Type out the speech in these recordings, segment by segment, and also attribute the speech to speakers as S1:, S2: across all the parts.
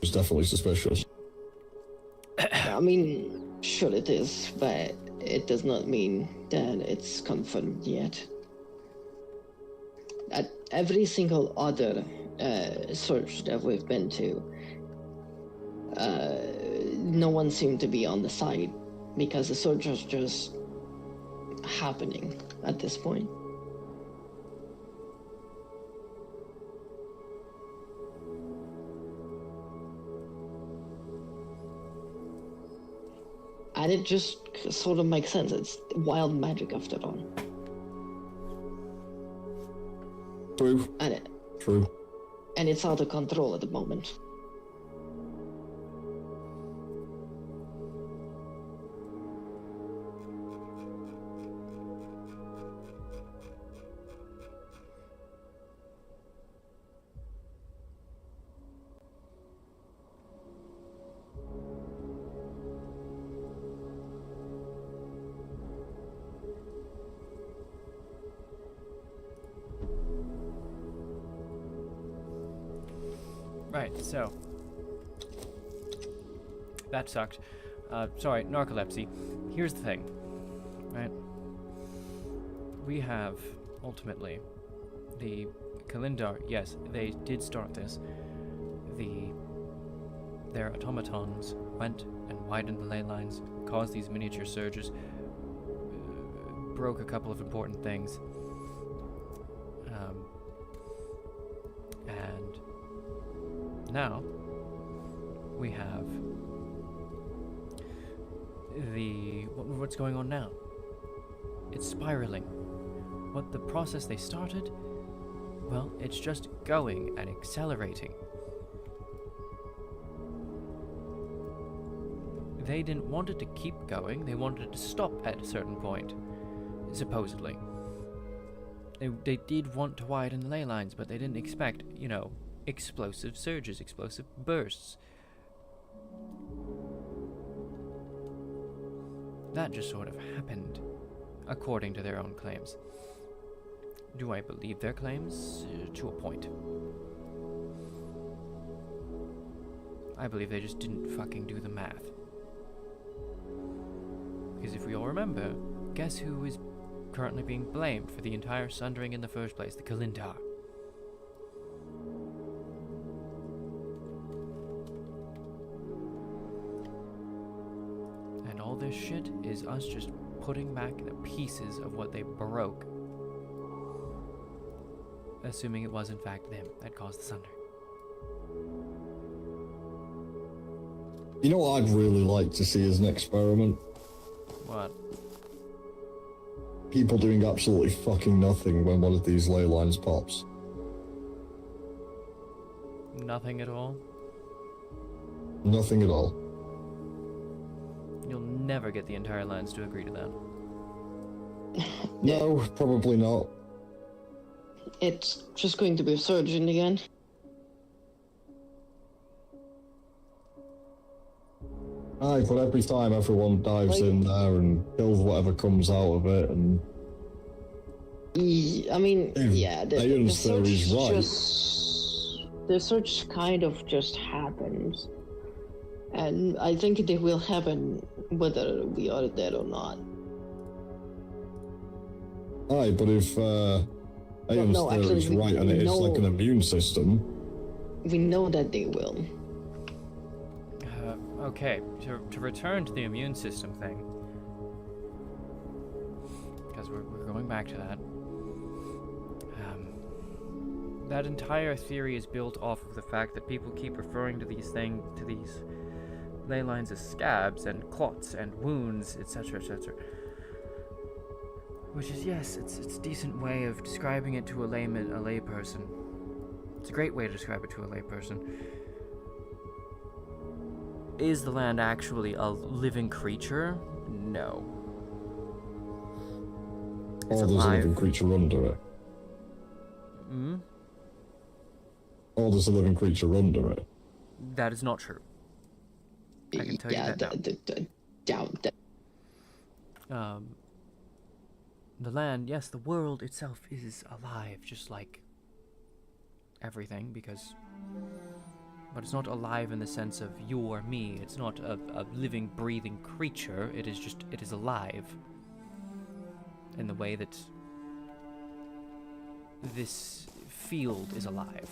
S1: It's definitely suspicious.
S2: I mean, sure it is, but it does not mean that it's confirmed yet. At every single other search that we've been to, no one seemed to be on the site because the search was just happening at this point. And it just sort of makes sense. It's wild magic after all.
S1: True. True.
S2: And it's out of control at the moment.
S3: Right, so that sucked. Sorry, narcolepsy. Here's the thing, right? We have, ultimately, the Kalindar, yes, they did start this. Their automatons went and widened the ley lines, caused these miniature surges, broke a couple of important things, and now we have what's going on now. It's spiraling. What the process they started, well, it's just going and accelerating. They didn't want it to keep going, they wanted it to stop at a certain point, supposedly. They did want to widen the ley lines, but they didn't expect, you know, explosive surges, explosive bursts. That just sort of happened, according to their own claims. Do I believe their claims? To a point. I believe they just didn't fucking do the math. Because if we all remember, guess who is currently being blamed for the entire sundering in the first place? The Kalindar. And all this shit is us just putting back the pieces of what they broke. Assuming it was in fact them that caused the sunder.
S1: You know what I'd really like to see as an experiment?
S3: What?
S1: People doing absolutely fucking nothing when one of these ley lines pops.
S3: Nothing at all?
S1: Nothing at all.
S3: You'll never get the entire lines to agree to that.
S1: No, probably not.
S2: It's just going to be a surgeon again.
S1: Aye, but every time everyone dives in there and kills whatever comes out of it, and...
S2: I mean, yeah, the search
S1: right.
S2: The search kind of just happens. And I think they will happen whether we are dead or not.
S1: Aye, but if Aeon's theory is right and it is like an immune system...
S2: We know that they will.
S3: Okay, to return to the immune system thing, because we're going back to that. That entire theory is built off of the fact that people keep referring to these ley lines as scabs and clots and wounds, etc., etc. Which is, yes, it's a decent way of describing it to a layperson. It's a great way to describe it to a layperson. Is the land actually a living creature? No. It's
S1: there's a living creature under it.
S3: Hmm?
S1: Or there's a living creature under it.
S3: That is not true. I can tell you that now.
S2: Doubt that.
S3: The land, yes, the world itself is alive, just like everything, because But it's not alive in the sense of you or me. It's not a living, breathing creature. It is alive. In the way that this field is alive.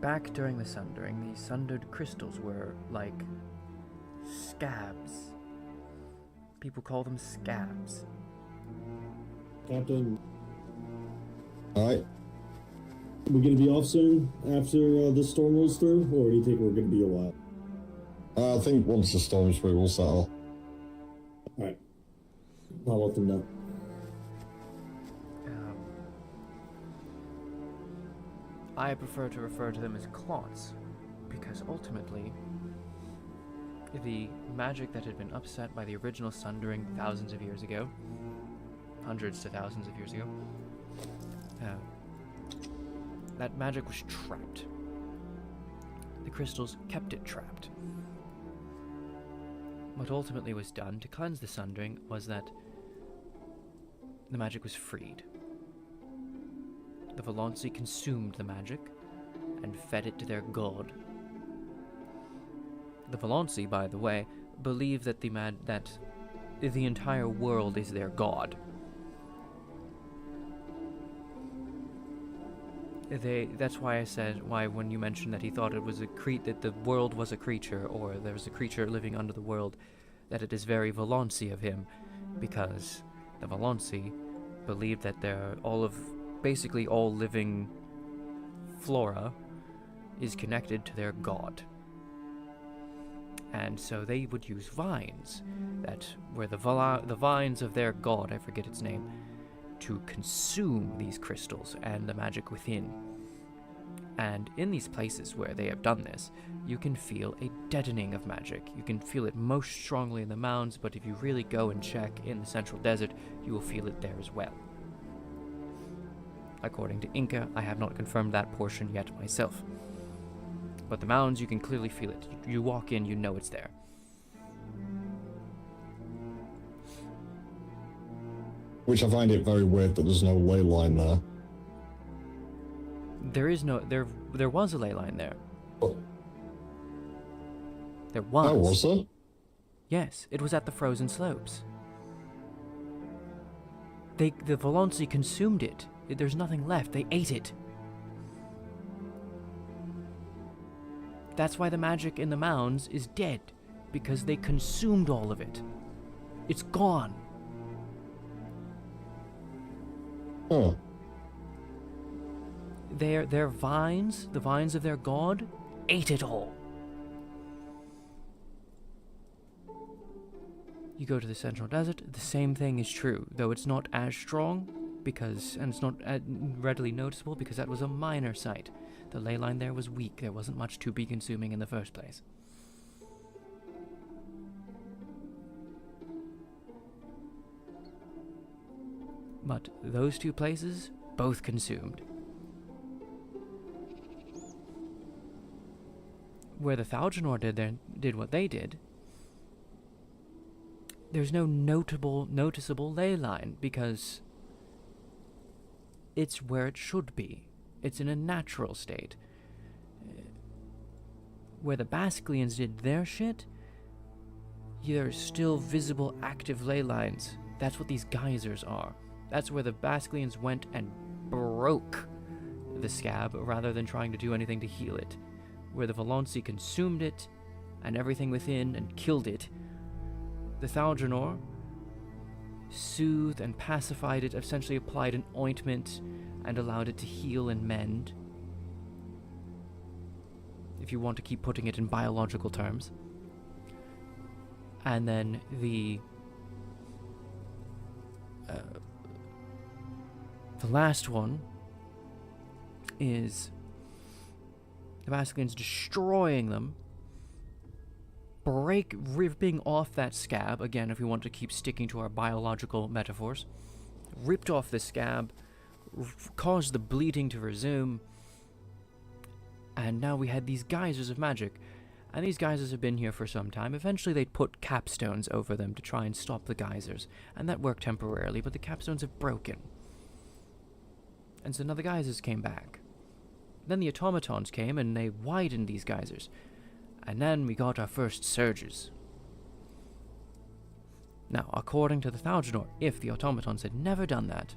S3: Back during the sundering, the sundered crystals were like scabs. People call them scabs.
S4: Captain,
S1: Alright.
S4: we gonna be off soon after this storm rolls through, or do you think we're gonna be a while?
S1: I think once the storm's through, we'll settle.
S4: Alright. I'll let them know.
S3: I prefer to refer to them as clots, because ultimately, the magic that had been upset by the original sundering thousands of years ago, hundreds to thousands of years ago, that magic was trapped. The crystals kept it trapped. What ultimately was done to cleanse the sundering was that the magic was freed. The Valansi consumed the magic and fed it to their god. The Valansi, by the way, believe that the entire world is their god. That's why I said when you mentioned that he thought it was that the world was a creature, or there was a creature living under the world, that it is very Valansi of him, because the Valansi believe that basically all living flora is connected to their god. And so they would use vines that were the vines of their god, I forget its name, to consume these crystals and the magic within. And in these places where they have done this, you can feel a deadening of magic. You can feel it most strongly in the mounds, but if you really go and check in the central desert, you will feel it there as well. According to Inca, I have not confirmed that portion yet myself. But the mounds, you can clearly feel it. You walk in, you know it's there.
S1: Which I find it very weird that there's no ley line there.
S3: There was a ley line there.
S1: Oh.
S3: There was.
S1: Oh, was there?
S3: Yes, it was at the frozen slopes. The Valansi consumed it. There's nothing left. They ate it. That's why the magic in the mounds is dead, because they consumed all of it. It's gone.
S1: Huh.
S3: Their vines, the vines of their god, ate it all. You go to the central desert, the same thing is true, though it's not as strong, and it's not readily noticeable, because that was a minor site. The ley line there was weak. There wasn't much to be consuming in the first place. But those two places, both consumed. Where the Thalgenor did what they did, there's no noticeable ley line, because it's where it should be. It's in a natural state. Where the Basclians did their shit, there's still visible active ley lines. That's what these geysers are. That's where the Basclians went and broke the scab rather than trying to do anything to heal it. Where the Valansi consumed it and everything within and killed it, the Thalgenor soothed and pacified it, essentially applied an ointment and allowed it to heal and mend, if you want to keep putting it in biological terms. And then the last one is the Basclians destroying them, ripping off that scab, again if we want to keep sticking to our biological metaphors, ripped off the scab, caused the bleeding to resume. And now we had these geysers of magic. And these geysers have been here for some time. Eventually they'd put capstones over them to try and stop the geysers. And that worked temporarily, but the capstones have broken. And so now the geysers came back. Then the automatons came and they widened these geysers. And then we got our first surges. Now, according to the Thalgenor, if the automatons had never done that,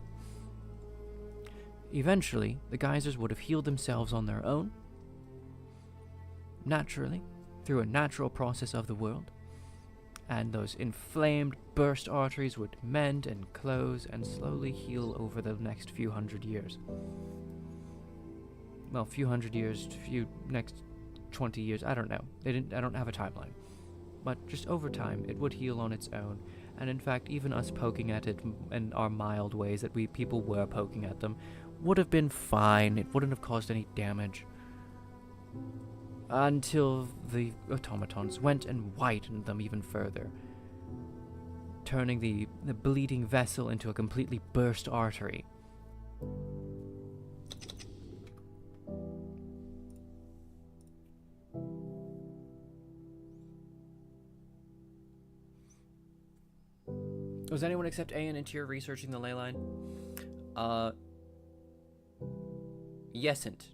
S3: eventually the geysers would have healed themselves on their own, naturally, through a natural process of the world, and those inflamed, burst arteries would mend and close and slowly heal over the next few hundred years. Well, few hundred years, next 20 years, I don't know. I don't have a timeline. But just over time, it would heal on its own, and in fact, even us poking at it in our mild ways that people were poking at them would have been fine. It wouldn't have caused any damage. Until the automatons went and widened them even further, turning the bleeding vessel into a completely burst artery. Was anyone except Ayan and Tyr researching the ley line? Yesn't.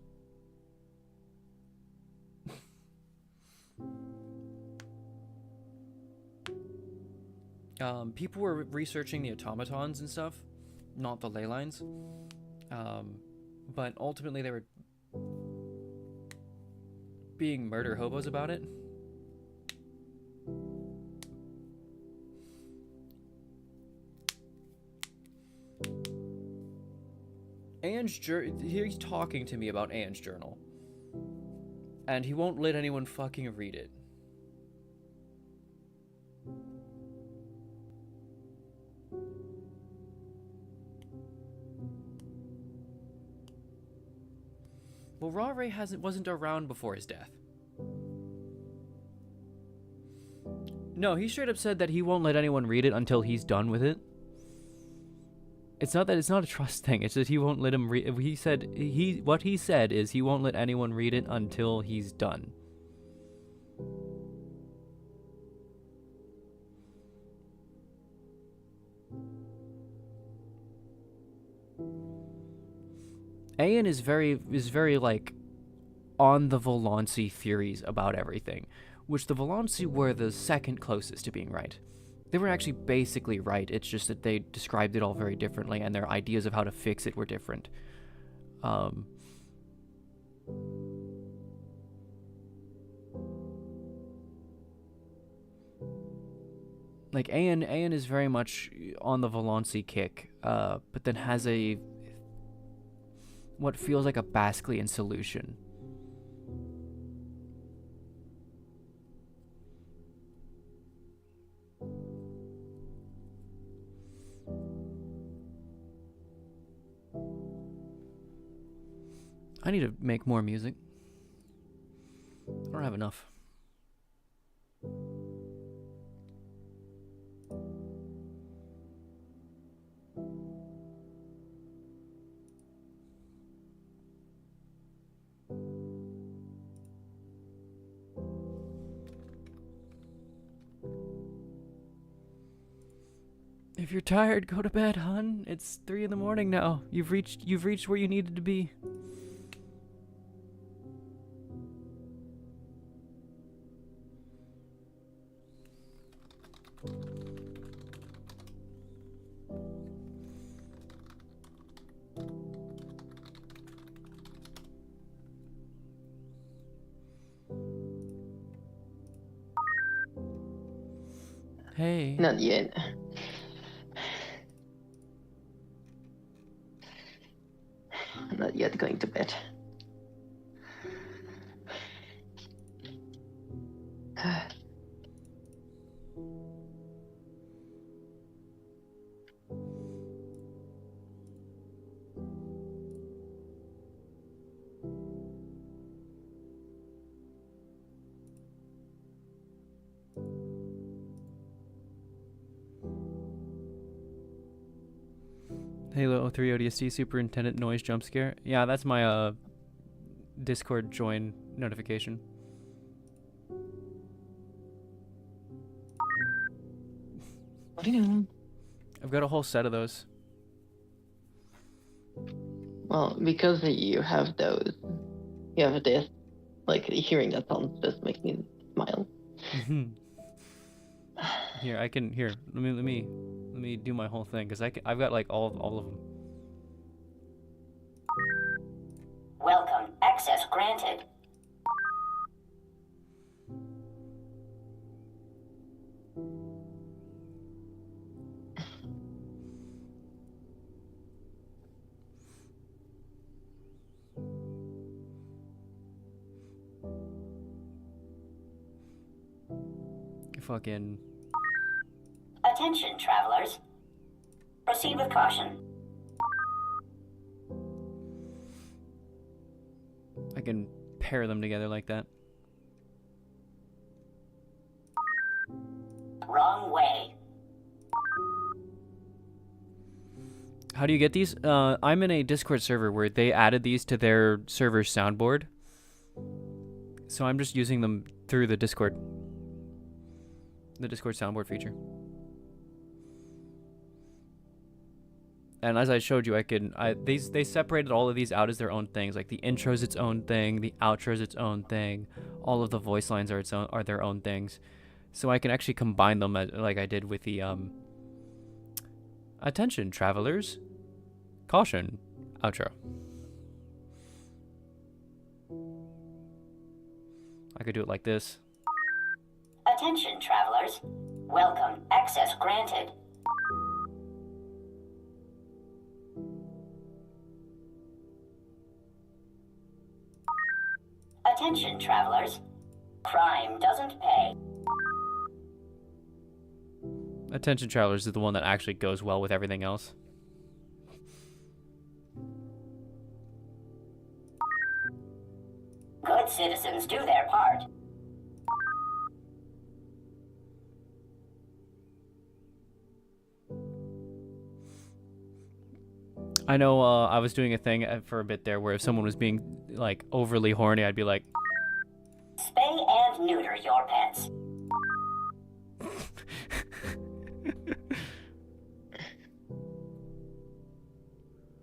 S3: People were researching the automatons and stuff, not the ley lines. But ultimately they were being murder hobos about it. He's talking to me about Ayan's journal. And he won't let anyone fucking read it. Well, Ra-Ray wasn't around before his death. No, he straight up said that he won't let anyone read it until he's done with it. It's not that it's not a trust thing. It's that he won't let him read. What he said is he won't let anyone read it until he's done. Ayan is very like on the Volansi theories about everything, which the Volansi were the second closest to being right. They were actually basically right, it's just that they described it all very differently, and their ideas of how to fix it were different. Like, Ayan is very much on the Volansi kick, but then has what feels like a Basquian solution. I need to make more music. I don't have enough. If you're tired, go to bed, hun. It's 3 in the morning now. You've reached where you needed to be. Hey.
S2: Not yet. Not yet going to bed.
S3: Halo 03 ODST Superintendent Noise Jump Scare. Yeah, that's my Discord join notification.
S2: What are you doing?
S3: I've got a whole set of those.
S2: Well, because you have those, you have this, like, hearing that sound just makes me smile.
S3: Here, I can, here, let me do my whole thing, because I've got, like, all of them.
S5: Welcome. Access granted.
S3: Fucking...
S5: Attention, travelers. Proceed with caution.
S3: I can pair them together like that.
S5: Wrong way.
S3: How do you get these? I'm in a Discord server where they added these to their server soundboard. So I'm just using them through the Discord soundboard feature. And as I showed you, they separated all of these out as their own things. Like the intro's its own thing, the outro's its own thing, all of the voice lines are their own things. So I can actually combine them like I did with the attention travelers, caution, outro. I could do it like this.
S5: Attention, travelers. Welcome. Access granted. Attention, travelers. Crime doesn't pay.
S3: Attention travelers is the one that actually goes well with everything else.
S5: Good citizens do their part.
S3: I know I was doing a thing for a bit there where if someone was being like overly horny, I'd be like,
S5: Spay and neuter your pets.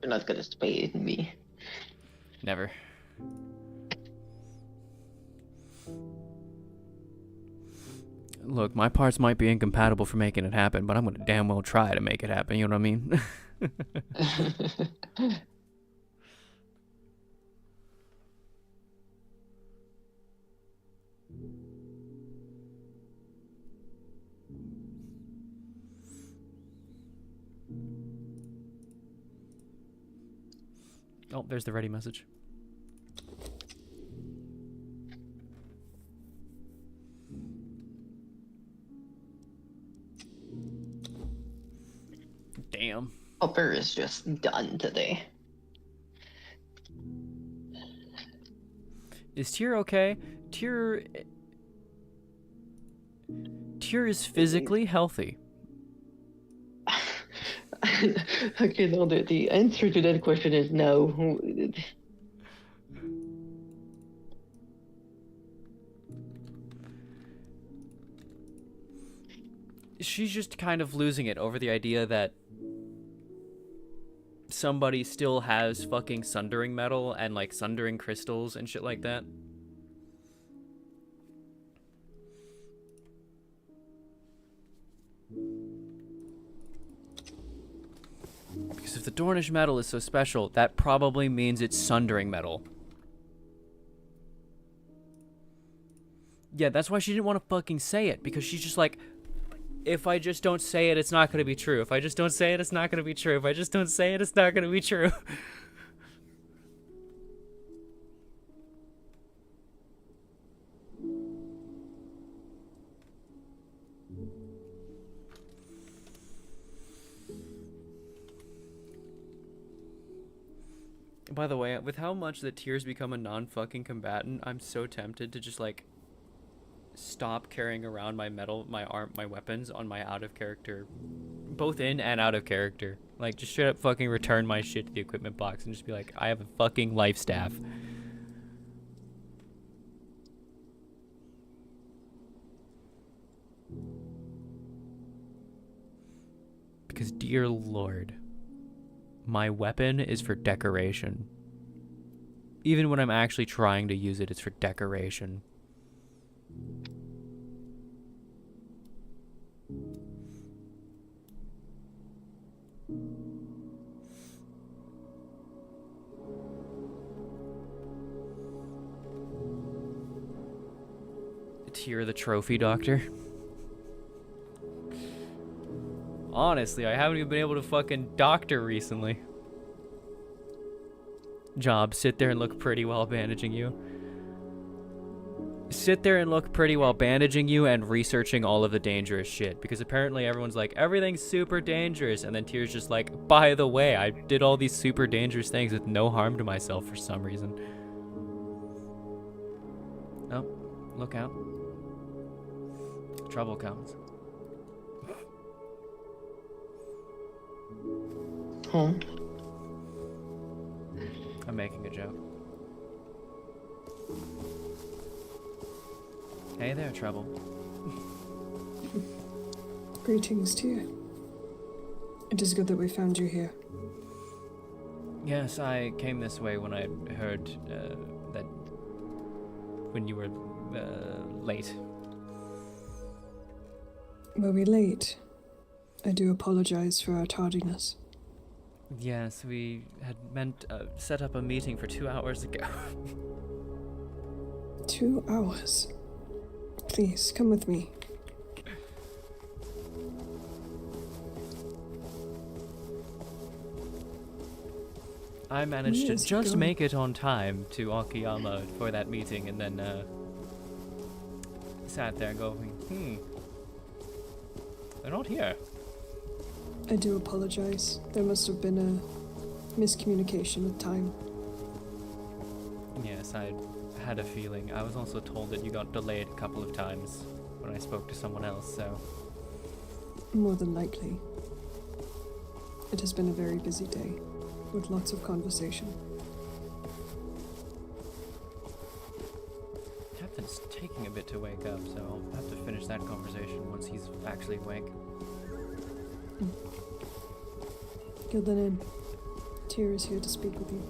S2: You're not gonna spay me.
S3: never. Look, my parts might be incompatible for making it happen, but I'm gonna damn well try to make it happen, you know what I mean? Oh, there's the ready message. Damn.
S2: Hopper is just done today.
S3: Is Tyr okay? Tyr is physically healthy.
S2: Okay, no, the answer to that question is no.
S3: She's just kind of losing it over the idea that somebody still has fucking sundering metal and like sundering crystals and shit like that. Because if the Dornish metal is so special, that probably means it's sundering metal. Yeah, that's why she didn't want to fucking say it, because she's just like, if I just don't say it, it's not going to be true. If I just don't say it, it's not going to be true. If I just don't say it, it's not going to be true. By the way, with how much that Tyr's become a non-fucking combatant, I'm so tempted to just, like, stop carrying around my weapons on my out-of-character both in and out of character. Like, just straight up fucking return my shit to the equipment box and just be like, I have a fucking life staff. Because, dear lord, my weapon is for decoration. Even when I'm actually trying to use it, it's for decoration. Tear the trophy doctor. Honestly, I haven't even been able to fucking doctor recently. Job, sit there and look pretty while bandaging you. Sit there and look pretty while bandaging you and researching all of the dangerous shit. Because apparently everyone's like, everything's super dangerous. And then Tyr's just like, by the way, I did all these super dangerous things with no harm to myself for some reason. Oh, look out. Trouble comes.
S2: Huh?
S3: I'm making a joke. Hey there, Trouble.
S6: Greetings to you. It is good that we found you here.
S3: Yes, I came this way when I heard that when you were late.
S6: Were we late? I do apologize for our tardiness.
S3: Yes, we had meant set up a meeting for 2 hours ago.
S6: 2 hours. Please, come with me.
S3: I managed to
S6: Where is he
S3: just
S6: going?
S3: make it on time to Akiyama for that meeting, and then sat there going, they're not here.
S6: I do apologize. There must have been a miscommunication with time.
S3: Yes, I had a feeling. I was also told that you got delayed a couple of times when I spoke to someone else, so...
S6: More than likely. It has been a very busy day, with lots of conversation.
S3: Captain's taking a bit to wake up, so I'll have to finish that conversation once he's actually awake.
S6: Gildan Inn. Tyr is here to speak with you.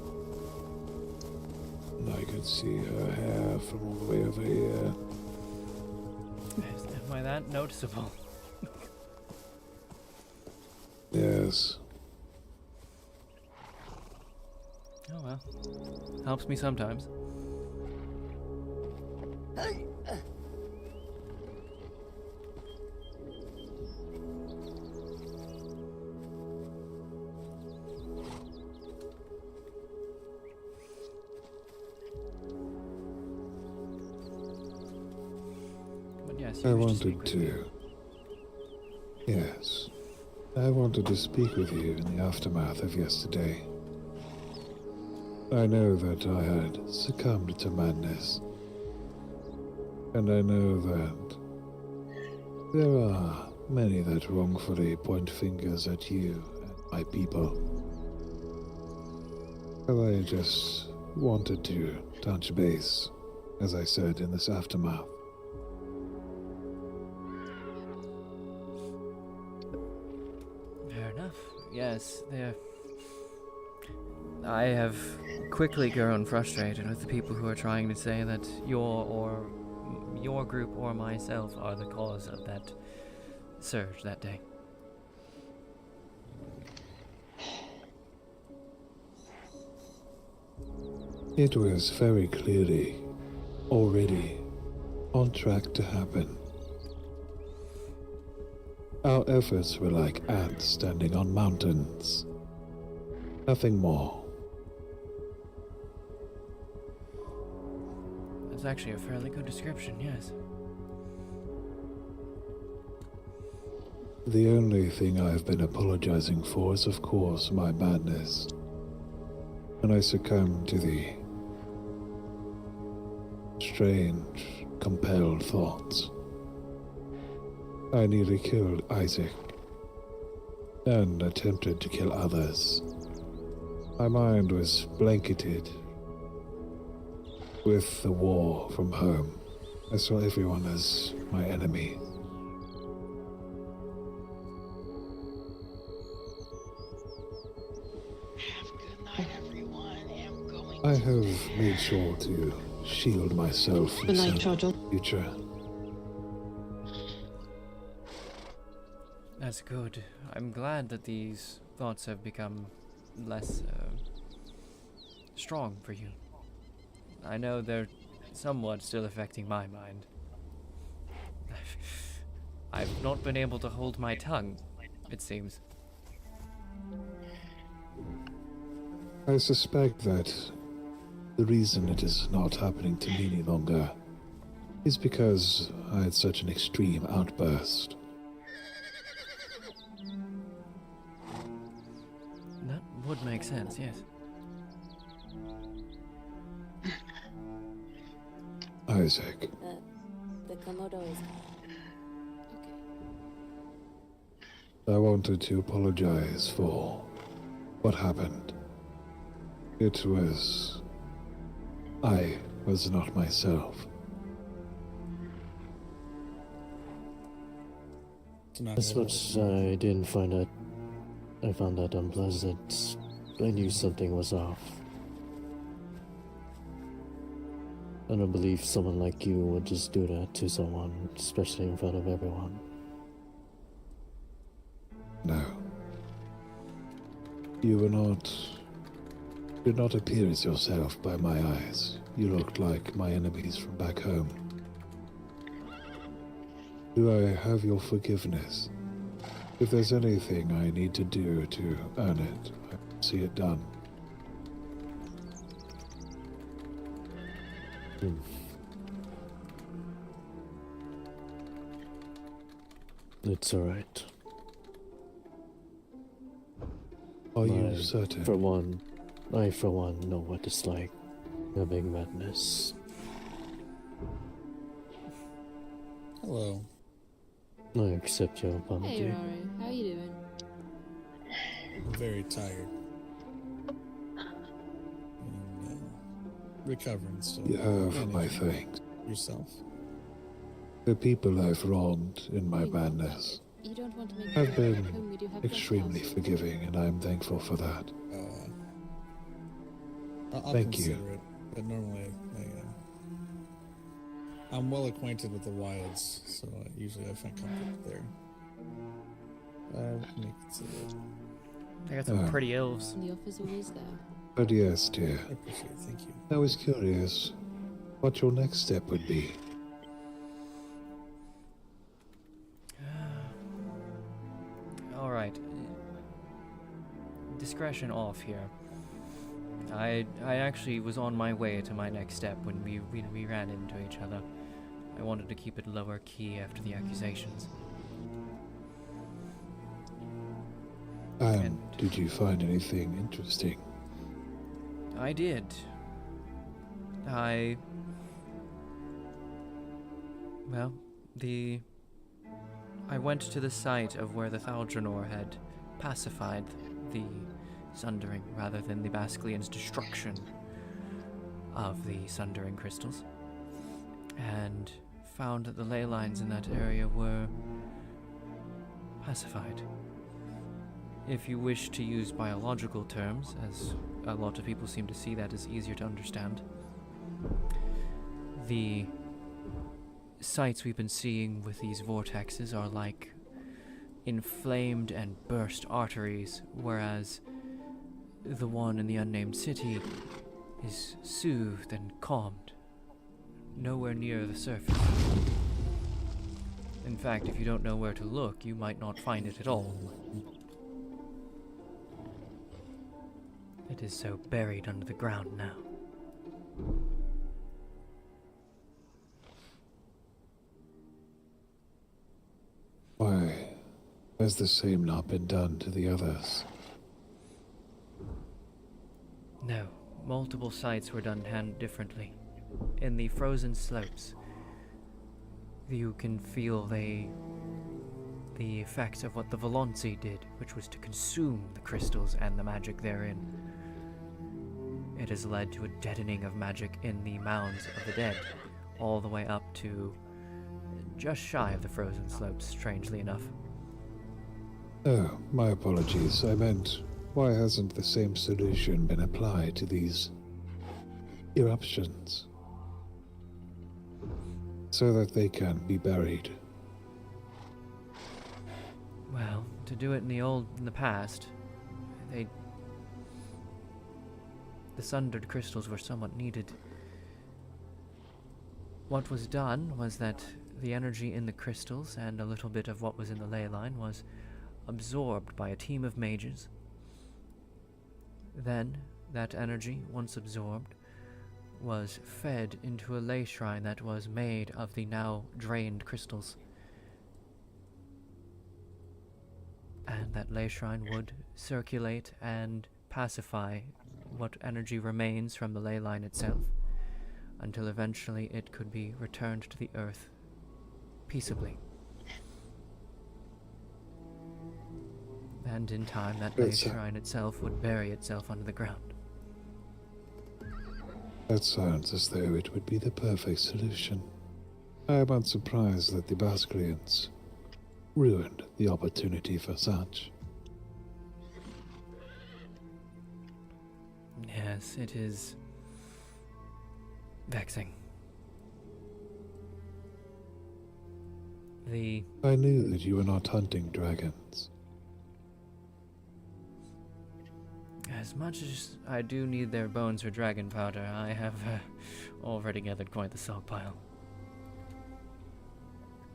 S7: I could see her hair from all the way over here.
S3: Am I that noticeable?
S7: Yes.
S3: Oh well. Helps me sometimes. But yes,
S7: I
S3: you wish to speak
S7: wanted
S3: with me.
S7: to. Yes. I wanted to speak with you in the aftermath of yesterday. I know that I had succumbed to madness. And I know that there are many that wrongfully point fingers at you and my people. But I just wanted to touch base, as I said, in this aftermath.
S3: Fair enough. Yes, I have quickly grown frustrated with the people who are trying to say that your group or myself are the cause of that surge that day.
S7: It was very clearly already on track to happen. Our efforts were like ants standing on mountains. Nothing more.
S3: That's actually a fairly good description, yes.
S7: The only thing I've been apologizing for is, of course, my madness. When I succumbed to the strange, compelled thoughts. I nearly killed Isaac. and attempted to kill others. My mind was blanketed with the war from home. I saw everyone as my enemy.
S8: Good night, everyone. I'm going.
S7: I have made sure to shield myself from
S2: Good night,
S7: some
S2: Jojo.
S7: future.
S3: That's good. I'm glad that these thoughts have become less strong for you. I know they're somewhat still affecting my mind. I've not been able to hold my tongue, it seems.
S7: I suspect that the reason it is not happening to me any longer is because I had such an extreme outburst.
S3: That would make sense, yes.
S7: Isaac,
S9: The Komodo is gone.
S7: I wanted to apologize for what happened. I was not myself.
S10: As much as I didn't find that, I found that unpleasant. I knew something was off. I don't believe someone like you would just do that to someone, especially in front of everyone.
S7: No. You did not appear as yourself by my eyes. You looked like my enemies from back home. Do I have your forgiveness? If there's anything I need to do to earn it, I will see it done.
S10: It's alright.
S7: Are you certain?
S10: I for one know what it's like having madness.
S11: Hello.
S10: I accept your apology.
S9: Hey, Rory. How you doing?
S11: I'm very tired. And, recovering still.
S7: You have my
S11: Managing
S7: thanks.
S11: Yourself.
S7: The people I've wronged in my madness
S9: You don't want to make
S7: have been
S9: home, we do have
S7: extremely
S9: guest
S7: forgiving, and I'm thankful for that.
S11: I'll
S7: Thank you.
S11: consider it, but normally I'm well acquainted with the wilds, so usually I find comfort there. Let me consider it.
S3: They got some pretty elves.
S9: house. The offer's always there.
S7: But yes, dear,
S11: I appreciate it, thank you.
S7: I was curious what your next step would be.
S3: Alright. Discretion off here. I actually was on my way to my next step when we ran into each other. I wanted to keep it lower key after the accusations.
S7: And did you find anything interesting?
S3: I did. I went to the site of where the Thaldranor had pacified the Sundering rather than the Basilian's destruction of the Sundering crystals, and found that the ley lines in that area were pacified. If you wish to use biological terms, as a lot of people seem to see that as easier to understand, the sights we've been seeing with these vortexes are like inflamed and burst arteries, whereas the one in the unnamed city is soothed and calmed, nowhere near the surface. In fact, if you don't know where to look, you might not find it at all. It is so buried under the ground now.
S7: Why has the same not been done to the others?
S3: No, multiple sites were done differently. In the frozen slopes, you can feel they the effects of what the Volonsi did, which was to consume the crystals and the magic therein. It has led to a deadening of magic in the mounds of the dead, all the way up to just shy of the frozen slopes, strangely enough.
S7: Oh, my apologies. I meant, why hasn't the same solution been applied to these eruptions? So that they can be buried.
S3: Well, to do it in the past, the sundered crystals were somewhat needed. What was done was that the energy in the crystals and a little bit of what was in the ley line was absorbed by a team of mages. Then, that energy, once absorbed, was fed into a ley shrine that was made of the now drained crystals. And that ley shrine would circulate and pacify what energy remains from the ley line itself, until eventually it could be returned to the earth peaceably. And in time, that ley shrine itself would bury itself under the ground.
S7: That sounds as though it would be the perfect solution. I am unsurprised that the Basilians ruined the opportunity for such.
S3: Yes, it is vexing.
S7: I knew that you were not hunting dragons.
S3: As much as I do need their bones for dragon powder, I have already gathered quite the stockpile.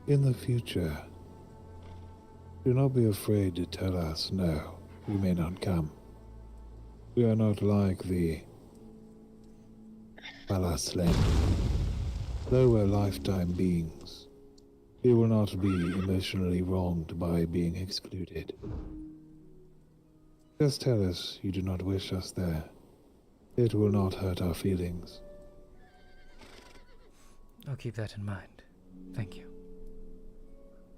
S7: In the future, do not be afraid to tell us no, we may not come. We are not like the Balaslen. Though we're lifetime beings, we will not be emotionally wronged by being excluded. Just tell us you do not wish us there. It will not hurt our feelings.
S3: I'll keep that in mind. Thank you.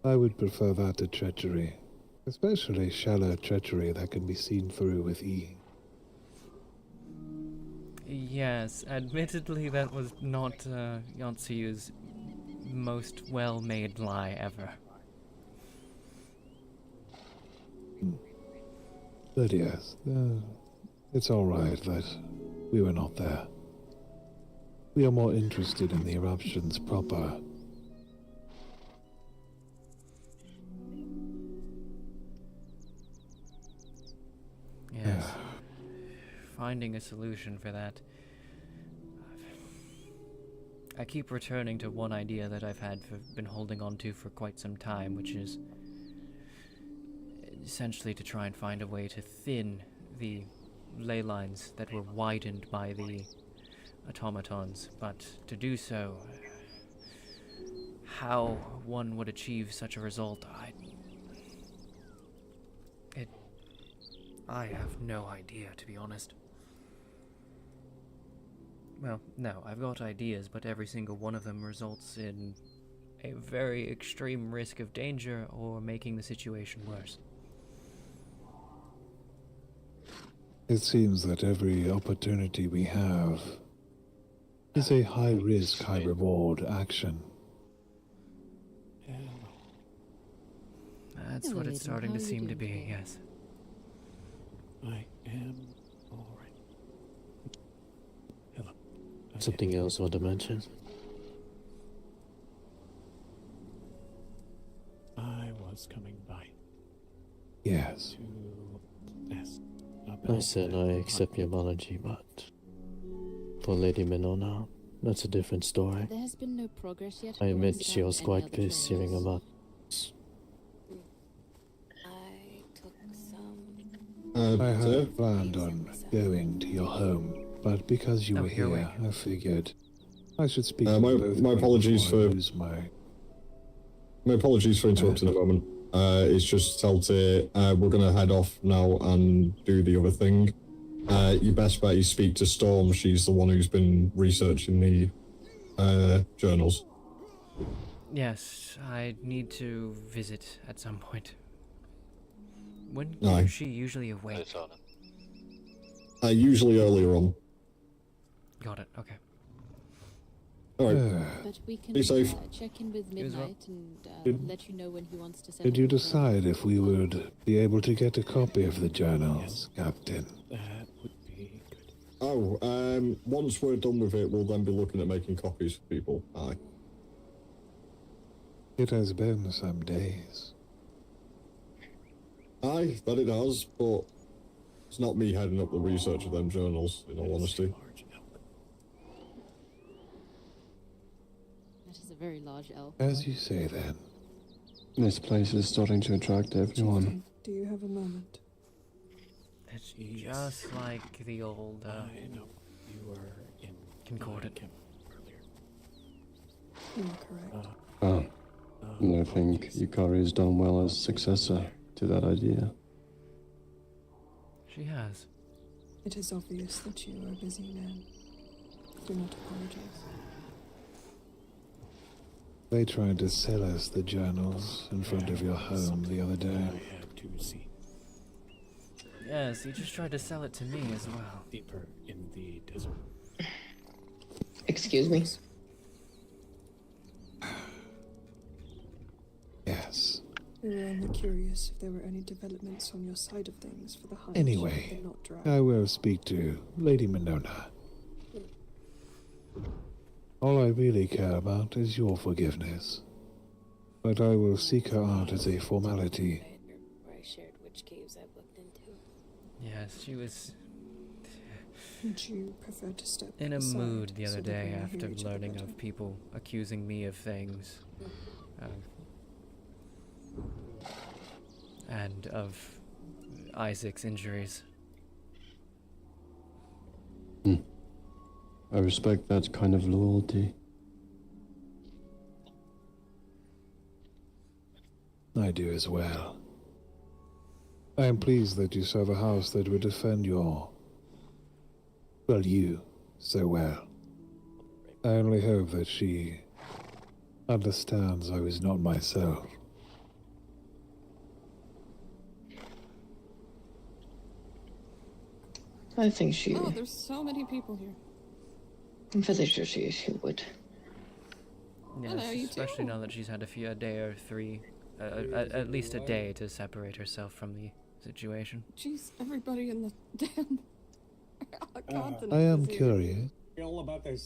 S7: I would prefer that to treachery, especially shallow treachery that can be seen through with ease.
S3: Yes, admittedly that was not Yontsuyu's most well-made lie ever.
S7: But yes, it's alright that we were not there. We are more interested in the eruptions proper.
S3: Yes. Finding a solution for that. I keep returning to one idea that I've been holding on to for quite some time, which is essentially to try and find a way to thin the ley lines that were widened by the automatons. But to do so, how one would achieve such a result, I have no idea, to be honest. Well, no, I've got ideas, but every single one of them results in a very extreme risk of danger or making the situation worse.
S7: It seems that every opportunity we have is a high-risk, high-reward action.
S3: That's what it's starting to seem to be, yes.
S10: I am alright. Hello. Something else I want to mention?
S12: I was coming by.
S7: Yes.
S12: To ask
S10: I said I accept your apology, but for Lady Minona, that's a different story.
S9: There has been no progress yet.
S10: I admit she was quite pissed hearing about this.
S9: I took some.
S7: I had planned on going to your home, but because you were here, I figured I should speak to both.
S1: My apologies for my apologies for interrupting a moment. It's just Teltir. We're gonna head off now and do the other thing. Your best bet is speak to Storm. She's the one who's been researching the journals.
S3: Yes, I need to visit at some point. When
S1: Aye.
S3: is she usually awake?
S1: Usually earlier on.
S3: Got it, okay.
S1: Alright.
S9: But we can
S1: Be safe.
S9: check in with
S3: You as well.
S9: Midnight and
S7: Did-
S9: let you know when he wants to set
S7: Did
S9: up
S7: you
S9: a camp.
S7: decide if we would be able to get a copy of the journals, Captain?
S12: That would be good.
S1: Oh, once we're done with it, we'll then be looking at making copies for people. Aye.
S7: It has been some days.
S1: Aye, that it has, but it's not me heading up the research of them journals, in all honesty.
S12: Large elk.
S9: That is a very large elk.
S7: As you say then.
S10: This place is starting to attract everyone.
S6: Chieftain, do you have a moment?
S3: It's just like the old,
S12: I know you were in
S3: Concordant.
S12: camp earlier.
S6: You are correct.
S10: Oh, and I think Yukari has done well as successor to that idea.
S3: She has.
S6: It is obvious that you are a busy man. Do not apologize.
S7: They tried to sell us the journals in front of your home the other
S12: I
S7: day.
S12: had to see
S3: Yes, he just tried to sell it to me as well.
S12: deeper in the desert.
S2: Excuse me.
S7: Yes.
S6: We were only curious if there were any developments on your side of things for the hunt.
S7: Anyway,
S6: but not dry.
S7: I will speak to Lady Minona. All I really care about is your forgiveness. But I will seek her out as a formality.
S9: Where I shared which caves I've looked into.
S3: Yes, she was
S6: Would you prefer to step
S3: in a
S6: aside
S3: mood the
S6: so
S3: other
S6: that we
S3: day
S6: may hear
S3: after
S6: each other
S3: learning
S6: better?
S3: of people accusing me of things. And of Isaac's injuries.
S10: I respect that kind of loyalty.
S7: I do as well. I am pleased that you serve a house that would defend you so well. I only hope that she understands I was not myself.
S2: I think she.
S13: Oh, there's so many people here.
S2: I'm fairly sure she would.
S3: Yes,
S13: Hello, you
S3: especially
S13: too.
S3: now that she's had a day or three, at least a day to separate herself from the situation.
S13: Jeez, everybody in the damn continent
S7: I am
S13: is here.
S7: curious.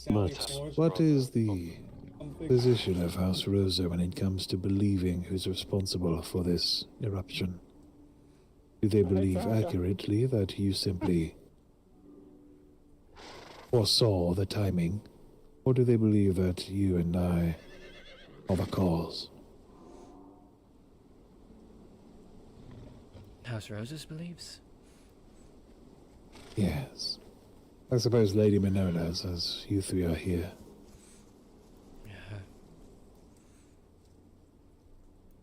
S10: But
S7: What is the position of House Rosa when it comes to believing who's responsible for this eruption? Do they believe accurately that you simply foresaw the timing, or do they believe that you and I are the cause?
S3: House Roses believes?
S7: Yes. I suppose Lady Minona's, as you three are here.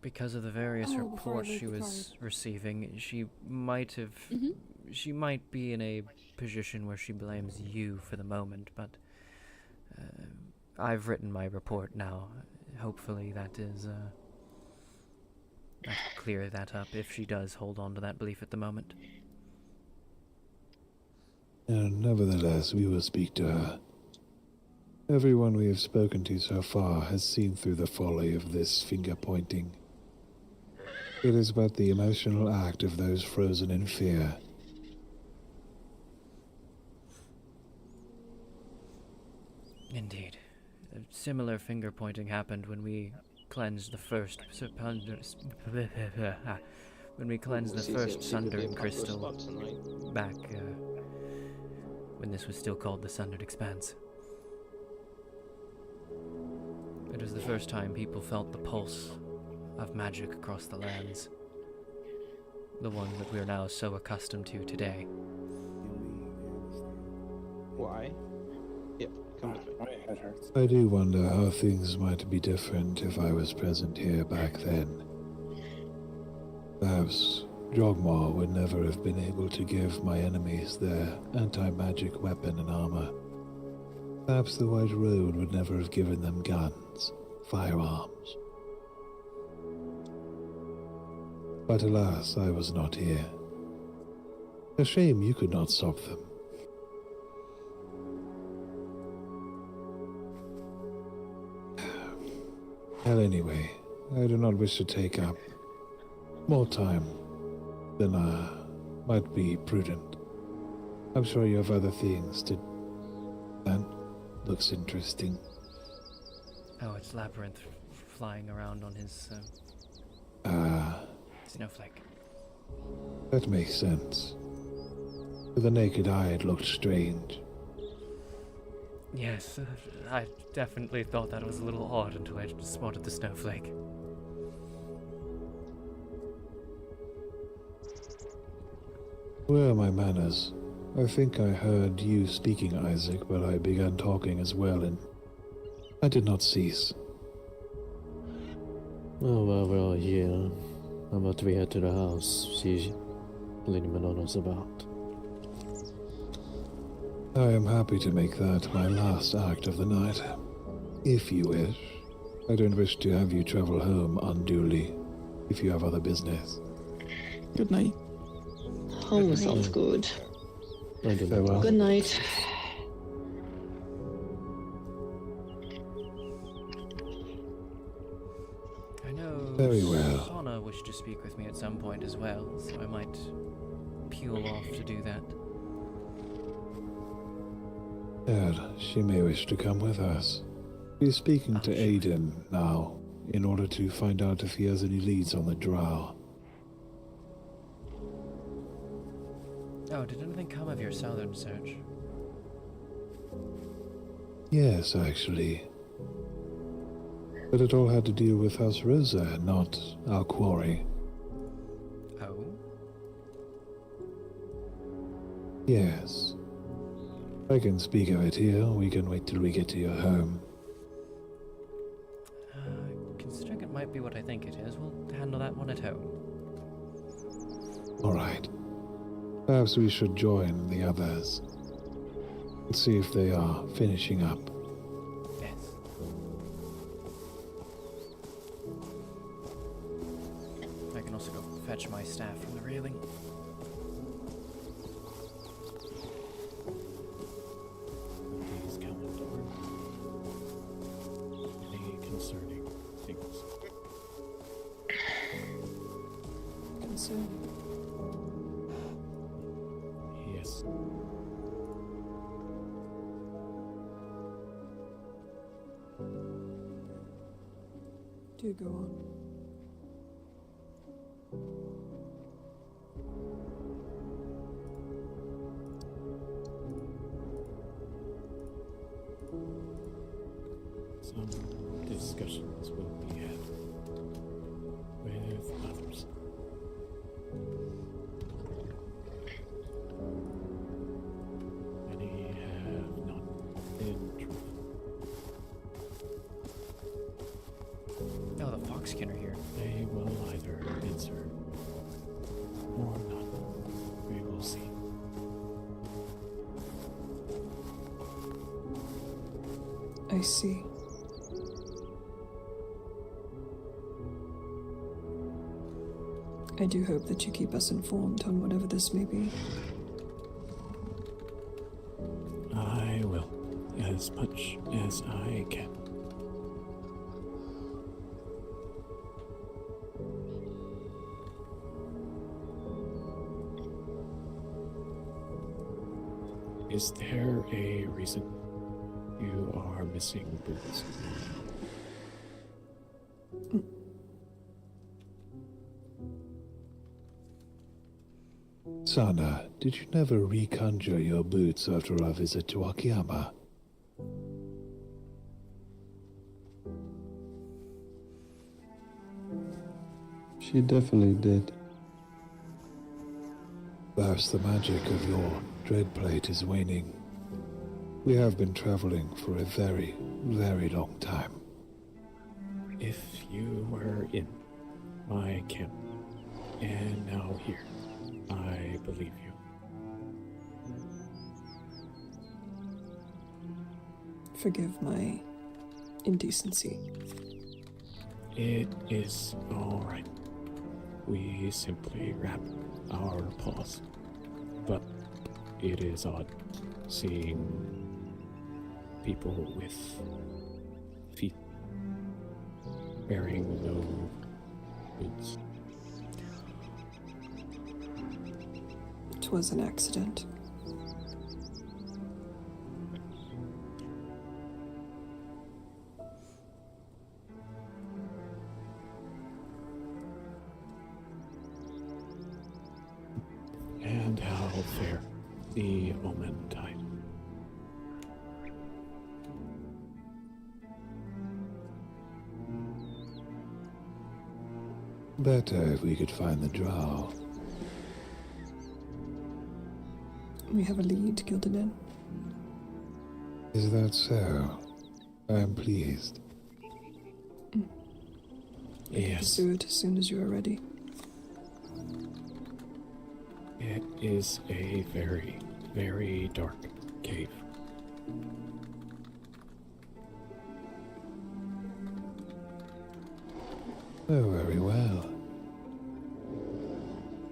S3: Because of the various
S13: Oh, before I
S3: reports
S13: leave
S3: she
S13: the
S3: was receiving, she might have... She might be in a position where she blames you for the moment, but... I've written my report now. Hopefully that is, that'll clear that up if she does hold on to that belief at the moment.
S7: And nevertheless, we will speak to her. Everyone we have spoken to so far has seen through the folly of this finger-pointing. It is but the emotional act of those frozen in fear.
S3: Indeed. A similar finger-pointing happened when we cleansed the first... when we cleansed the first Sundered Crystal back, when this was still called the Sundered Expanse. It was the first time people felt the pulse of magic across the lands. The one that we're now so accustomed to today.
S14: Why? Yep, come with me.
S11: My head hurts.
S7: I do wonder how things might be different if I was present here back then. Perhaps Jogmar would never have been able to give my enemies their anti-magic weapon and armor. Perhaps the White Road would never have given them guns. firearms. But alas, I was not here. A shame you could not stop them. Well, anyway, I do not wish to take up more time than might be prudent. I'm sure you have other things to... That looks interesting.
S3: Oh, it's Labyrinth flying around on his snowflake.
S7: That makes sense. To the naked eye, it looked strange.
S3: Yes, I definitely thought that was a little odd until I spotted the snowflake.
S7: Where are my manners? I think I heard you speaking, Isaac, but I began talking as well, and I did not cease.
S10: Oh, well, we're all here. How about we head to the house, see Lady Minora's about?
S7: I am happy to make that my last act of the night. If you wish. I don't wish to have you travel home unduly, if you have other business.
S2: Good night. Home sounds good.
S7: Farewell.
S2: Good night.
S3: I know
S7: Very well.
S3: Shauna wished to speak with me at some point as well, so I might peel off to do that.
S7: Dad, she may wish to come with us. He's speaking to Aiden now, in order to find out if he has any leads on the drow.
S3: Oh, did anything come of your southern search?
S7: Yes, actually. But it all had to do with House Rosa, not our quarry.
S3: Oh?
S7: Yes. I can speak of it here, we can wait till we get to your home.
S3: Considering it might be what I think it is, we'll handle that one at home.
S7: Alright. Perhaps we should join the others. Let's see if they are finishing up.
S3: Yes. I can also go fetch my staff from the railing.
S12: Please count the door. Any concerning things?
S6: Concerning.
S12: Yes.
S6: Do go on.
S12: Some discussions will be had with others. Many have not been truthful.
S3: Oh, the Foxkin are here.
S12: They will either answer or not. We will see.
S6: I see. I do hope that you keep us informed on whatever this may be.
S12: I will, as much as I can. Is there a reason you are missing boots?
S7: Sana, did you never reconjure your boots after our visit to Akiyama?
S15: She definitely did.
S7: Perhaps the magic of your dreadplate is waning. We have been traveling for a very, very long time.
S12: If you were in my camp and now here, I believe you.
S6: Forgive my indecency.
S12: It is all right. We simply wrap our paws. But it is odd seeing people with feet wearing no boots.
S6: It was an accident.
S12: And how fair the omen died.
S7: Better if we could find the drow.
S6: We have a lead, Gildanen.
S7: Is that so? I am pleased.
S12: Yes.
S6: Pursue it as soon as you are ready.
S12: It is a very, very dark cave.
S7: Oh, very well.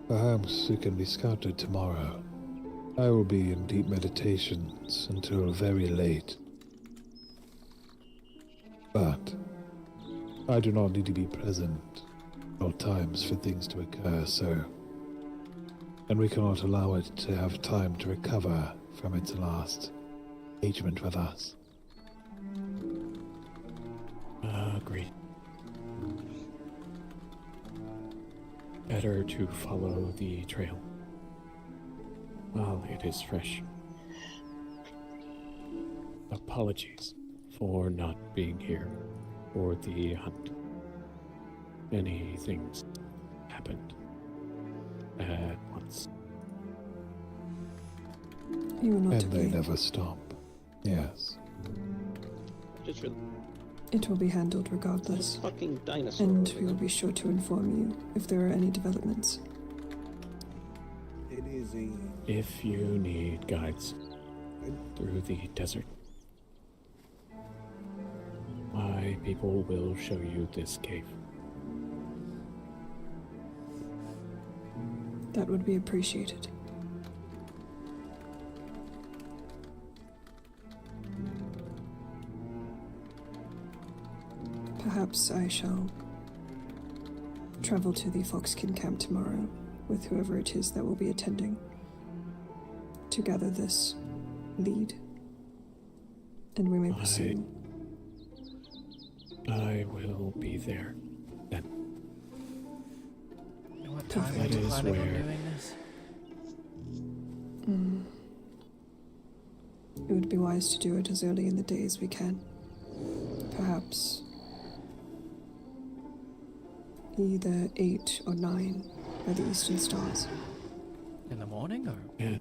S7: Perhaps it can be scouted tomorrow. I will be in deep meditations until very late. But I do not need to be present at all times for things to occur, and we cannot allow it to have time to recover from its last engagement with us.
S12: Agreed. Better to follow the trail while it is fresh. Apologies for not being here for the hunt. Many things happened at once.
S6: You will not
S7: And they
S6: agree.
S7: never stop. Yes.
S14: Just really
S6: It will be handled regardless.
S14: fucking dinosaur.
S6: And we will be sure to inform you if there are any developments.
S11: It is a.
S12: If you need guides through the desert, my people will show you this cave.
S6: That would be appreciated. Perhaps I shall travel to the Foxkin camp tomorrow with whoever it is that will be attending to gather this lead. And we may pursue.
S12: I will be there then.
S3: What time are
S12: That
S3: you
S12: is
S3: planning on
S12: where-
S3: doing this?
S6: It would be wise to do it as early in the day as we can. Perhaps either 8 or 9 by the eastern stars.
S3: In the morning or?
S12: Yeah.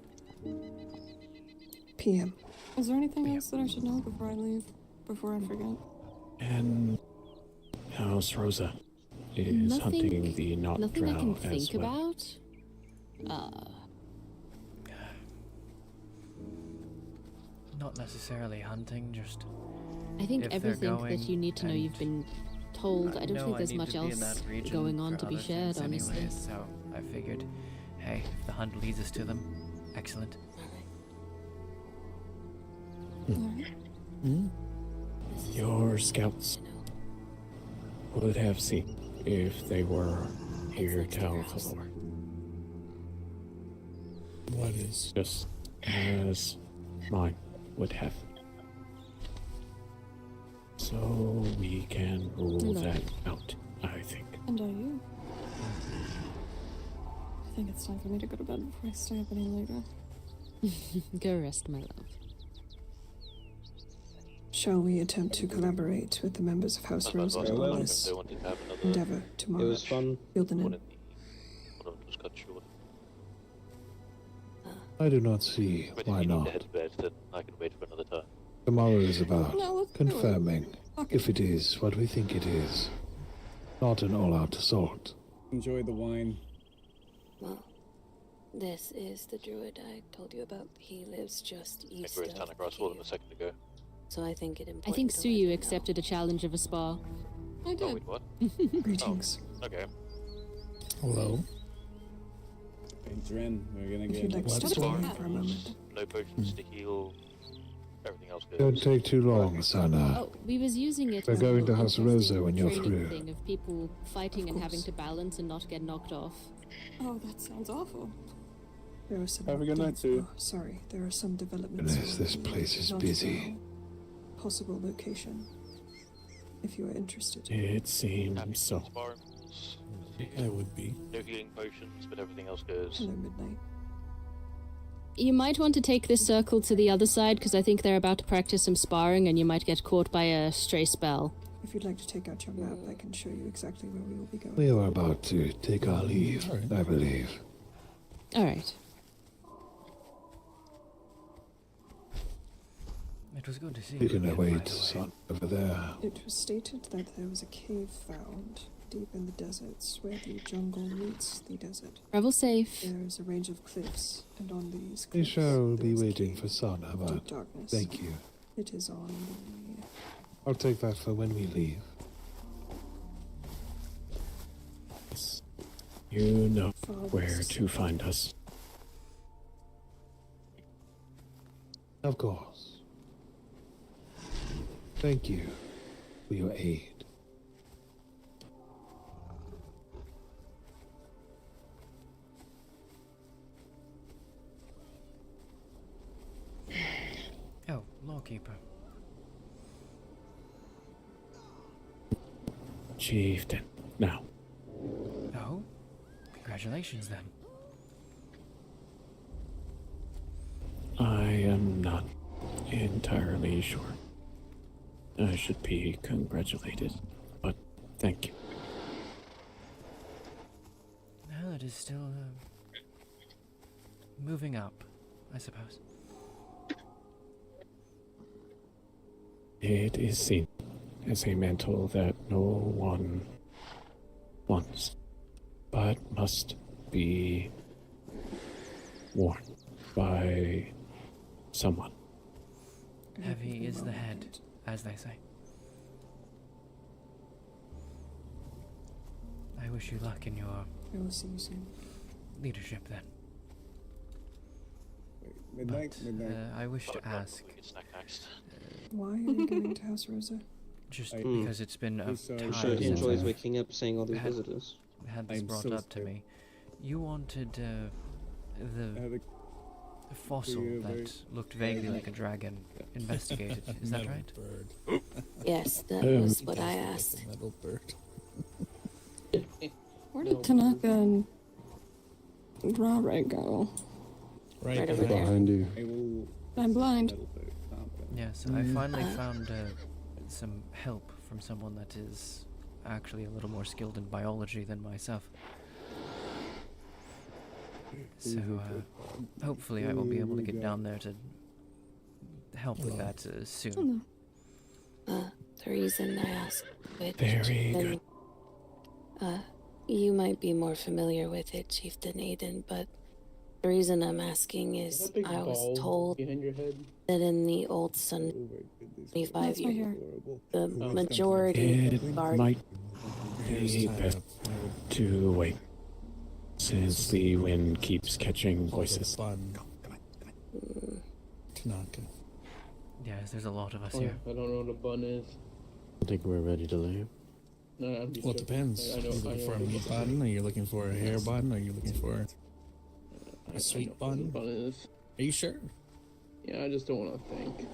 S6: PM.
S13: Is there anything else that I should know before I leave? Before I forget?
S12: And House Rosa is hunting the not
S9: Nothing I can
S12: drow as
S9: think
S12: well.
S9: about.
S3: Not necessarily hunting, just.
S9: I think
S3: if they're
S9: everything
S3: going
S9: that you need to know
S3: and-
S9: you've been told. I don't
S3: No,
S9: think there's
S3: need
S9: much
S3: to be in
S9: else
S3: that region
S9: going on
S3: for
S9: to be
S3: other
S9: shared,
S3: things
S9: honestly.
S3: anyways, so I figured, hey, if the hunt leads us to them, excellent.
S12: Your scouts would have seen if they were here to tell the lore.
S11: What is?
S12: Just as mine would have. So we can rule that out, I think.
S13: And are you? I think it's time for me to go to bed before I stay up any later.
S9: Go rest, my love.
S6: Shall we attempt to collaborate with the members of House Rosa on this endeavor tomorrow?
S14: It was fun.
S6: Gildanen.
S7: I do not see why not.
S16: I can wait for another time.
S7: Tomorrow is about
S13: No, let's do it.
S7: confirming if it is what we think it is. Not an all-out assault.
S11: Enjoy the wine.
S9: Well, this is the druid I told you about. He lives just
S16: I think
S9: east
S16: we were
S9: of
S16: standing
S9: the
S16: across with him
S9: cave.
S16: a second ago.
S9: so I think it important. I think
S5: to
S9: Suyu accepted a challenge of a spa.
S13: I did.
S16: Oh, wait, what?
S6: Greetings.
S16: Oh, okay.
S11: Hello.
S4: Enter in. We're gonna
S6: If
S4: get
S6: you'd like to
S11: Let's
S6: step
S11: go.
S6: away for a moment.
S16: No potions to heal. Everything else goes.
S7: Don't take too long, Sana.
S9: Oh, we was using it.
S7: We're
S9: as a
S7: going to
S9: little
S7: House
S9: interesting
S7: Rosa when you're
S9: training
S7: through.
S9: Thing of people fighting
S6: Of
S9: and having
S6: course.
S9: to balance and not get knocked off.
S13: Oh, that sounds awful.
S6: There are some.
S4: Have a good night, Sue.
S6: Oh, sorry, there are some developments.
S7: Goodness, this place is
S6: Not
S7: busy.
S6: a possible location. If you are interested.
S12: It seems so.
S16: Environments.
S11: I would be.
S16: No healing potions, but everything else goes.
S6: Hello, Midnight.
S9: You might want to take this circle to the other side, because I think they're about to practice some sparring and you might get caught by a stray spell.
S6: If you'd like to take out your map, I can show you exactly where we will be going.
S7: We are about to take our leave, I believe.
S9: Alright.
S3: It was good to see
S7: We
S3: you
S7: can
S3: again, by
S7: await
S3: the way.
S7: Son over there.
S6: It was stated that there was a cave found deep in the deserts where the jungle meets the desert.
S9: Travel safe.
S6: There is a range of cliffs, and on these
S7: We
S6: cliffs
S7: shall
S6: there
S7: be
S6: is a
S7: waiting
S6: cave
S7: for Sana,
S6: of
S7: but
S6: deep darkness.
S7: thank you.
S6: It is on the
S7: I'll take that for when we leave.
S12: You know
S6: far
S12: where
S6: west.
S12: to find us.
S7: Of course. Thank you for your aid.
S3: Oh, lawkeeper.
S12: Chieftain. Now,
S3: Oh, congratulations then.
S12: I am not entirely sure. I should be congratulated, but thank you.
S3: Well, it is still moving up, I suppose.
S12: It is seen as a mantle that no one wants, but must be worn by someone.
S3: Heavy is the head, as they say. I wish you luck in your
S6: I will see you soon.
S3: leadership then.
S4: Midnight.
S3: But,
S4: Midnight.
S3: I wish to ask,
S16: We can snack next.
S6: Why are you going to House Rosa?
S3: just
S4: I-
S3: because it's been a
S4: I'm sorry.
S3: time
S14: I'm sure he
S3: since
S14: enjoys
S3: I've
S14: waking up seeing all these
S3: had-
S14: visitors.
S3: had this
S4: I'm
S3: brought
S4: so
S3: up to
S4: sorry.
S3: me. You wanted the
S4: Have
S3: fossil
S4: you
S3: that
S4: very-
S3: looked vaguely like a dragon investigated. Is that
S11: Metal
S3: right?
S11: Bird.
S9: Yes, that
S12: was
S9: what I
S11: Like
S9: asked.
S11: a metal bird.
S13: Where did Tanaka and Rare go?
S14: Right over there.
S15: Behind you.
S4: I will
S13: I'm blind.
S4: settle the combat.
S3: Yes, I finally found some help from someone that is actually a little more skilled in biology than myself. So hopefully I will be able to get down there to help with that soon.
S9: The reason I asked which,
S12: Very
S9: then, you might be more familiar with it, Chieftain Aiden, but the reason I'm asking is I was told
S14: behind your head.
S9: that in the old Sun
S4: Oh my goodness.
S9: 25
S13: That's my
S9: years,
S13: hair.
S9: the
S4: it's
S9: majority
S12: It
S9: of guard
S12: might
S11: Here's
S12: be
S11: tied
S12: best
S11: up. I would
S12: to wait, since the wind keeps catching
S11: hold the
S12: voices.
S11: bun. Tanaka.
S3: Yes, there's a lot of us
S14: Oh,
S3: here.
S14: I don't know what a bun is.
S10: I think we're ready to leave.
S14: No, I'm just
S11: Well, it
S14: joking.
S11: depends.
S14: I know,
S11: Are you looking
S14: I know
S11: for a
S14: what
S11: meat bun? Are you looking for a hair bun? Are you looking for
S14: I
S11: a sweet
S14: know what a
S11: bun?
S14: bun is.
S11: Are you sure?
S14: Yeah, I just don't want to think.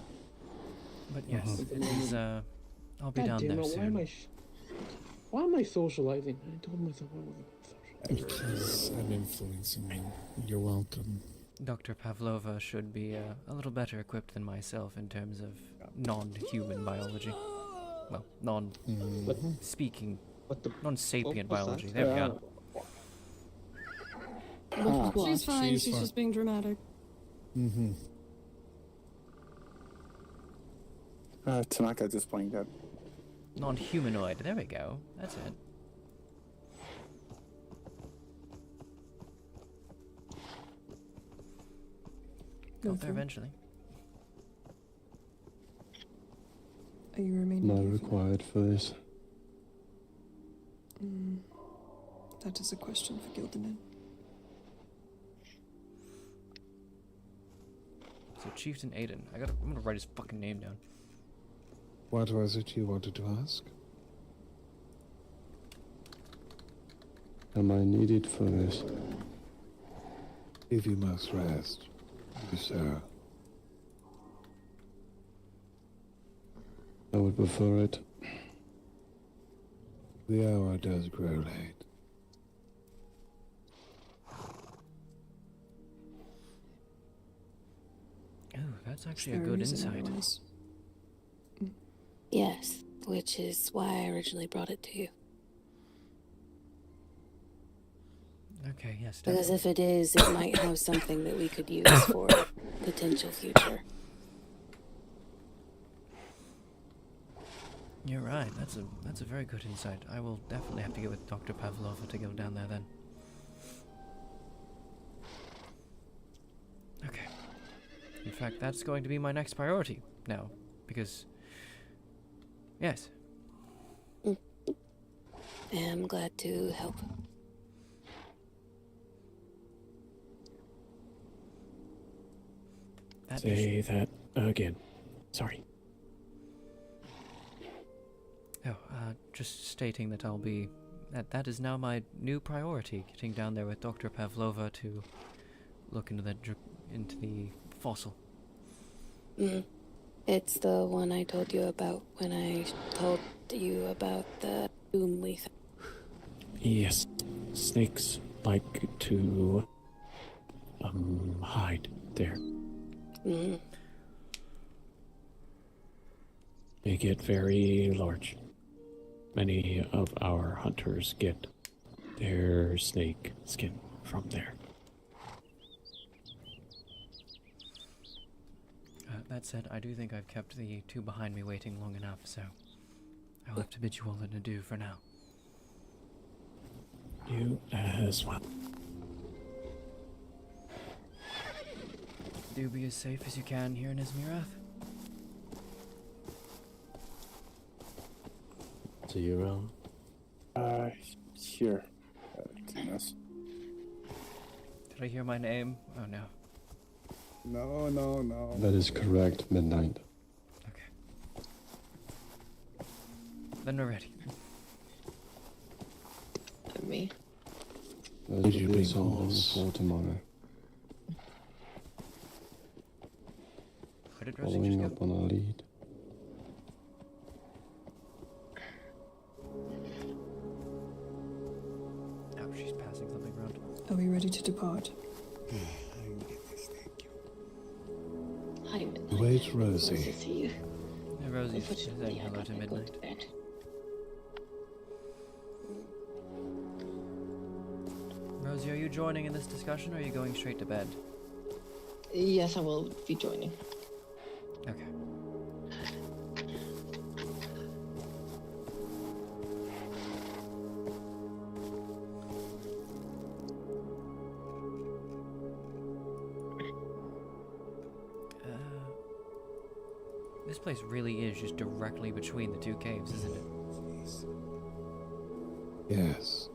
S3: But yes,
S11: Uh-huh.
S3: it is, I'll be
S14: God
S3: down
S14: damn
S3: there
S14: it,
S3: soon.
S14: why am I socializing? I told myself I wasn't socializing.
S11: Because I'm influencing you. You're welcome.
S3: Dr. Pavlova should be a little better equipped than myself in terms of non-human biology. Well, non-speaking,
S14: What the?
S3: non-sapient
S14: What was
S3: biology.
S14: that?
S3: There we go.
S13: She's fine.
S11: She's
S13: She's
S11: fine.
S13: just being dramatic.
S11: Mm-hmm.
S17: Tanaka just playing dead.
S3: Non-humanoid. There we go. That's it. Got there eventually.
S6: Are you remaining
S15: Am I
S6: here?
S15: required for this?
S6: That is a question for Gildaman.
S3: So Chieftain Aiden. I'm gonna write his fucking name down.
S7: What was it you wanted to ask?
S15: Am I needed for this?
S7: If you must rest, do so.
S15: I would prefer it.
S7: The hour does grow late.
S3: Oh, that's actually a good insight.
S17: Yes, which is why I originally brought it to you.
S3: Okay, yes,
S17: Because
S3: definitely.
S17: if it is, it might have something that we could use for potential future.
S3: You're right. That's a very good insight. I will definitely have to get with Dr. Pavlova to go down there then. Okay. In fact, that's going to be my next priority now, because yes.
S17: I'm glad to help.
S12: Say that again. Sorry.
S3: Oh, just stating that that is now my new priority, getting down there with Dr. Pavlova to look into the fossil.
S17: It's the one I told you about when I told you about the doom leaf.
S12: Yes. Snakes like to hide there. They get very large. Many of our hunters get their snake skin from there.
S3: That said, I do think I've kept the two behind me waiting long enough, so I'll have to bid you all an adieu for now.
S12: You as well.
S3: Do be as safe as you can here in Izmirath.
S10: See you around.
S11: Here. Goodness.
S3: Did I hear my name? Oh no.
S11: No.
S15: That is correct, Midnight.
S3: Then we're ready.
S2: And me.
S15: There
S7: Did
S15: will
S7: you
S15: be
S7: bring
S15: something
S7: horse?
S15: for tomorrow.
S3: Where did Rosie
S15: Following
S3: just
S15: up
S3: go?
S15: on our lead.
S3: Oh, she's passing something around.
S6: Are we ready to depart?
S2: Hi, Midnight.
S7: Wait, Rosie.
S2: Nice to see you.
S3: Yeah, Rosie's
S2: Unfortunately,
S3: saying
S2: I
S3: hello to
S2: gotta go
S3: Midnight.
S2: to bed.
S3: Rosie, are you joining in this discussion, or are you going straight to bed?
S2: Yes, I will be joining.
S3: Okay. This place really is just directly between the two caves, isn't it?
S7: Yes.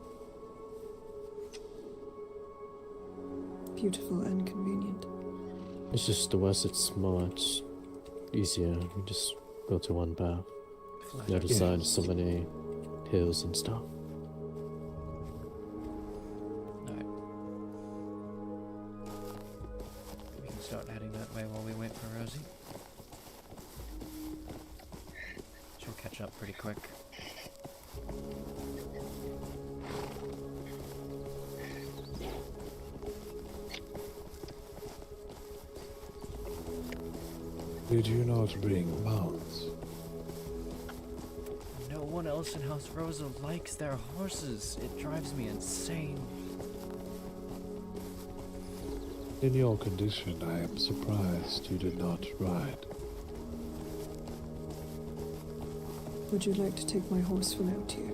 S6: Beautiful and convenient.
S10: It's just the west, it's much easier. We just go to one path. The other side is so many hills and stuff.
S3: Alright. We can start heading that way while we wait for Rosie. She'll catch up pretty quick.
S7: Did you not bring mounts?
S3: No one else in House Rosa likes their horses. It drives me insane.
S7: In your condition, I am surprised you did not ride.
S6: Would you like to take my horse for now, dear?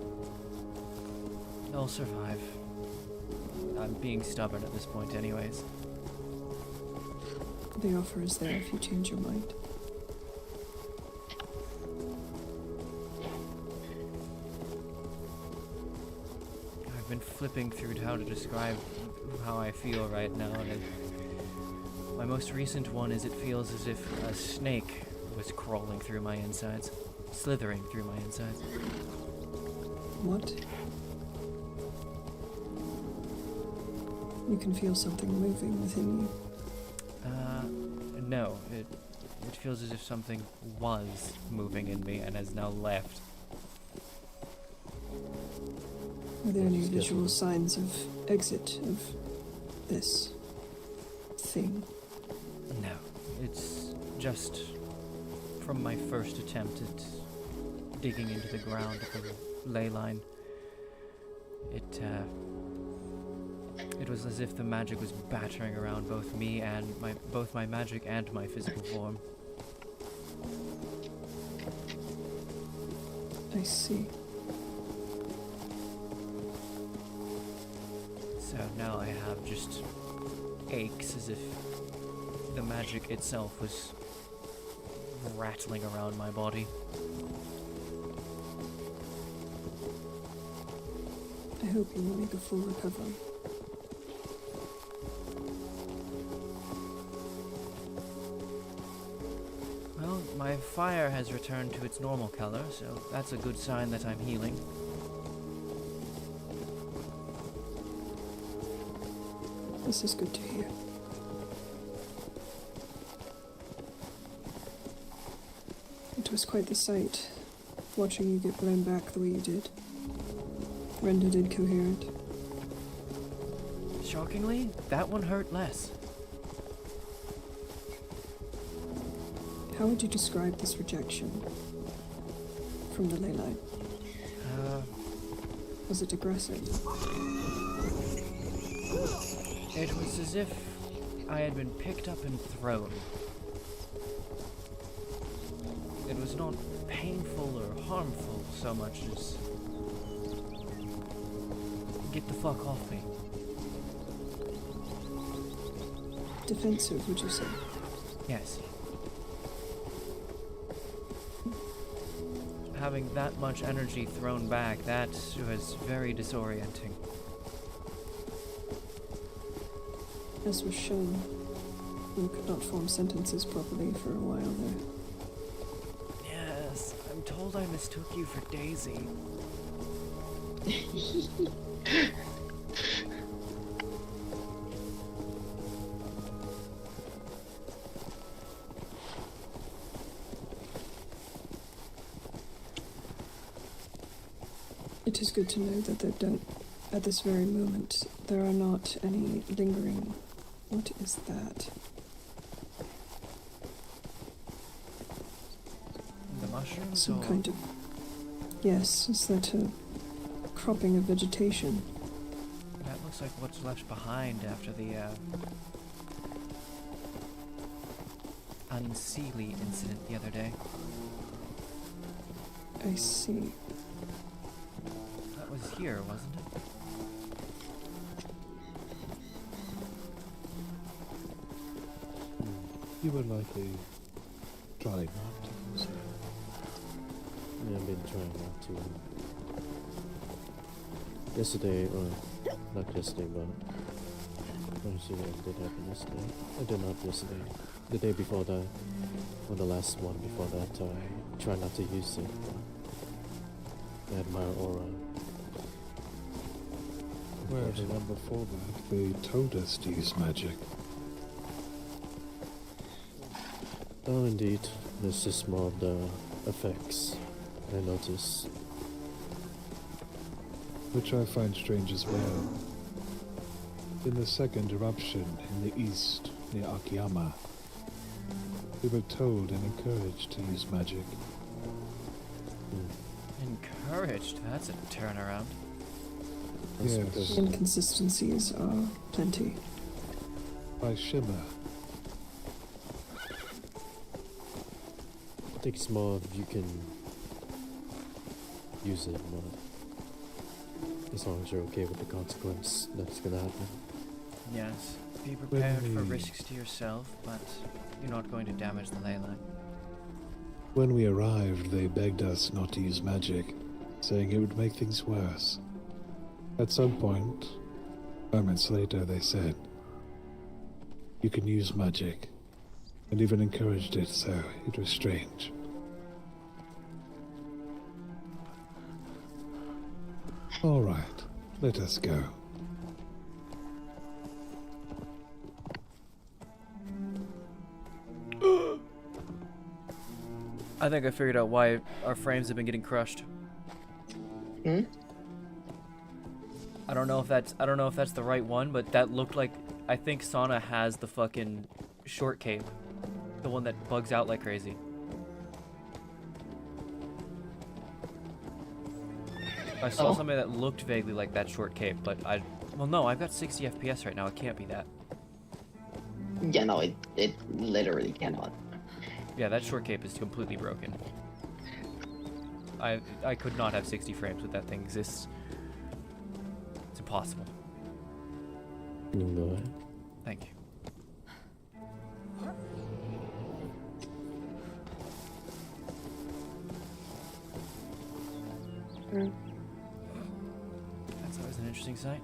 S3: I'll survive. I'm being stubborn at this point anyways.
S6: The offer is there if you change your mind.
S3: flipping through how to describe how I feel right now, and my most recent one is it feels as if a snake was crawling through my insides, slithering through my insides.
S6: What? You can feel something moving within you.
S3: No, it feels as if something was moving in me and has now left.
S6: Are there any visual signs of exit of this thing?
S3: No, it's just from my first attempt at digging into the ground at the ley line. It was as if the magic was battering around both me and both my magic and my physical form.
S6: I see.
S3: So now I have just aches as if the magic itself was rattling around my body.
S6: I hope you will make a full recovery.
S3: Well, my fire has returned to its normal color, so that's a good sign that I'm healing.
S6: This is good to hear. It was quite the sight, watching you get blown back the way you did. Rendered incoherent.
S3: Shockingly, that one hurt less.
S6: How would you describe this rejection from the ley line? Was it aggressive?
S3: It was as if I had been picked up and thrown. It was not painful or harmful so much as get the fuck off me.
S6: Defensive, would you say?
S3: Yes. Having that much energy thrown back, that was very disorienting.
S6: As was shown, you could not form sentences properly for a while there.
S3: Yes, I'm told I mistook you for Daisy.
S6: It is good to know that at this very moment, there are not any lingering. What is that?
S3: The mushrooms?
S6: Some kind of. Yes, is that a cropping of vegetation?
S3: That looks like what's left behind after the unseelie incident the other day.
S6: I see.
S3: That was here, wasn't it?
S7: You were likely try not to consider.
S10: Yeah, I've been trying not to. Yesterday, or not yesterday, but actually it did happen yesterday. I did not yesterday. The day before that, or the last one before that, I tried not to use it. I had my aura.
S7: Well, the one before that, they told us to use magic.
S10: Oh, indeed. This is more of the effects I notice.
S7: Which I find strange as well. In the second eruption in the east, near Akiyama, we were told and encouraged to use magic.
S3: Encouraged? That's a turnaround.
S7: Yes.
S6: Inconsistencies are plenty.
S7: By Shimmer.
S10: I think it's more if you can use it more. As long as you're okay with the consequence that's gonna happen.
S3: Yes. Be prepared for risks to yourself, but you're not going to damage the ley line.
S7: When we arrived, they begged us not to use magic, saying it would make things worse. At some point, moments later, they said, you can use magic, and even encouraged it, so it was strange. All right, let us go.
S3: I think I figured out why our frames have been getting crushed.
S2: Hmm?
S3: I don't know if that's the right one, but that looked like, I think Sana has the fucking short cape. The one that bugs out like crazy. I saw something that looked vaguely like that short cape, but well no, I've got 60 FPS right now, it can't be that.
S2: Yeah, no, it literally cannot.
S3: Yeah, that short cape is completely broken. I could not have 60 frames with that thing exists. It's impossible.
S10: You can go ahead.
S3: Thank you. That's always an interesting sight.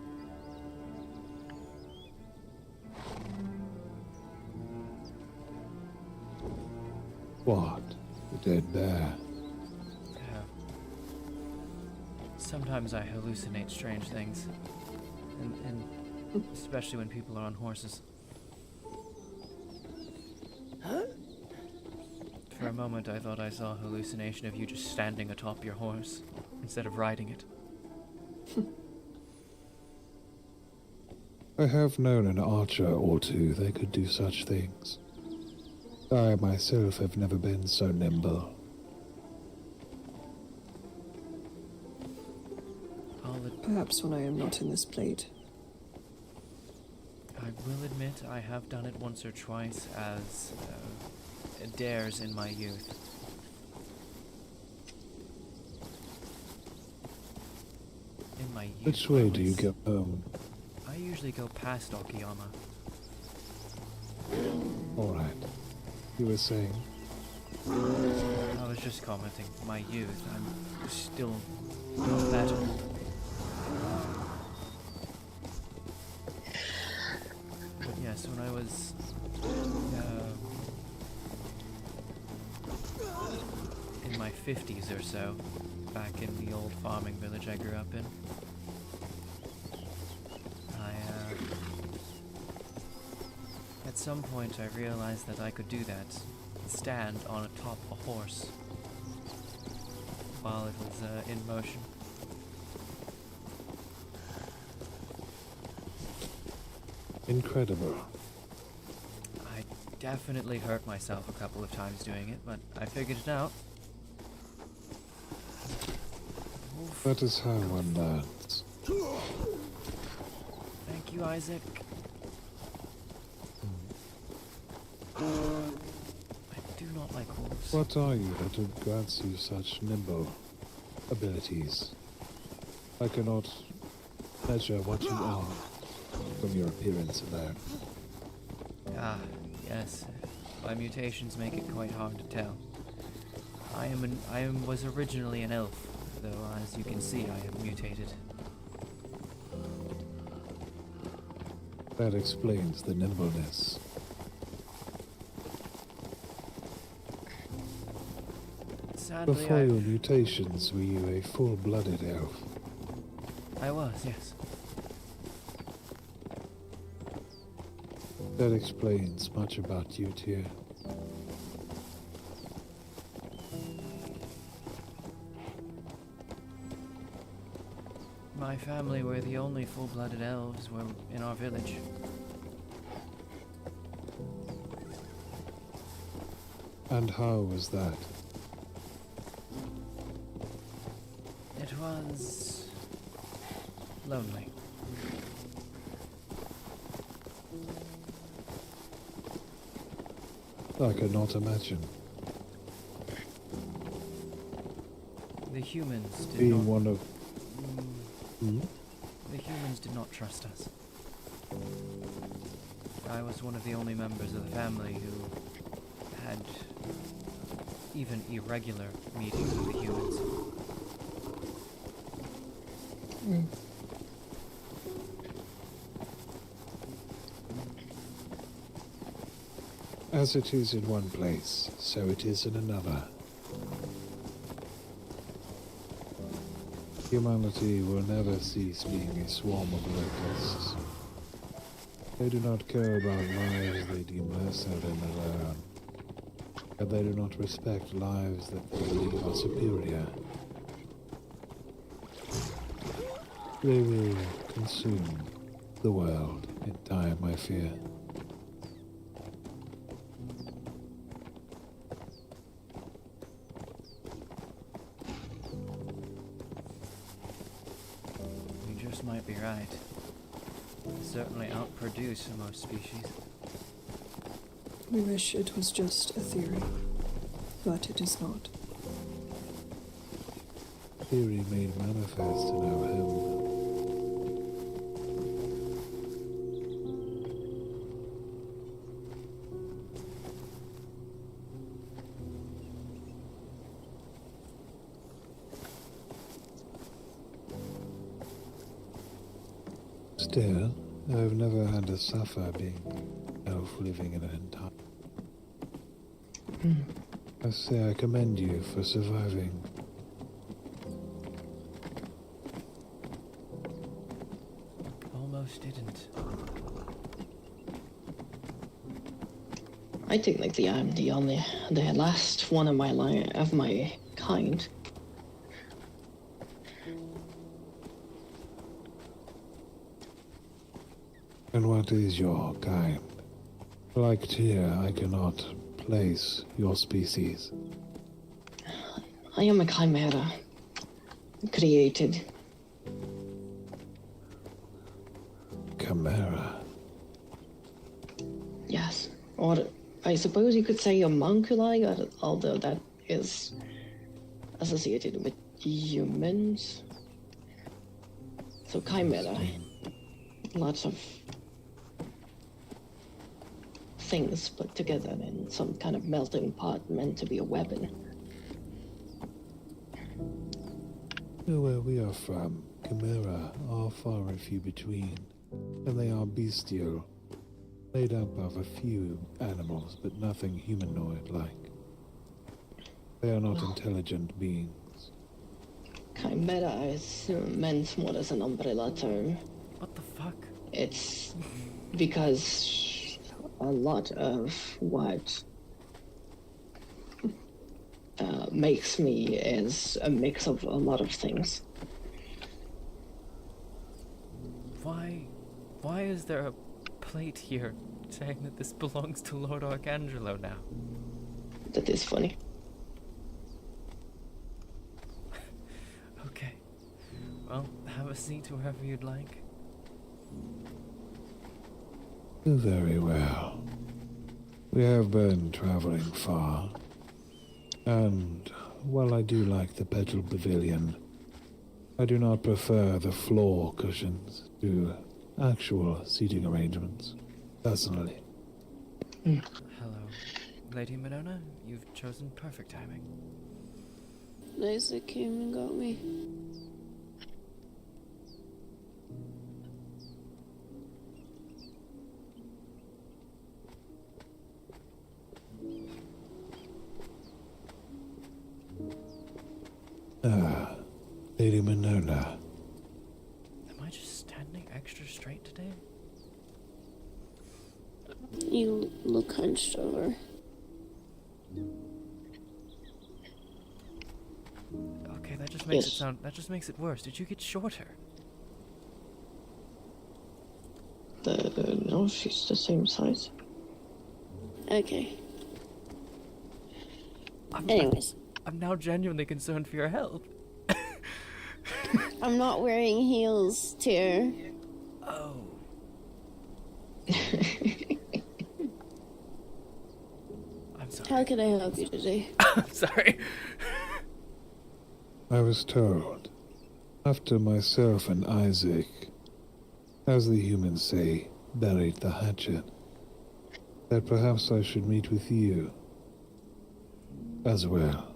S7: What? The dead bear?
S3: Yeah. Sometimes I hallucinate strange things. And especially when people are on horses. For a moment I thought I saw a hallucination of you just standing atop your horse instead of riding it.
S7: I have known an archer or two that could do such things. I myself have never been so nimble.
S6: Perhaps when I am not in this plate.
S3: I will admit I have done it once or twice as dares in my youth. In my youth.
S7: Which way do you go home?
S3: I usually go past Okayama.
S7: Alright. You were saying?
S3: I was just commenting. My youth. I'm still not that old. But yes, when I was in my 50s or so, back in the old farming village I grew up in, at some point I realized that I could do that, stand on atop a horse while it was in motion.
S7: Incredible.
S3: I definitely hurt myself a couple of times doing it, but I figured it out. Oof.
S7: That is how one learns.
S3: Thank you, Isaac. I do not like wolves.
S7: What are you that grants you such nimble abilities? I cannot measure what you are from your appearance alone.
S3: Ah, yes. My mutations make it quite hard to tell. I was originally an elf, though as you can see I am mutated.
S7: That explains the nimbleness.
S3: Sadly,
S7: Before your mutations, were you a full-blooded elf?
S3: I was, yes.
S7: That explains much about you, dear.
S3: My family were the only full-blooded elves were in our village.
S7: And how was that?
S3: It was lonely.
S7: I could not imagine.
S3: The humans did
S7: Being
S3: not...
S7: one of...
S3: The humans did not trust us. I was one of the only members of the family who had even irregular meetings with the humans.
S7: As it is in one place, so it is in another. Humanity will never cease being a swarm of locusts. They do not care about lives they deem lesser than their own, and they do not respect lives that they believe are superior. They will consume the world in time, I fear.
S3: You just might be right. Certainly outproduce most species.
S6: We wish it was just a theory, but it is not.
S7: Theory made manifest in our home. Still, I've never had to suffer being elf living in an entire. I say I commend you for surviving.
S3: Almost didn't.
S2: I think like I'm the last one of my kind.
S7: And what is your kind? Like Tyr, I cannot place your species.
S2: I am a chimera, created.
S7: Chimera?
S2: Yes, or I suppose you could say homunculi, although that is associated with humans. So chimera, lots of things put together in some kind of melting pot meant to be a weapon.
S7: Where we are from, chimera are far and few between, and they are bestial, made up of a few animals, but nothing humanoid-like. They are not intelligent beings.
S2: Chimera is meant more as an umbrella term.
S3: What the fuck?
S2: It's because a lot of what makes me is a mix of a lot of things.
S3: Why is there a plate here saying that this belongs to Lord Arcangelo now?
S2: That is funny.
S3: Okay. Well, have a seat wherever you'd like.
S7: Very well. We have been traveling far, and while I do like the Petal Pavilion, I do not prefer the floor cushions to actual seating arrangements, personally.
S3: Hello. Lady Minona, you've chosen perfect timing.
S9: Liza came and got me.
S7: Lady Minona.
S3: Am I just standing extra straight today?
S9: You look hunched over.
S3: Okay, that just makes it sound. That just makes it worse. Did you get shorter?
S2: No, she's the same size.
S9: Okay. Anyways.
S3: I'm now genuinely concerned for your health.
S9: I'm not wearing heels, Tyr.
S3: Oh. I'm sorry.
S9: How can I help you today?
S3: I'm sorry.
S7: I was told, after myself and Isaac, as the humans say, buried the hatchet, that perhaps I should meet with you as well,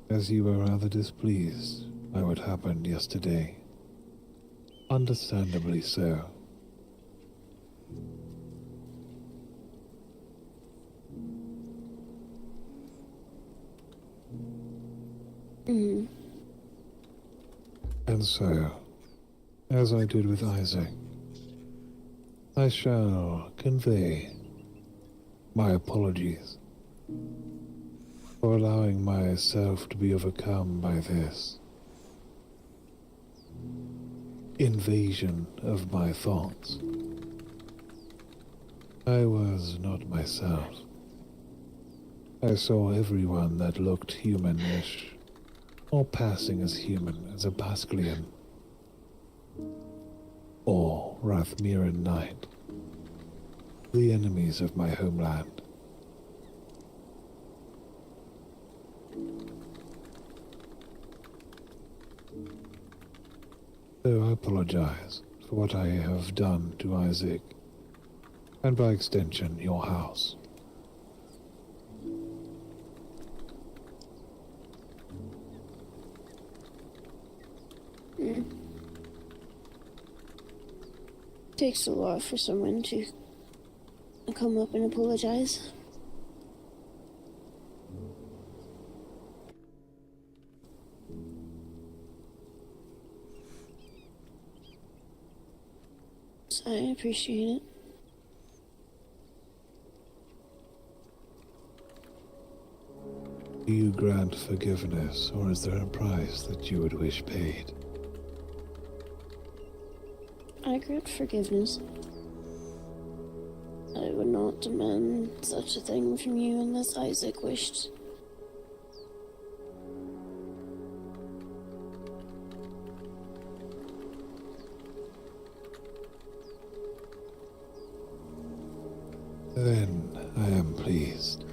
S7: as you were rather displeased by what happened yesterday. Understandably so.
S9: Mm.
S7: And so, as I did with Isaac, I shall convey my apologies for allowing myself to be overcome by this invasion of my thoughts. I was not myself. I saw everyone that looked humanish, or passing as human, as a Basilian, or Rathmiran Knight, the enemies of my homeland. So I apologize for what I have done to Isaac, and by extension, your house.
S9: Takes a lot for someone to come up and apologize. So I appreciate it.
S7: Do you grant forgiveness, or is there a price that you would wish paid?
S9: I grant forgiveness. I would not demand such a thing from you unless Isaac wished.
S7: Then I am pleased.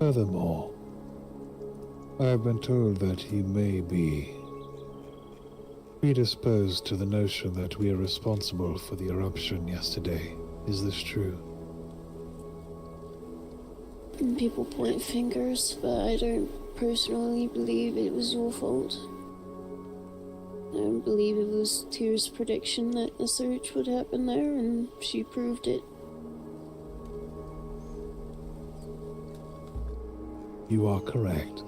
S7: Furthermore, I have been told that you may be predisposed to the notion that we are responsible for the eruption yesterday. Is this true?
S9: People point fingers, but I don't personally believe it was your fault. I don't believe it was Tyr's prediction that a search would happen there, and she proved it.
S7: You are correct.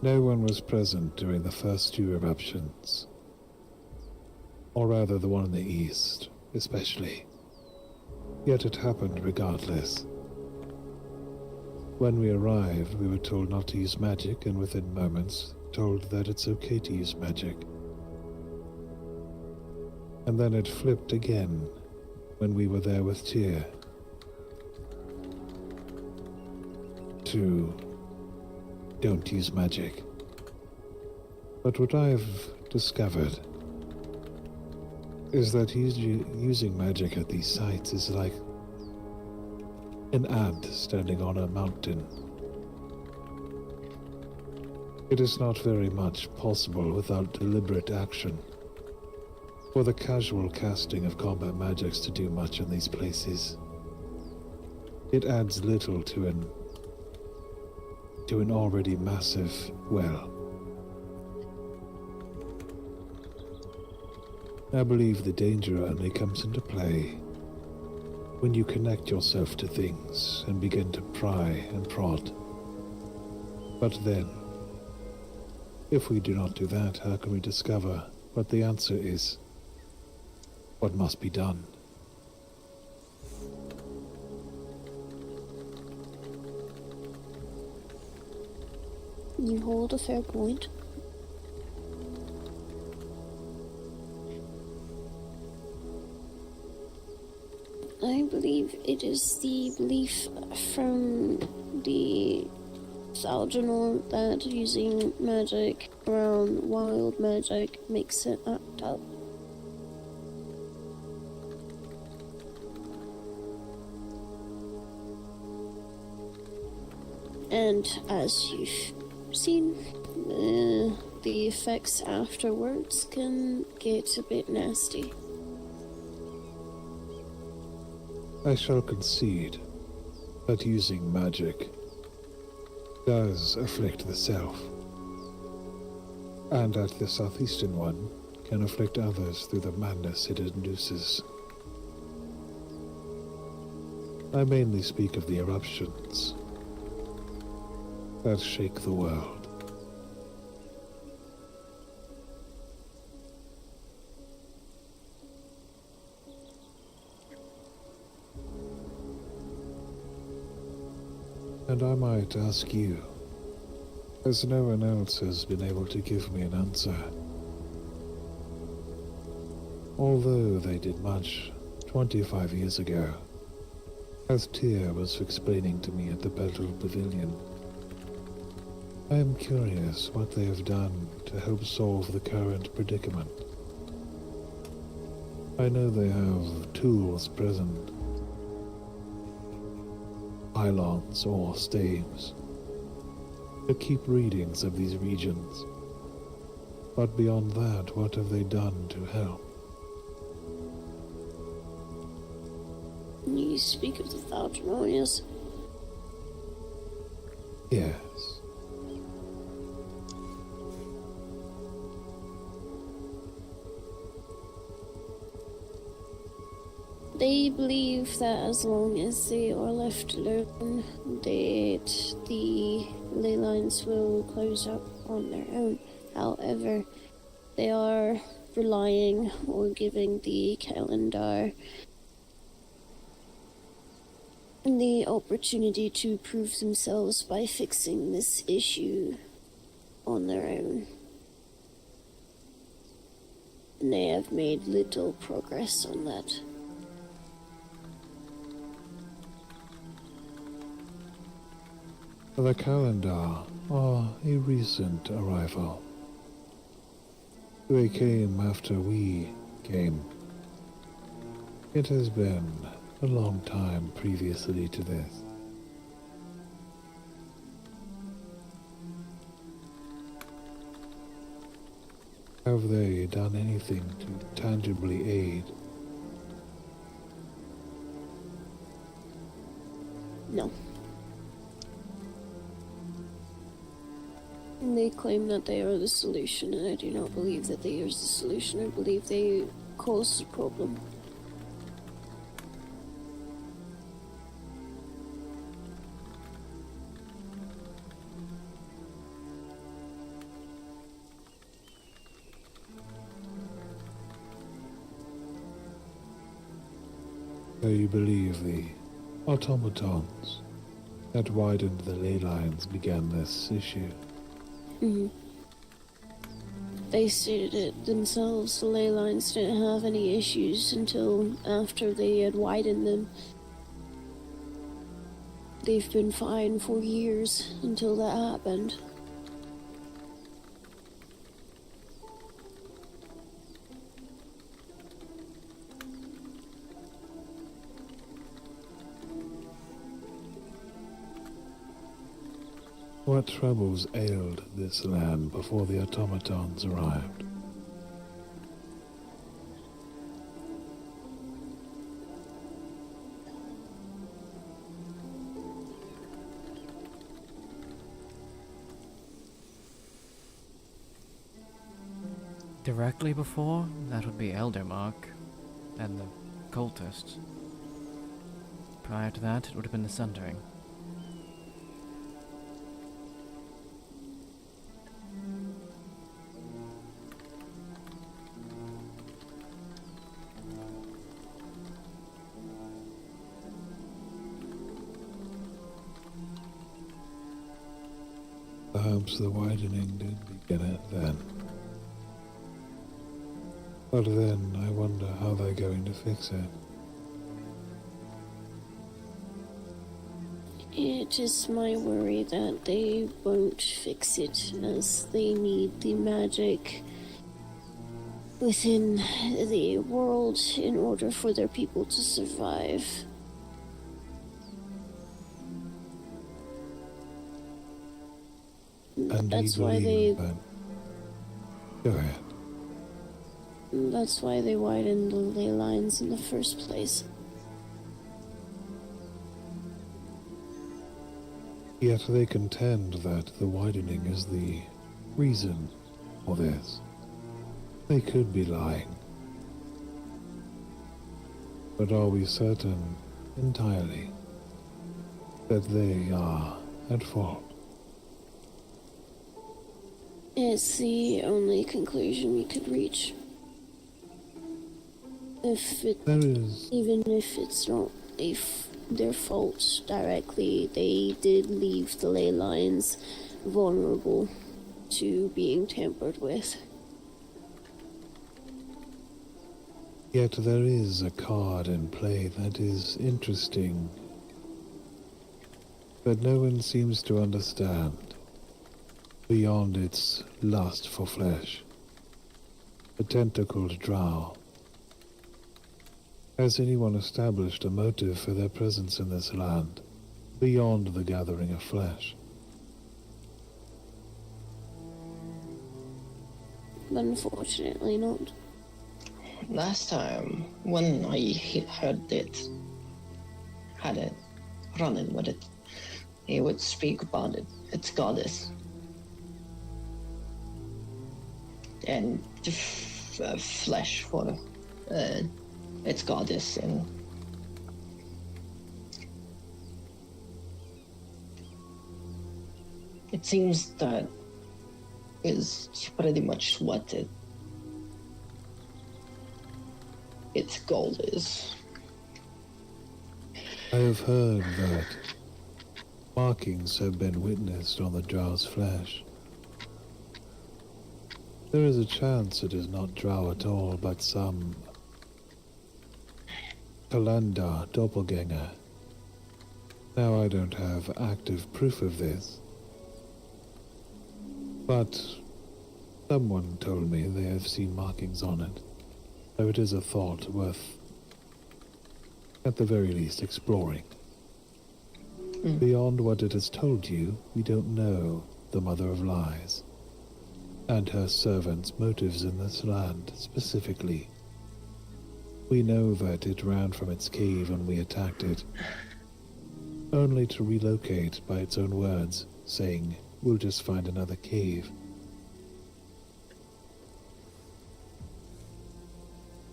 S7: No one was present during the first two eruptions. Or rather, the one in the east, especially. Yet it happened regardless. When we arrived, we were told not to use magic, and within moments, told that it's okay to use magic. And then it flipped again when we were there with Tyr. To don't use magic. But what I've discovered is that using magic at these sites is like an ant standing on a mountain. It is not very much possible without deliberate action for the casual casting of combat magics to do much in these places. It adds little to an already massive well. I believe the danger only comes into play when you connect yourself to things and begin to pry and prod. But then, if we do not do that, how can we discover what the answer is? What must be done?
S9: You hold a fair point. I believe it is the belief from the Salginor that using magic around wild magic makes it act up. And as you've seen, the effects afterwards can get a bit nasty.
S7: I shall concede that using magic does afflict the self, and that the southeastern one can afflict others through the madness it induces. I mainly speak of the eruptions that shake the world. And I might ask you, as no one else has been able to give me an answer. Although they did much 25 years ago, as Tyr was explaining to me at the Battle Pavilion, I am curious what they have done to help solve the current predicament. I know they have tools present, pylons or staves, to keep readings of these regions. But beyond that, what have they done to help?
S9: You speak of the Thaltramonians?
S7: Yes.
S9: They believe that as long as they are left alone, that the ley lines will close up on their own. However, they are relying on giving the calendar the opportunity to prove themselves by fixing this issue on their own. And they have made little progress on that.
S7: The calendar are a recent arrival. They came after we came. It has been a long time previously to this. Have they done anything to tangibly aid?
S9: No. They claim that they are the solution, and I do not believe that they are the solution. I believe they caused the problem.
S7: So you believe the automatons that widened the ley lines began this issue?
S9: Mm-hmm. They stated it themselves. The ley lines didn't have any issues until after they had widened them. They've been fine for years until that happened.
S7: What troubles ailed this land before the automatons arrived?
S3: Directly before, that would be Eldermark and the cultists. Prior to that, it would have been the Sundering.
S7: Perhaps the widening did begin it then. But then I wonder how they're going to fix it.
S9: It is my worry that they won't fix it, as they need the magic within the world in order for their people to survive.
S7: And
S9: that's
S7: we
S9: why they.
S7: that... Go ahead.
S9: That's why they widened the ley lines in the first place.
S7: Yet they contend that the widening is the reason for this. They could be lying. But are we certain entirely that they are at fault.
S9: It's the only conclusion we could reach. Even if it's not their fault directly, they did leave the ley lines vulnerable to being tampered with.
S7: Yet there is a card in play that is interesting, that no one seems to understand, beyond its lust for flesh. A tentacled drow. Has anyone established a motive for their presence in this land, beyond the gathering of flesh?
S9: Unfortunately not.
S2: Last time, when I heard it, had it, running with it, he would speak about it, its goddess. And flesh for its goddess, and it seems that is pretty much what its goal is.
S7: I have heard that markings have been witnessed on the drow's flesh. There is a chance it is not drow at all, but some Kalandar doppelganger. Now I don't have active proof of this, but someone told me they have seen markings on it, so it is a thought worth, at the very least, exploring. Beyond what it has told you, we don't know the Mother of Lies and her servants' motives in this land specifically. We know that it ran from its cave when we attacked it, only to relocate by its own words, saying, "We'll just find another cave."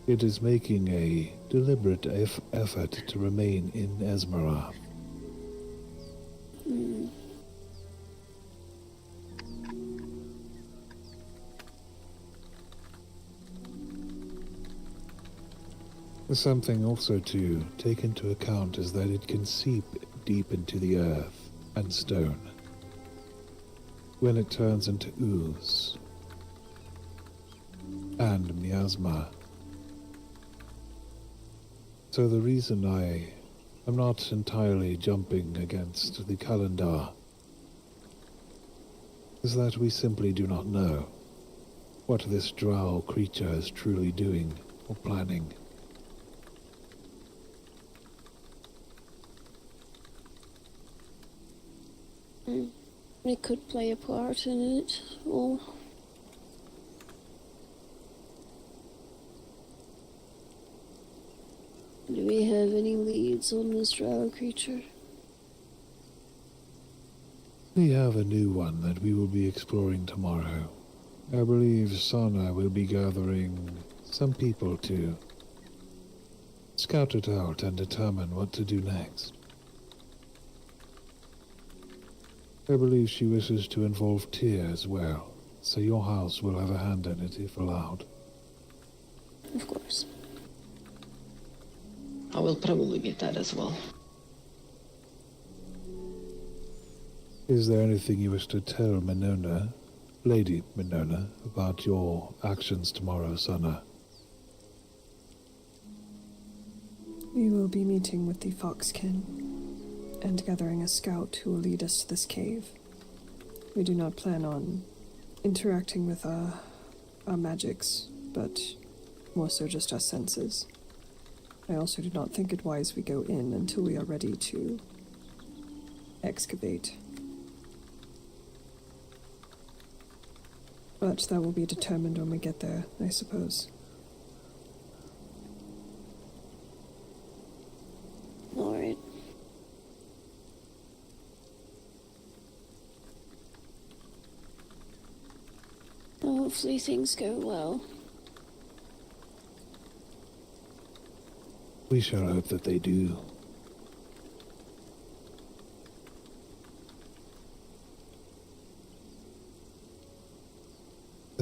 S7: It is making a deliberate effort to remain in Esmeralda. Something also to take into account is that it can seep deep into the earth and stone when it turns into ooze and miasma. So the reason I am not entirely jumping against the calendar is that we simply do not know what this drow creature is truly doing or planning.
S9: It could play a part in it, or do we have any leads on this drow creature?
S7: We have a new one that we will be exploring tomorrow. I believe Sana will be gathering some people to scout it out and determine what to do next. I believe she wishes to involve Tyr as well, so your house will have a hand in it if allowed.
S9: Of course.
S2: I will probably get that as well.
S7: Is there anything you wish to tell Minona, Lady Minona, about your actions tomorrow, Sana?
S6: We will be meeting with the Foxkin and gathering a scout who will lead us to this cave. We do not plan on interacting with our magics, but more so just our senses. I also do not think it wise we go in until we are ready to excavate. But that will be determined when we get there, I suppose.
S9: Alright. Well, hopefully things go well.
S7: We shall hope that they do.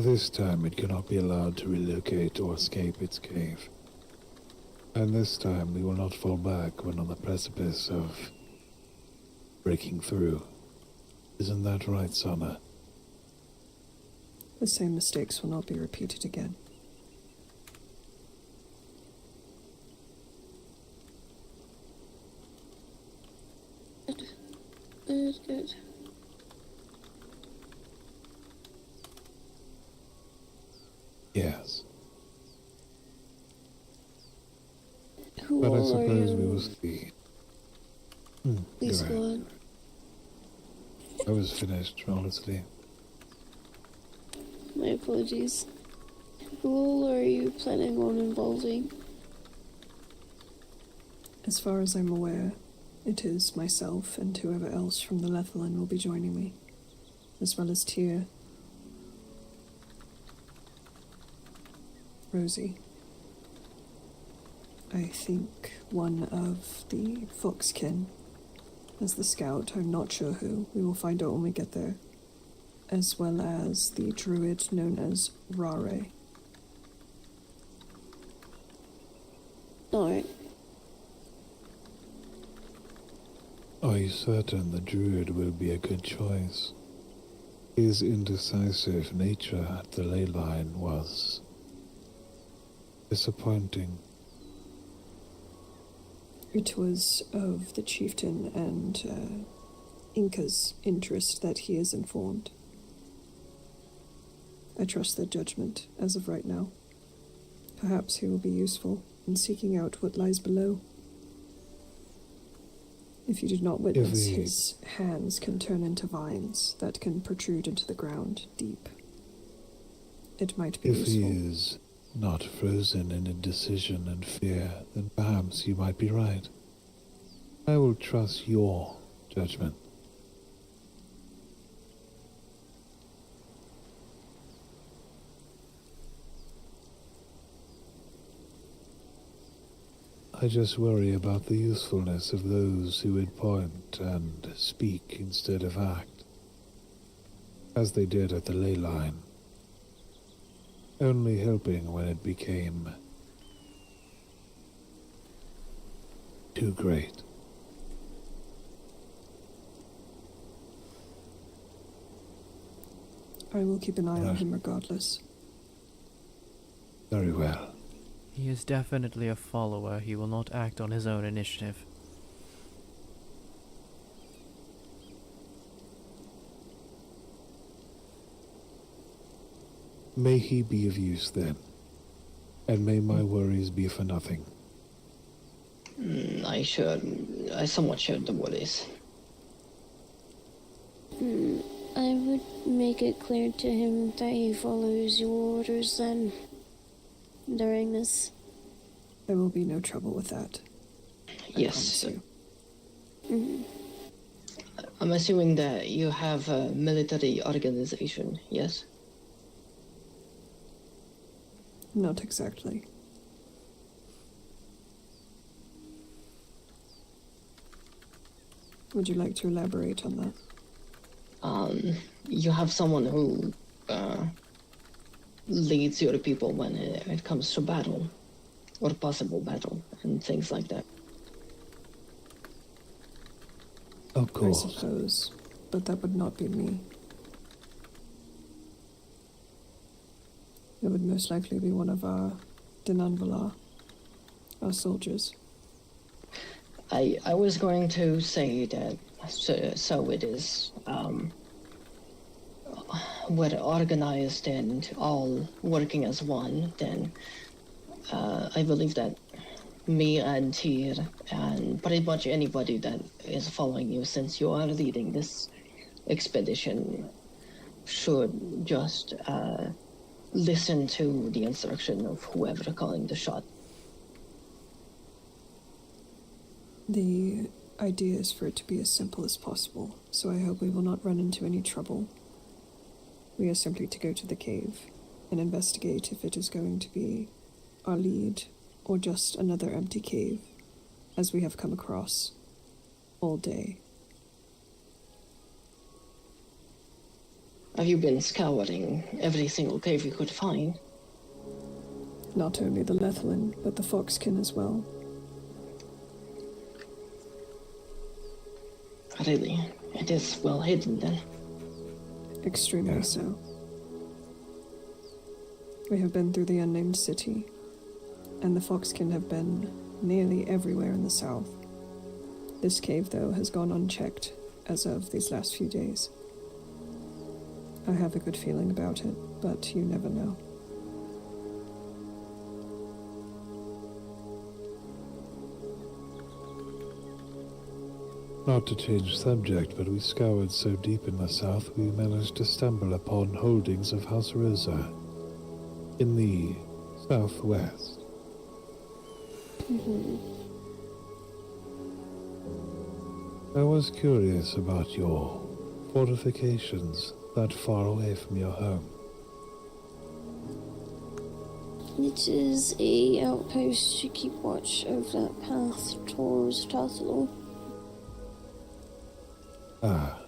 S7: This time it cannot be allowed to relocate or escape its cave. And this time we will not fall back when on the precipice of breaking through. Isn't that right, Sana?
S6: The same mistakes will not be repeated again.
S9: Good.
S7: Yes.
S9: Who
S7: But I
S9: all are
S7: suppose we
S9: you?
S7: will see.
S9: Please
S7: Go
S9: go
S7: ahead.
S9: on.
S7: I was finished, honestly.
S9: My apologies. Who all are you planning on involving?
S6: As far as I'm aware, it is myself and whoever else from the Lethalin will be joining me, as well as Tyr, Rosie. I think one of the Foxkin as the scout. I'm not sure who. We will find out when we get there. As well as the druid known as Rare.
S9: Alright.
S7: Are you certain the druid will be a good choice? His indecisive nature at the ley line was disappointing.
S6: It was of the chieftain and Inca's interest that he is informed. I trust their judgment as of right now. Perhaps he will be useful in seeking out what lies below. If you did not witness, his hands can turn into vines that can protrude into the ground deep. It might be
S7: If
S6: useful.
S7: he is not frozen in indecision and fear, then perhaps you might be right. I will trust your judgment. I just worry about the usefulness of those who would point and speak instead of act, as they did at the ley line, only helping when it became too great.
S6: I will keep an eye on him regardless.
S7: Very well.
S3: He is definitely a follower. He will not act on his own initiative.
S7: May he be of use then, and may my worries be for nothing.
S2: I somewhat shared the worries.
S9: I would make it clear to him that he follows your orders then, during this.
S6: There will be no trouble with that.
S2: Yes.
S6: You.
S2: I'm assuming that you have a military organization, yes?
S6: Not exactly. Would you like to elaborate on that?
S2: You have someone who leads your people when it comes to battle, or possible battle, and things like that.
S7: Of course.
S6: I suppose, but that would not be me. It would most likely be one of our Denanvala, our soldiers.
S2: I was going to say that, so it is, we're organized and all working as one, then I believe that me and Tyr and pretty much anybody that is following you, since you are leading this expedition, should just listen to the instruction of whoever calling the shot.
S6: The idea is for it to be as simple as possible, so I hope we will not run into any trouble. We are simply to go to the cave and investigate if it is going to be our lead or just another empty cave, as we have come across all day.
S2: Have you been scouring every single cave you could find?
S6: Not only the Lethalin, but the Foxkin as well.
S2: Really? It is well hidden then.
S6: Extremely so. We have been through the unnamed city, and the Foxkin have been nearly everywhere in the south. This cave, though, has gone unchecked as of these last few days. I have a good feeling about it, but you never know.
S7: Not to change subject, but we scoured so deep in the south we managed to stumble upon holdings of House Rosa in the southwest. I was curious about your fortifications that far away from your home.
S9: It is a outpost to keep watch of that path towards Tathalor.
S7: Ah.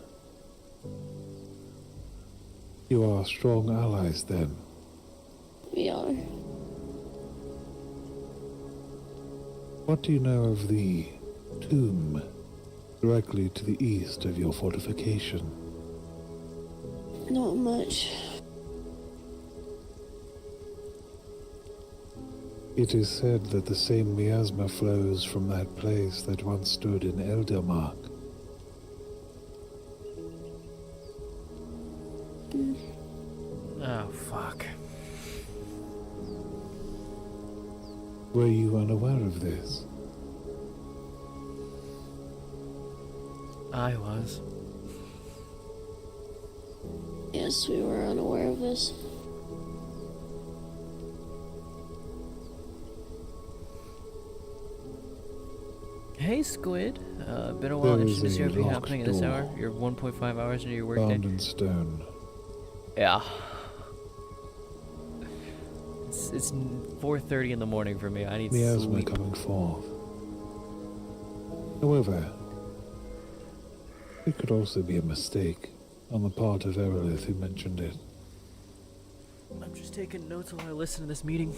S7: You are strong allies then.
S9: We are.
S7: What do you know of the tomb directly to the east of your fortification?
S9: Not much.
S7: It is said that the same miasma flows from that place that once stood in Eldermark.
S3: Oh, fuck.
S7: Were you unaware of this?
S3: I was.
S9: Yes, we were unaware of this.
S3: Hey, Squid. Been a while.
S7: There
S3: Interesting to
S7: is
S3: see
S7: a
S3: everything
S7: locked
S3: happening at this
S7: door.
S3: hour. You're 1.5 hours into your workday.
S7: Bound in stone.
S3: Yeah. It's 4:30 in the morning for me. I need
S7: Miasma
S3: sleep.
S7: coming forth. However, it could also be a mistake on the part of Erilith who mentioned it.
S3: I'm just taking notes while I listen to this meeting.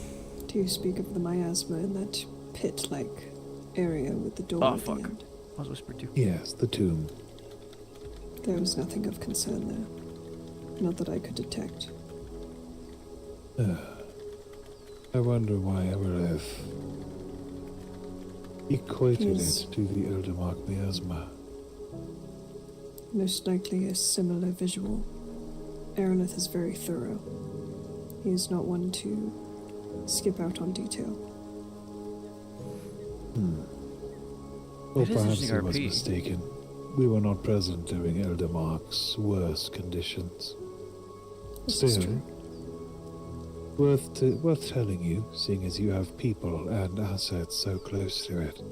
S6: Do you speak of the miasma in that pit-like area with the door
S3: Oh,
S6: at
S3: fuck.
S6: the end?
S3: I was whispered to.
S7: Yes, the tomb.
S6: There was nothing of concern there. Not that I could detect.
S7: I wonder why Erilith equated
S6: Yes.
S7: it to the Eldermark miasma.
S6: Most likely a similar visual. Aerolith is very thorough. He is not one to skip out on detail.
S7: Or
S3: It is
S7: perhaps
S3: interesting
S7: he was
S3: RP.
S7: mistaken. We were not present during Eldermark's worst conditions.
S6: This is
S7: Still,
S6: true.
S7: worth telling you, seeing as you have people and assets so close to it.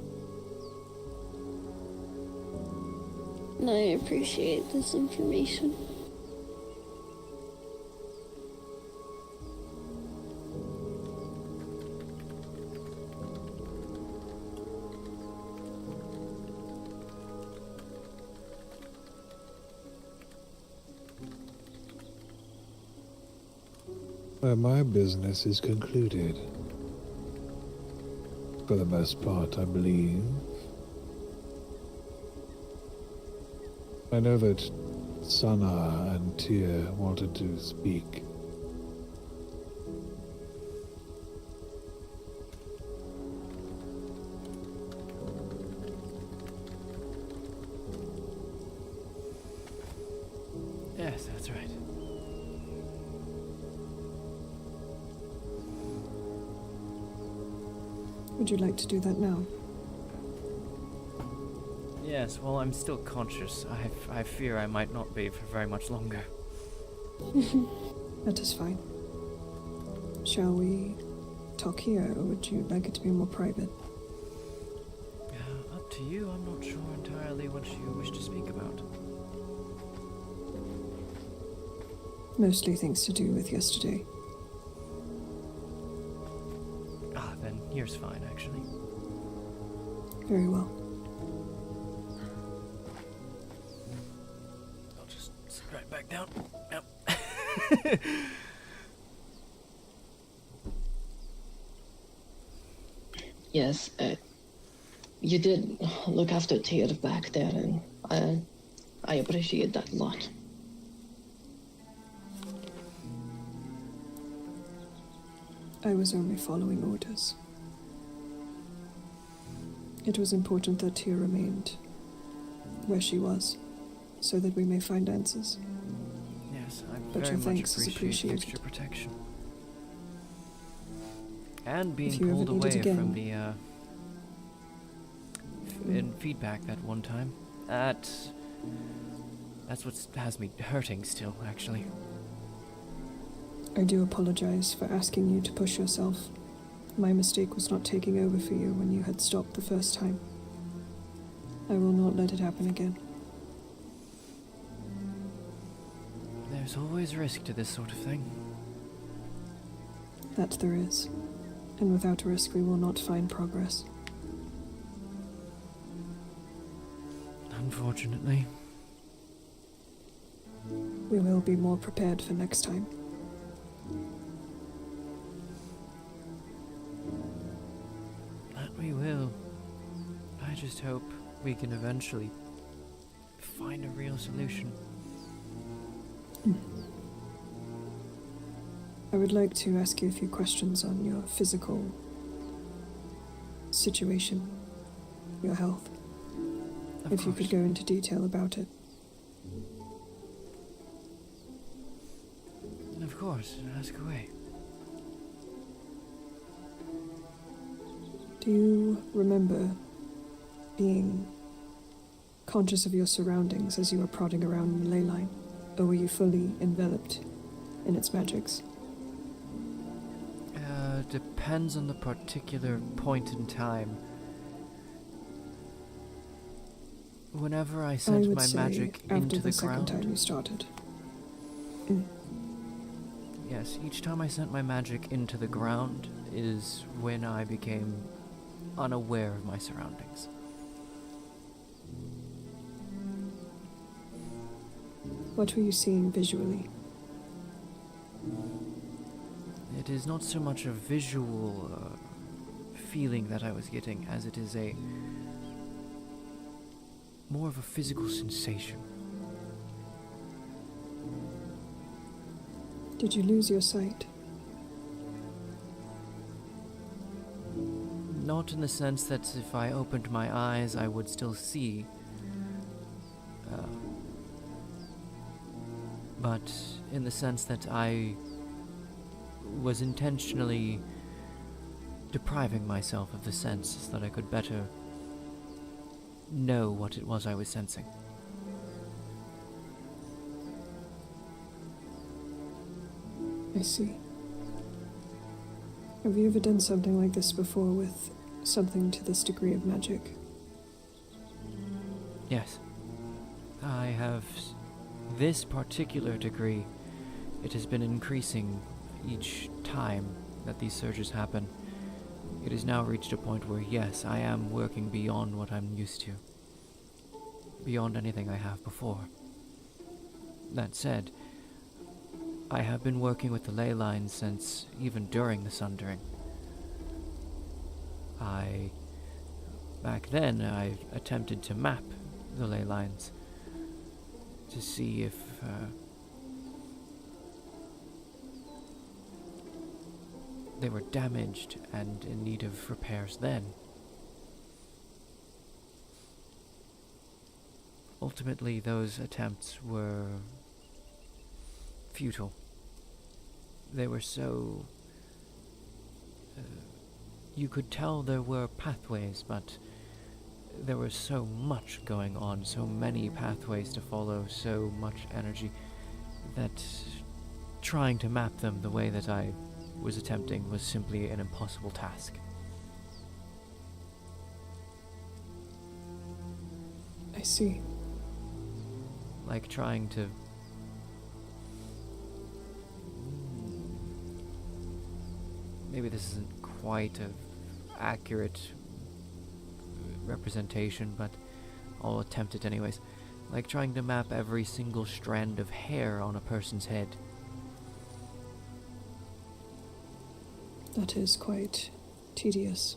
S9: And I appreciate this information.
S7: Well, my business is concluded. For the most part, I believe. I know that Sana and Tyr wanted to speak.
S3: Yes, that's right.
S6: Would you like to do that now?
S3: Yes, well, I'm still conscious. I fear I might not be for very much longer.
S6: That is fine. Shall we talk here, or would you like it to be more private?
S3: Up to you. I'm not sure entirely what you wish to speak about.
S6: Mostly things to do with yesterday.
S3: Ah, then here's fine, actually.
S6: Very well.
S3: I'll just sit right back down. Yep.
S2: Yes, you did look after Tyr back there, and I appreciate that a lot.
S6: I was only following orders. It was important that Tyr remained where she was, so that we may find answers.
S3: Yes, I
S6: But
S3: very
S6: your
S3: much
S6: thanks is
S3: appreciate the
S6: appreciated.
S3: extra protection. And being
S6: If you ever
S3: pulled
S6: need it
S3: away from
S6: again.
S3: the in feedback that one time. That's what has me hurting still, actually.
S6: I do apologize for asking you to push yourself. My mistake was not taking over for you when you had stopped the first time. I will not let it happen again.
S3: There's always risk to this sort of thing.
S6: That there is. And without risk, we will not find progress.
S3: Unfortunately.
S6: We will be more prepared for next time.
S3: That we will. I just hope we can eventually find a real solution.
S6: I would like to ask you a few questions on your physical situation, your health. If you could go into detail about it.
S3: Of course, ask away.
S6: Do you remember being conscious of your surroundings as you were prodding around in the ley line? Or were you fully enveloped in its magics?
S3: Depends on the particular point in time. Whenever I sent
S6: would
S3: my
S6: say
S3: magic
S6: after
S3: into the
S6: second
S3: ground.
S6: time you started.
S3: Yes, each time I sent my magic into the ground is when I became unaware of my surroundings.
S6: What were you seeing visually?
S3: It is not so much a visual feeling that I was getting as it is more of a physical sensation.
S6: Did you lose your sight?
S3: Not in the sense that if I opened my eyes I would still see, but in the sense that I was intentionally depriving myself of the sense so that I could better know what it was I was sensing.
S6: I see. Have you ever done something like this before with something to this degree of magic?
S3: Yes. I have this particular degree. It has been increasing each time that these surges happen. It has now reached a point where, yes, I am working beyond what I'm used to. Beyond anything I have before. That said, I have been working with the ley lines since even during the Sundering. Back then, I attempted to map the ley lines to see if they were damaged and in need of repairs then. Ultimately, those attempts were futile. They were so... you could tell there were pathways, but there was so much going on, so many pathways to follow, so much energy, that trying to map them the way that I was attempting was simply an impossible task.
S6: I see.
S3: Like trying to... maybe this isn't quite an accurate representation, but I'll attempt it anyways. Like trying to map every single strand of hair on a person's head.
S6: That is quite tedious.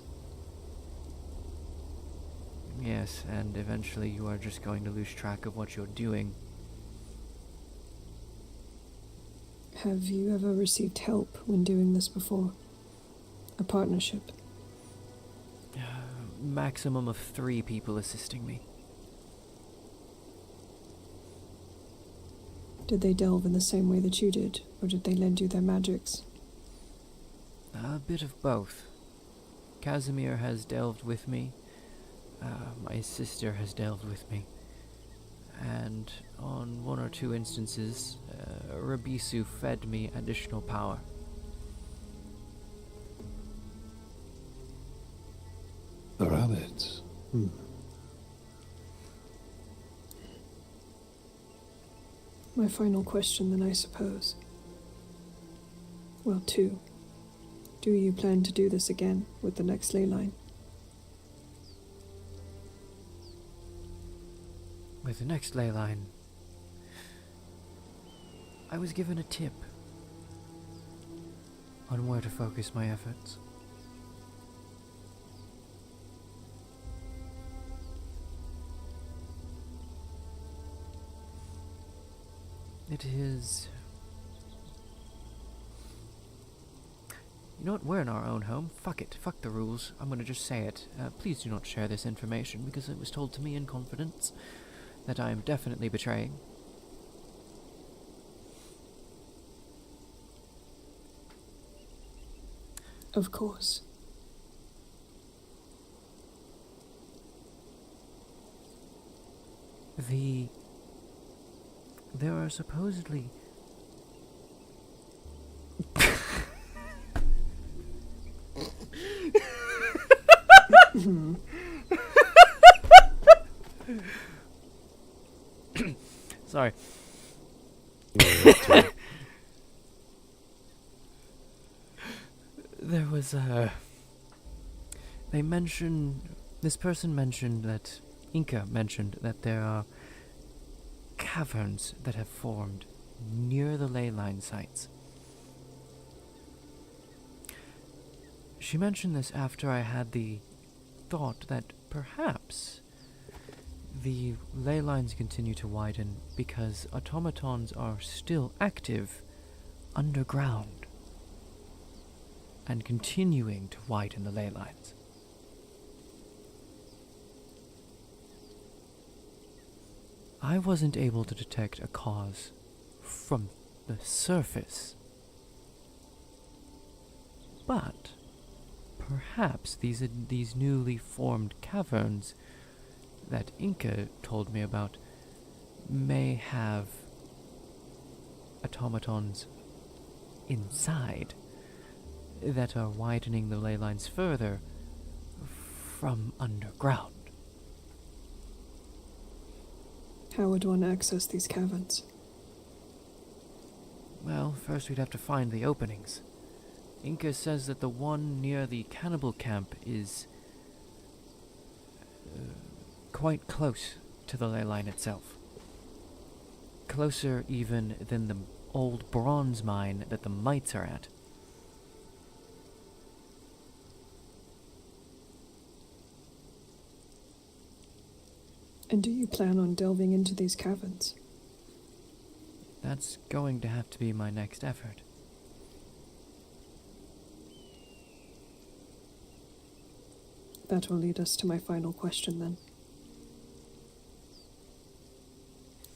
S3: Yes, and eventually you are just going to lose track of what you're doing.
S6: Have you ever received help when doing this before? A partnership?
S3: Maximum of 3 people assisting me.
S6: Did they delve in the same way that you did, or did they lend you their magics?
S3: A bit of both. Casimir has delved with me. My sister has delved with me. And on 1 or 2 instances, Rabisu fed me additional power.
S7: The rabbits.
S6: My final question, then, I suppose. Well, 2. Do you plan to do this again with the next ley line?
S3: With the next ley line, I was given a tip on where to focus my efforts. It is... You know what, we're in our own home. Fuck it. Fuck the rules. I'm gonna just say it. Please do not share this information, because it was told to me in confidence that I am definitely betraying.
S6: Of course.
S3: There are supposedly... Sorry. There was this person mentioned that, Inca mentioned that there are caverns that have formed near the ley line sites. She mentioned this after I had the thought that perhaps the ley lines continue to widen because automatons are still active underground and continuing to widen the ley lines. I wasn't able to detect a cause from the surface, but perhaps these newly formed caverns that Inca told me about may have automatons inside that are widening the ley lines further from underground.
S6: How would one access these caverns?
S3: Well, first we'd have to find the openings. Inca says that the one near the cannibal camp is quite close to the ley line itself. Closer even than the old bronze mine that the mites are at.
S6: And do you plan on delving into these caverns?
S3: That's going to have to be my next effort.
S6: That will lead us to my final question, then.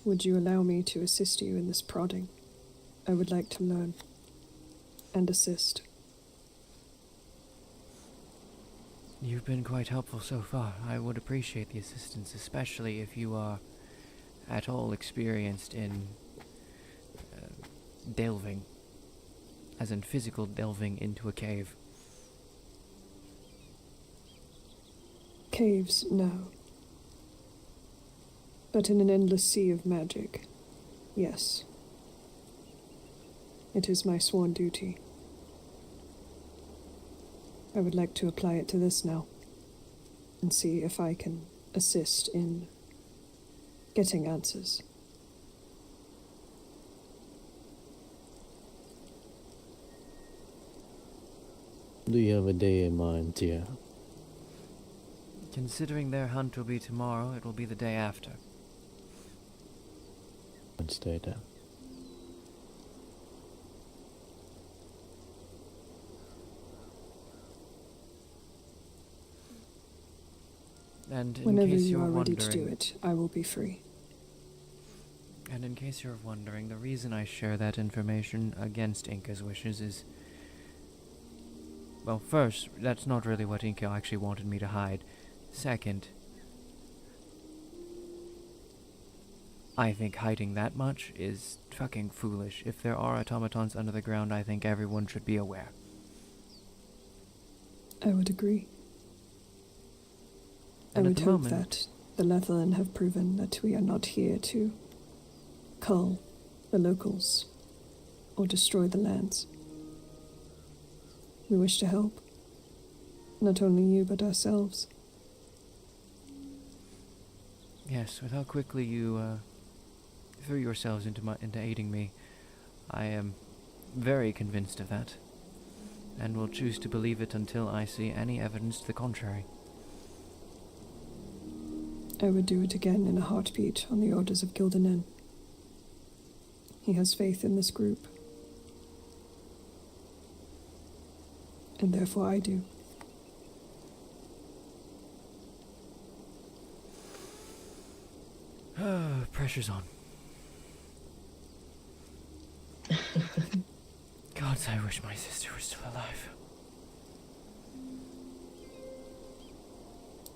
S6: Would you allow me to assist you in this prodding? I would like to learn and assist.
S3: You've been quite helpful so far. I would appreciate the assistance, especially if you are at all experienced in delving, as in physical delving into a cave.
S6: Caves, no. But in an endless sea of magic, yes. It is my sworn duty. I would like to apply it to this now, and see if I can assist in getting answers.
S10: Do you have a day in mind, dear?
S3: Considering their hunt will be tomorrow, it will be the day after.
S10: Wednesday then.
S3: And in
S6: Whenever
S3: case
S6: you
S3: you're
S6: are ready
S3: wondering,
S6: to do it, I will be free.
S3: And in case you're wondering, the reason I share that information against Inca's wishes is... Well, first, that's not really what Inca actually wanted me to hide. Second, I think hiding that much is fucking foolish. If there are automatons under the ground, I think everyone should be aware.
S6: I would agree. I
S3: And at
S6: would
S3: the
S6: hope
S3: moment-
S6: that the Lethalin have proven that we are not here to cull the locals or destroy the lands. We wish to help. Not only you, but ourselves.
S3: Yes, with how quickly you threw yourselves into aiding me, I am very convinced of that, and will choose to believe it until I see any evidence to the contrary.
S6: I would do it again in a heartbeat on the orders of Gildanen. He has faith in this group. And therefore I do.
S3: Pressure's on. Gods, I wish my sister was still alive.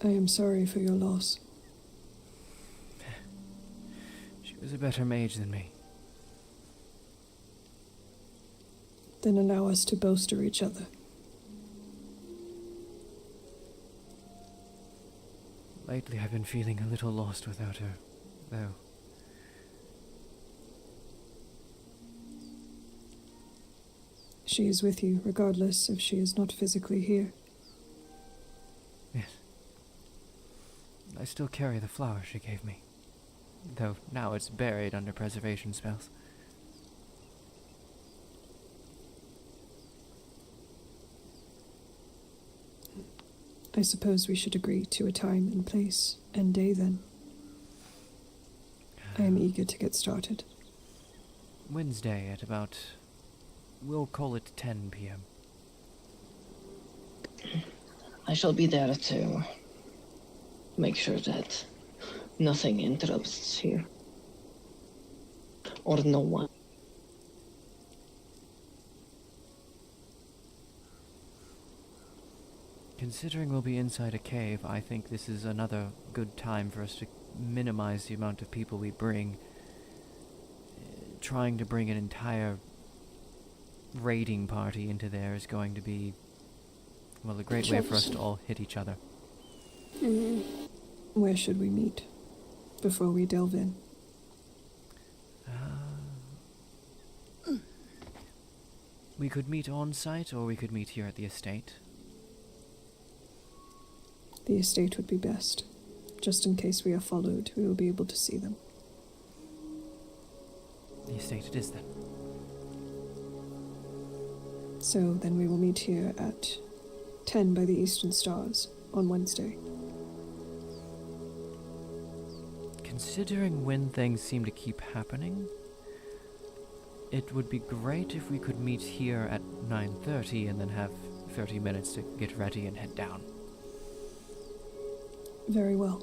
S6: I am sorry for your loss.
S3: She was a better mage than me.
S6: Then allow us to bolster each other.
S3: Lately I've been feeling a little lost without her, though.
S6: She is with you, regardless if she is not physically here.
S3: Yes. I still carry the flower she gave me, though now it's buried under preservation spells.
S6: I suppose we should agree to a time and place and day then. I am eager to get started.
S3: Wednesday at about... we'll call it 10 p.m.
S2: I shall be there to make sure that nothing interrupts here. Or no one.
S3: Considering we'll be inside a cave, I think this is another good time for us to minimize the amount of people we bring. Trying to bring an entire raiding party into there is going to be, well, a great way for us to all hit each other.
S6: Where should we meet before we delve in?
S3: We could meet on site, or we could meet here at the estate.
S6: The estate would be best. Just in case we are followed, we will be able to see them.
S3: The estate it is, then.
S6: So then we will meet here at 10 by the Eastern Stars on Wednesday.
S3: Considering when things seem to keep happening, it would be great if we could meet here at 9:30 and then have 30 minutes to get ready and head down.
S6: Very well.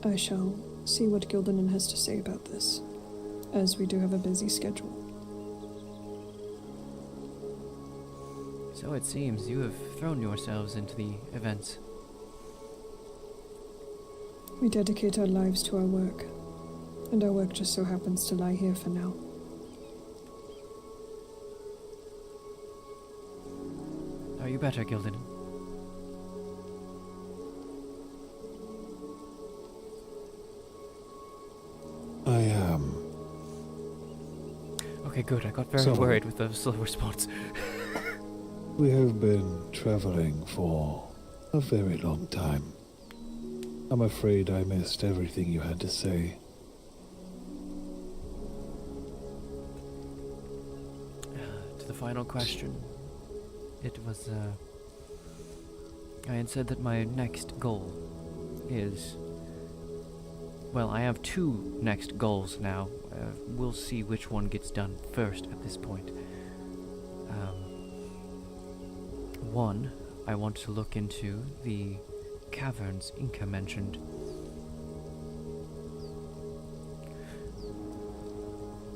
S6: I shall see what Gildanen has to say about this, as we do have a busy schedule.
S3: So it seems you have thrown yourselves into the events.
S6: We dedicate our lives to our work, and our work just so happens to lie here for now.
S3: Are you better, Gildan?
S7: I am.
S3: Okay, good. I got very
S7: Somewhat.
S3: worried with the slow response.
S7: We have been traveling for a very long time. I'm afraid I missed everything you had to say.
S3: To the final question. it was, I had said that my next goal is... Well, I have two next goals now. We'll see which one gets done first at this point. One, I want to look into the caverns Inca mentioned.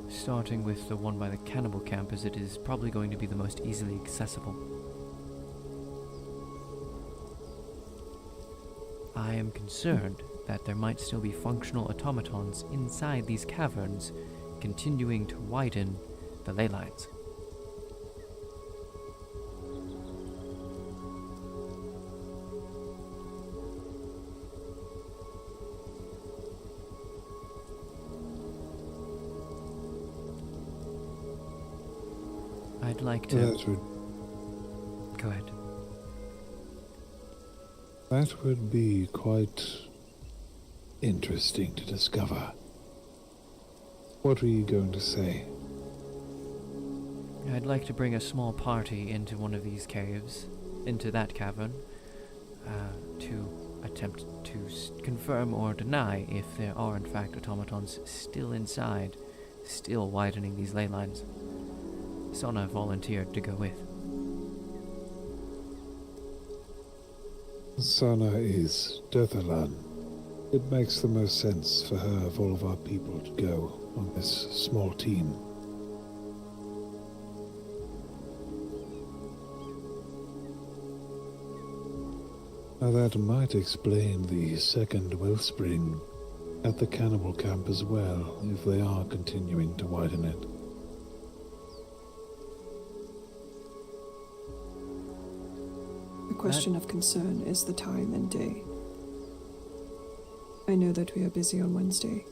S3: Starting with the one by the cannibal camp, as it is probably going to be the most easily accessible. I am concerned that there might still be functional automatons inside these caverns, continuing to widen the ley lines. I'd like to... Go ahead.
S7: That would be quite interesting to discover. What were you going to say?
S3: I'd like to bring a small party into one of these caves, into that cavern, to attempt to confirm or deny if there are in fact automatons still inside, still widening these ley lines. Sona volunteered to go with.
S7: Sana is Dothalan. It makes the most sense for her of all of our people to go on this small team. Now that might explain the second wellspring at the cannibal camp as well, if they are continuing to widen it.
S6: The question of concern is the time and day. I know that we are busy on Wednesday,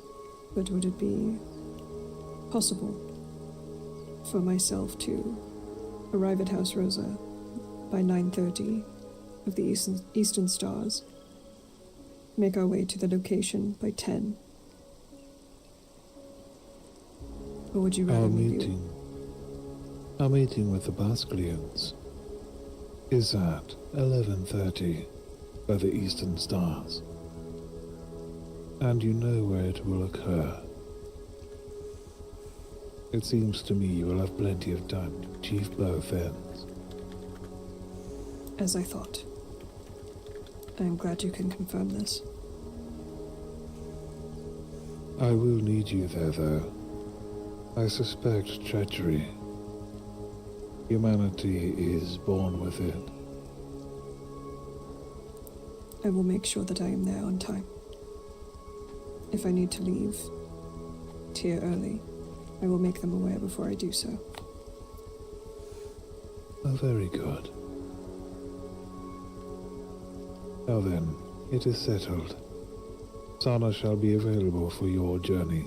S6: but would it be possible for myself to arrive at House Rosa by 9:30 of the Eastern Stars, make our way to the location by 10? Or would you rather
S7: Our meeting with the Bascleans is at 11:30 by the Eastern Stars. And you know where it will occur. It seems to me you will have plenty of time to achieve both ends.
S6: As I thought. I am glad you can confirm this.
S7: I will need you there, though. I suspect treachery. Humanity is born with it.
S6: I will make sure that I am there on time. If I need to leave Tyr early, I will make them aware before I do so.
S7: Oh, very good. Now then, it is settled. Sana shall be available for your journey.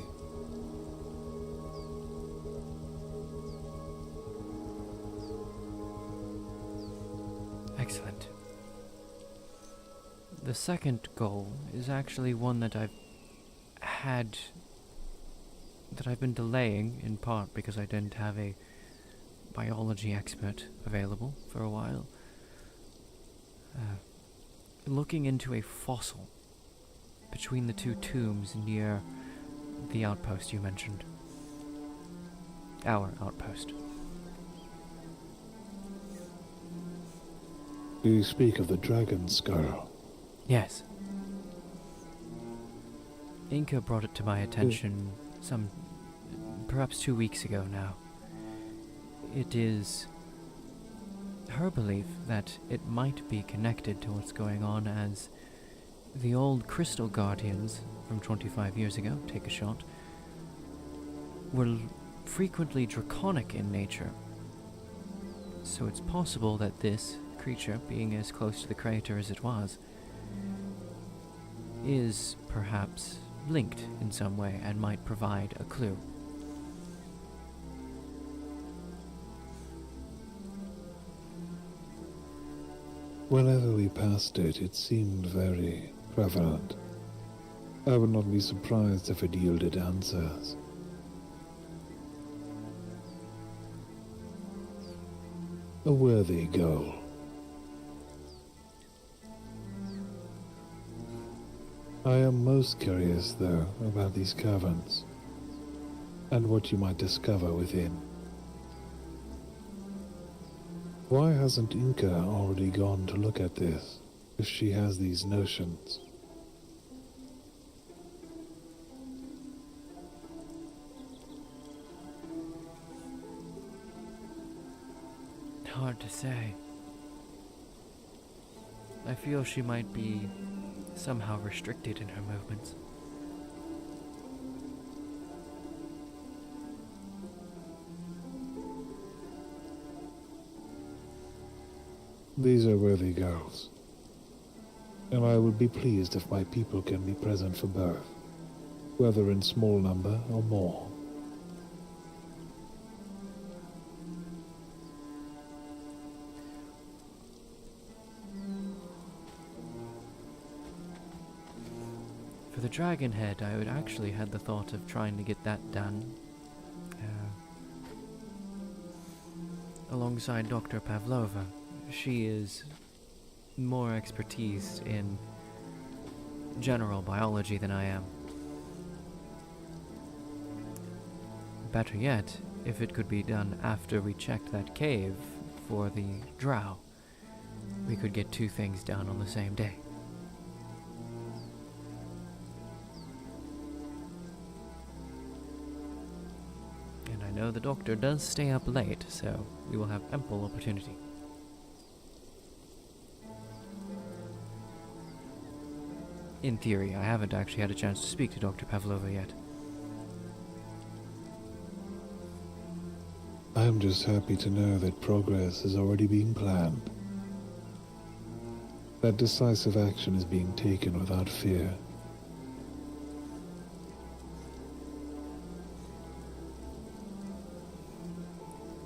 S3: Excellent. The second goal is actually one that I've been delaying, in part because I didn't have a biology expert available for a while. Looking into a fossil between the two tombs near the outpost you mentioned. Our outpost.
S7: Do you speak of the dragon skull?
S3: Yes. Inca brought it to my attention perhaps 2 weeks ago now. It is her belief that it might be connected to what's going on, as the old Crystal Guardians from 25 years ago, take a shot, were frequently draconic in nature. So it's possible that this creature, being as close to the crater as it was, is perhaps linked in some way and might provide a clue.
S7: Whenever we passed it, it seemed very prevalent. I would not be surprised if it yielded answers. a worthy goal. I am most curious, though, about these caverns, and what you might discover within. Why hasn't Inca already gone to look at this, if she has these notions?
S3: Hard to say. I feel she might be somehow restricted in her movements.
S7: These are worthy girls, and I would be pleased if my people can be present for both, whether in small number or more.
S3: For the dragon head, I would actually had the thought of trying to get that done alongside Dr. Pavlova. She is more expertise in general biology than I am. Better yet, if it could be done after we checked that cave for the drow, we could get two things done on the same day. And I know the doctor does stay up late, so we will have ample opportunity. In theory, I haven't actually had a chance to speak to Dr. Pavlova yet.
S7: I am just happy to know that progress is already being planned. That decisive action is being taken without fear.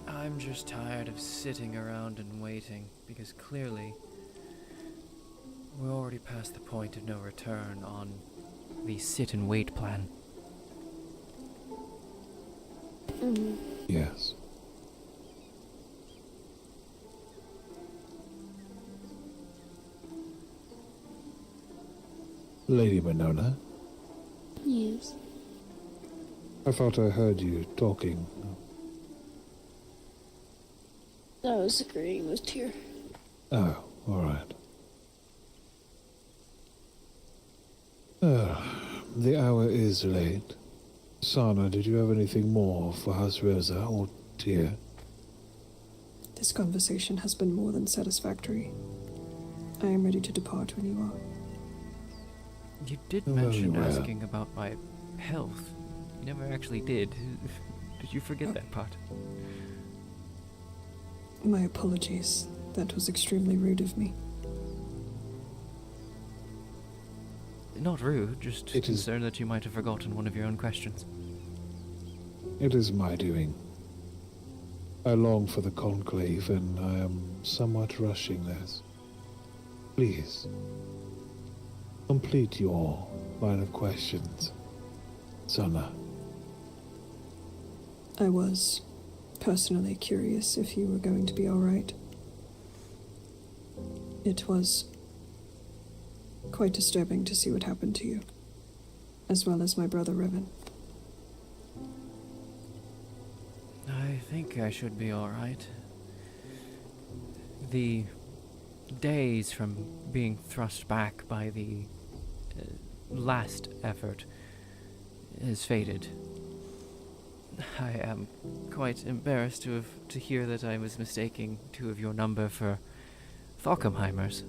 S3: I'm just tired of sitting around and waiting, because clearly we're already past the point of no return on the sit and wait plan.
S7: Yes. Lady Minona?
S9: Yes.
S7: I thought I heard you talking.
S9: I was agreeing with Tyr.
S7: Oh, all right. The hour is late. Sana, did you have anything more for Hasrosa or Tyr?
S6: This conversation has been more than satisfactory. I am ready to depart when you are.
S3: You did
S7: Very
S3: mention
S7: well.
S3: asking about my health. You never actually did. Did you forget that part?
S6: My apologies. That was extremely rude of me.
S3: Not rude, just concerned that you might have forgotten one of your own questions.
S7: It is my doing. I long for the conclave, and I am somewhat rushing this. Please, complete your line of questions, Sana.
S6: I was personally curious if you were going to be alright. It was quite disturbing to see what happened to you, as well as my brother Riven.
S3: I think I should be alright. The days from being thrust back by the last effort has faded. I am quite embarrassed to hear that I was mistaking two of your number for Falkenheimers.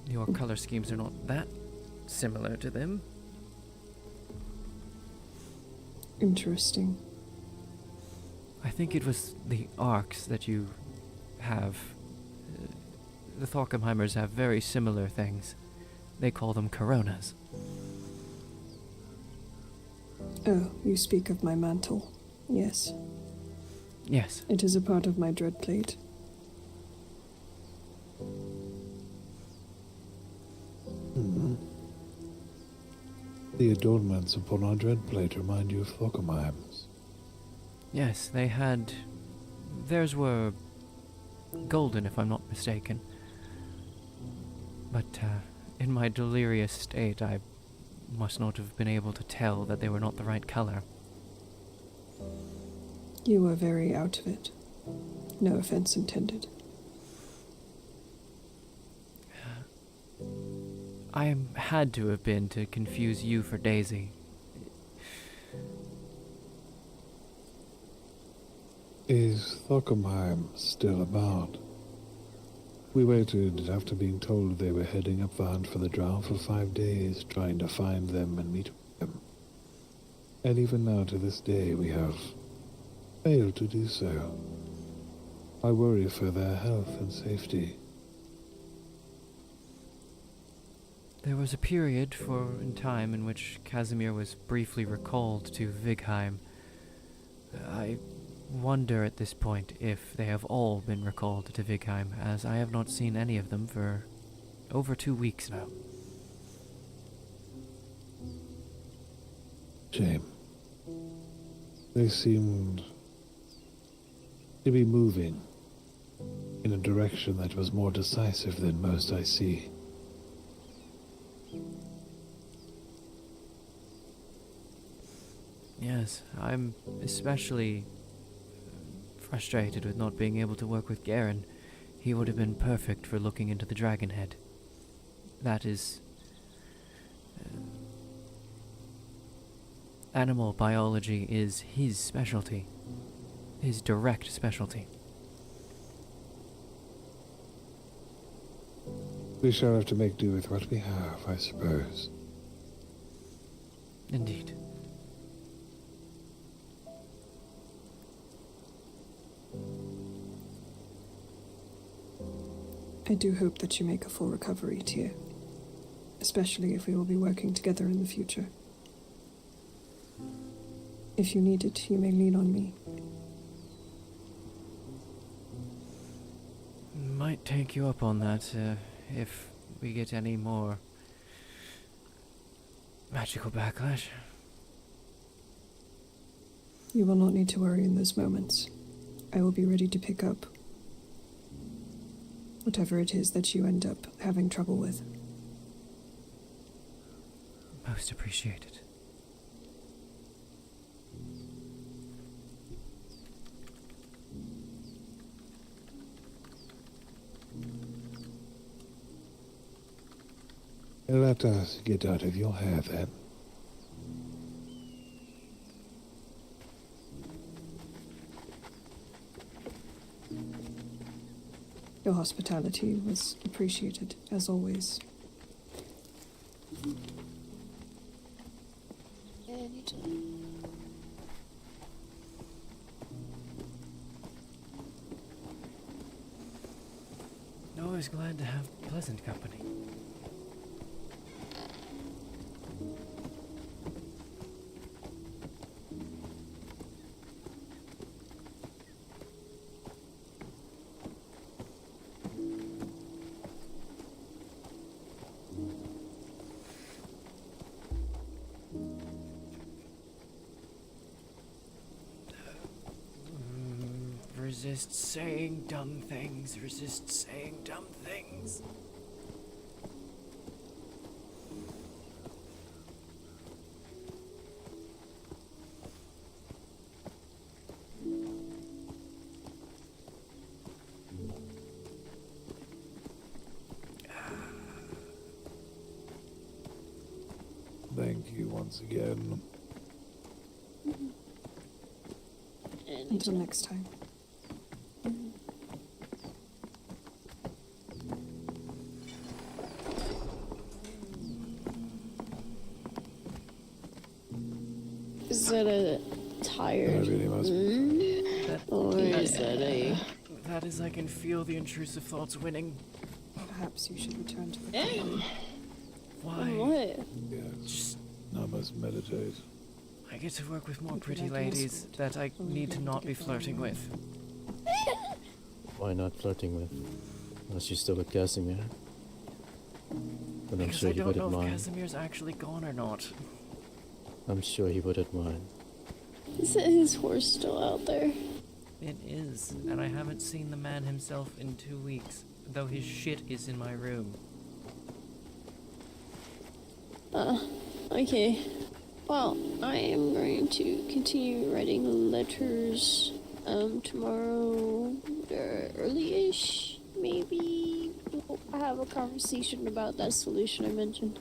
S3: Your color schemes are not that similar to them.
S6: Interesting.
S3: I think it was the arcs that you have. The Falkenheimers have very similar things. They call them coronas.
S6: Oh, you speak of my mantle. Yes.
S3: Yes.
S6: It is a part of my dread plate.
S7: The adornments upon our dread plate remind you of Falkenheim's.
S3: Yes, they had... Theirs were golden, if I'm not mistaken. But in my delirious state, I must not have been able to tell that they were not the right color.
S6: You were very out of it. No offense intended.
S3: I had to have been to confuse you for Daisy.
S7: Is Thockenheim still about? We waited after being told they were heading up the hunt for the drow for 5 days, trying to find them and meet them. And even now to this day we have failed to do so. I worry for their health and safety.
S3: There was a period in time in which Casimir was briefly recalled to Vigheim. I wonder at this point if they have all been recalled to Vigheim, as I have not seen any of them for over 2 weeks now.
S7: Shame. They seemed to be moving in a direction that was more decisive than most I see.
S3: Yes, I'm especially frustrated with not being able to work with Garen. He would have been perfect for looking into the dragon head. That is... animal biology is his specialty. His direct specialty.
S7: We shall have to make do with what we have, I suppose.
S3: Indeed.
S6: I do hope that you make a full recovery, Tyr. Especially if we will be working together in the future. If you need it, you may lean on me.
S3: Might take you up on that, if we get any more magical backlash.
S6: You will not need to worry in those moments. I will be ready to pick up whatever it is that you end up having trouble with.
S3: Most appreciated.
S7: Let us get out of your hair then.
S6: Your hospitality was appreciated, as always.
S9: Anytime.
S3: Always glad to have pleasant company. Resist saying dumb things. Resist saying dumb things.
S7: Thank you once again.
S6: Until next time.
S9: Is that a tired
S7: That really must
S9: or is that a...
S3: That is, I can feel the intrusive thoughts winning.
S6: Perhaps you should return to the family.
S3: Why?
S9: What?
S7: Yes. I must meditate.
S3: I get to work with more pretty ladies that I need to not be flirting with.
S10: Why not flirting with? Unless you still with Casimir. But I'm
S3: Because
S10: sure
S3: I
S10: he
S3: don't
S10: wouldn't
S3: know if
S10: mind.
S3: Casimir's actually gone or not.
S10: I'm sure he wouldn't mind.
S9: Is his horse still out there?
S3: It is, and I haven't seen the man himself in 2 weeks, though his shit is in my room.
S9: Okay. Well, I am going to continue writing letters, tomorrow, early-ish, maybe. We'll have a conversation about that solution I mentioned.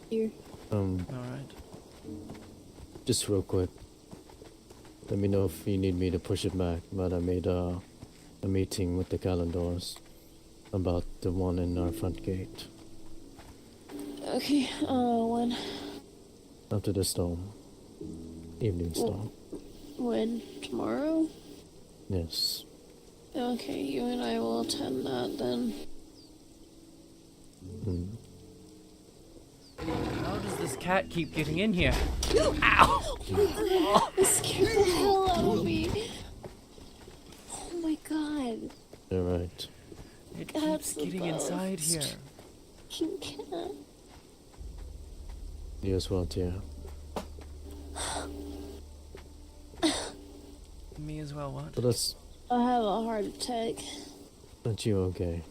S9: Here.
S3: Alright.
S10: Just real quick. Let me know if you need me to push it back, but I made a meeting with the Calendars about the one in our front gate.
S9: Okay, when?
S10: After the storm. Evening storm.
S9: When? Tomorrow?
S10: Yes.
S9: Okay, you and I will attend that then.
S3: How does this cat keep getting in here?
S9: Ow! That scared the hell out of me. Oh my god.
S10: You're right.
S3: It
S9: That's
S3: keeps getting inside here.
S9: Fucking cat.
S10: You as well, dear.
S3: Me as well, what?
S10: So that's...
S9: I have a heart attack.
S10: Aren't you okay?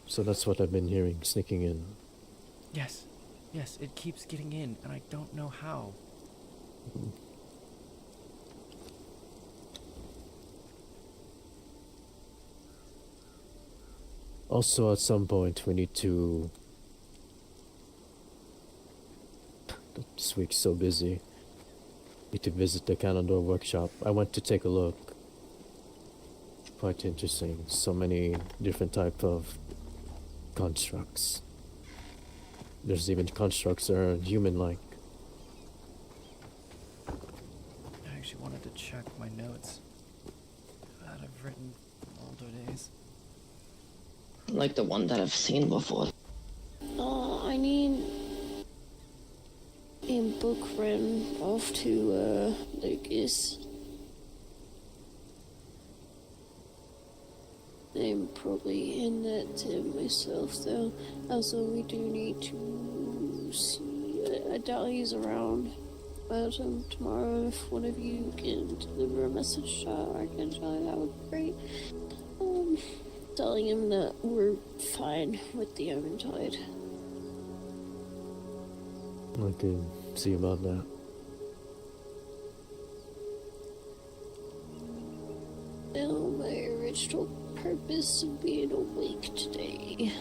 S10: So that's what I've been hearing, sneaking in.
S3: Yes. Yes, it keeps getting in, and I don't know how.
S10: Also, at some point, we need to... This week's so busy. Need to visit the calendar workshop. I went to take a look. Quite interesting. So many different type of constructs. There's even constructs that are human-like.
S3: I actually wanted to check my notes that I've written from older days.
S2: Like the one that I've seen before.
S9: Oh, I need a book written off to Lucas. I'm probably in that to myself though. Also, we do need to see. I doubt he's around. But tomorrow, if one of you can deliver a message to Archangel, that would be great. Telling him that we're fine with the Eventide.
S10: I could see about that.
S9: Now, my original purpose of being awake today.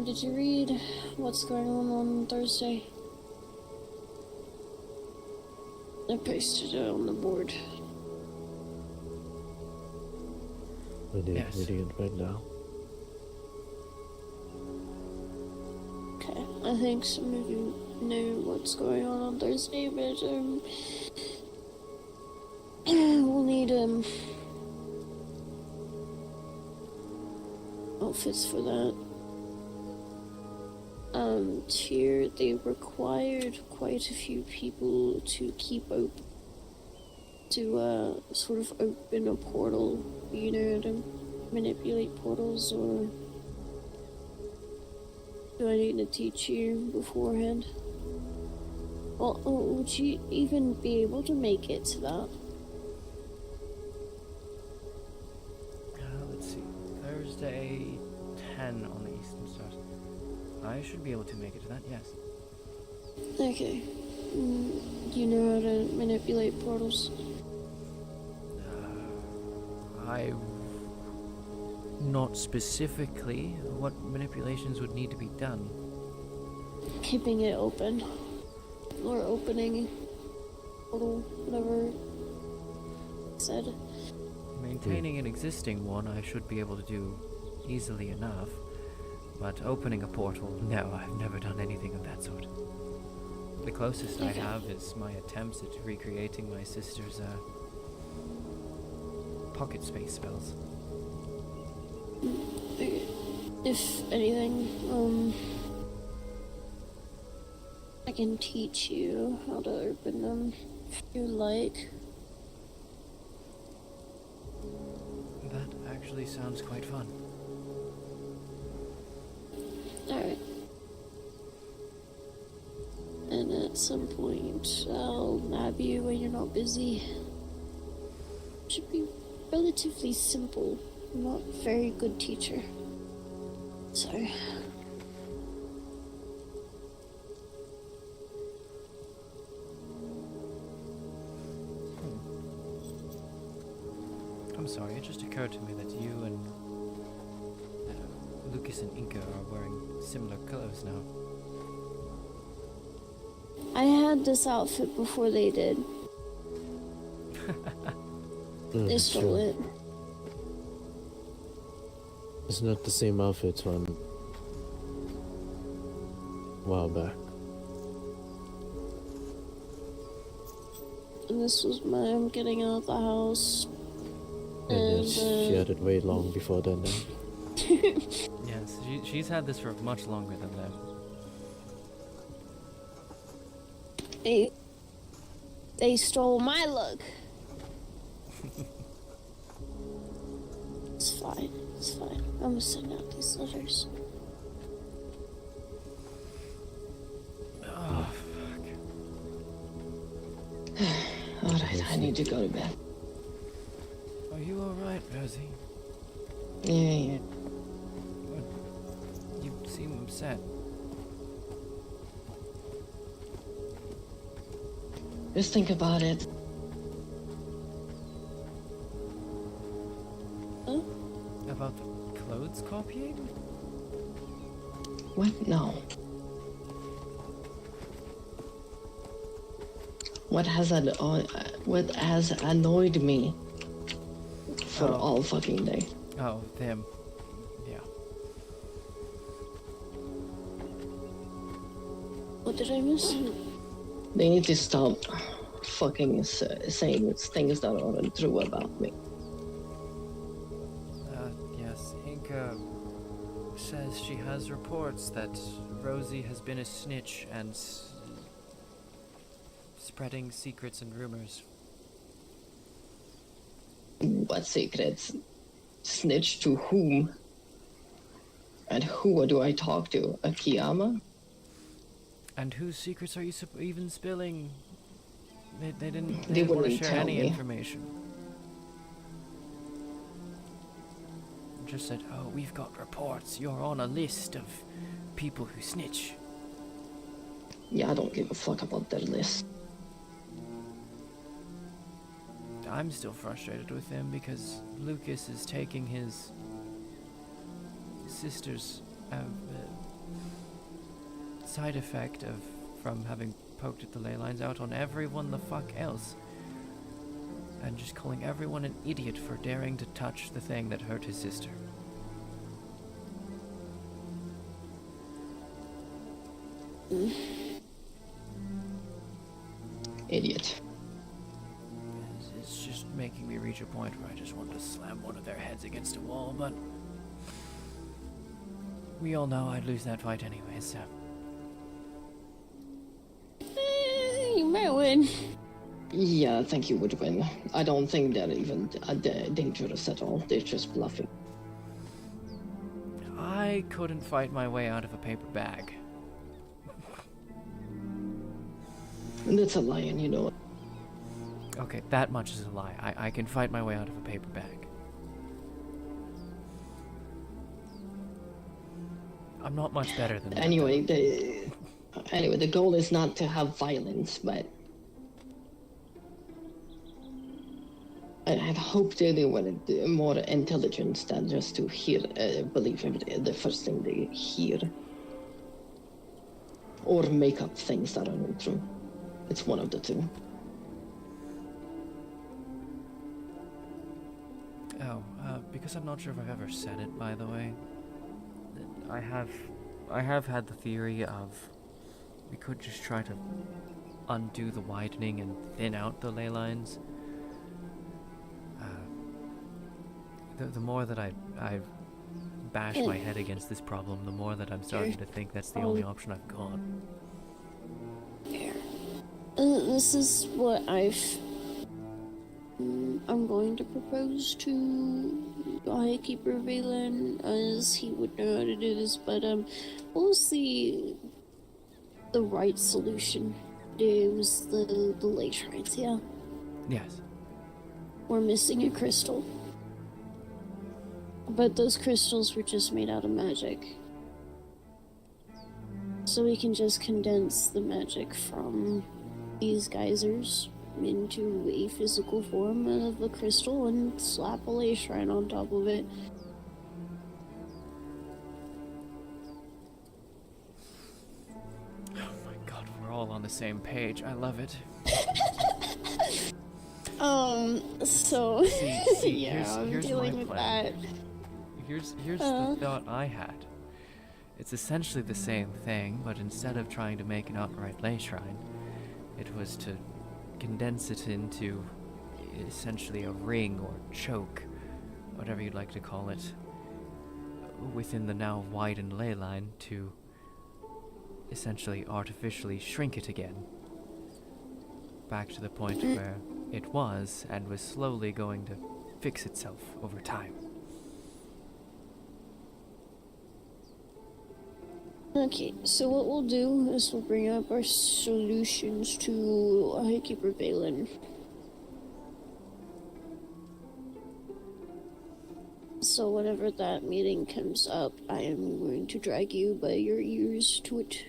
S9: Did you read what's going on Thursday? I pasted it on the board.
S10: Yes. Reading it right now.
S9: Okay, I think some of you know what's going on Thursday, but we'll need outfits for that. Here they required quite a few people to keep open, to sort of open a portal, you know, to manipulate portals, or do I need to teach you beforehand? Well, would you even be able to make it to that?
S3: Let's see. Thursday, 10 on the Eastern Stars. I should be able to make it to that, yes.
S9: Okay. Do you know how to manipulate portals?
S3: Not specifically. What manipulations would need to be done?
S9: Keeping it open. Or opening. Portal, whatever it said.
S3: Maintaining an existing one I should be able to do easily enough. But opening a portal, no, I've never done anything of that sort. The closest I have is my attempts at recreating my sister's pocket space spells.
S9: If anything, I can teach you how to open them if you like.
S3: That actually sounds quite fun.
S9: Alright. at some point. I'll nab you when you're not busy. Should be relatively simple. I'm not a very good teacher. So.
S3: I'm sorry, it just occurred to me that you and Lucas and Inca are wearing similar clothes now.
S9: I had this outfit before they did. They stole it.
S10: It's not the same outfit from a while back.
S9: And this was mom getting out of the house.
S10: And yet she had it way long before then.
S3: Yes, she's had this for much longer than that.
S9: They stole my look. It's fine. It's fine. I'm gonna send out these letters.
S3: Oh, fuck.
S2: Alright, I need to go to bed.
S3: Are you alright, Rosie?
S2: Yeah.
S3: You seem upset.
S2: Just think about it.
S9: Huh?
S3: About the clothes copying?
S2: What? No. What has annoyed me for all fucking day?
S3: Oh, them. Yeah.
S9: What did I miss?
S2: They need to stop fucking saying things that aren't true about me.
S3: Yes, Inca says she has reports that Rosie has been a snitch and spreading secrets and rumors.
S2: What secrets? Snitch to whom? And who do I talk to? Akiyama?
S3: And whose secrets are you even spilling? They didn't
S2: They
S3: want to
S2: wouldn't
S3: share
S2: tell
S3: any
S2: me.
S3: information. Just said, oh, we've got reports. You're on a list of people who snitch.
S2: Yeah, I don't give a fuck about their list.
S3: I'm still frustrated with him because Lucas is taking his sister's side effect from having poked at the ley lines out on everyone the fuck else. And just calling everyone an idiot for daring to touch the thing that hurt his sister.
S2: Idiot.
S3: It's just making me reach a point where I just want to slam one of their heads against a wall, but we all know I'd lose that fight anyway, so.
S9: You might win.
S2: Yeah, I think you would win. I don't think they're even dangerous at all. They're just bluffing.
S3: I couldn't fight my way out of a paper bag.
S2: That's a lie, and you know it.
S3: Okay, that much is a lie. I can fight my way out of a paper bag. I'm not much better than that.
S2: Anyway, the goal is not to have violence, but I had hoped they were more intelligent than just to believe the first thing they hear. Or make up things that aren't true. It's one of the two.
S3: Oh, because I'm not sure if I've ever said it, by the way. I have had the theory of we could just try to undo the widening and thin out the ley lines. The more that I bash my head against this problem, the more that I'm starting to think that's the only option I've got.
S9: This is what I'm going to propose to Highkeeper Valen, as he would know how to do this, but what was the right solution? It was the lake shrines, yeah.
S3: Yes.
S9: We're missing a crystal. But those crystals were just made out of magic. So we can just condense the magic from these geysers into a physical form of a crystal and slap a lake shrine on top of it.
S3: We're all on the same page. I love it.
S9: So
S3: See,
S9: yeah,
S3: here's
S9: I'm dealing
S3: my
S9: with
S3: plan.
S9: that.
S3: Here's the thought I had. It's essentially the same thing, but instead of trying to make an outright ley shrine, it was to condense it into essentially a ring or choke, whatever you'd like to call it, within the now widened ley line to essentially artificially shrink it again. Back to the point where it was and was slowly going to fix itself over time.
S9: Okay, so what we'll do is we'll bring up our solutions to Highkeeper Valen. So whenever that meeting comes up, I am going to drag you by your ears to it.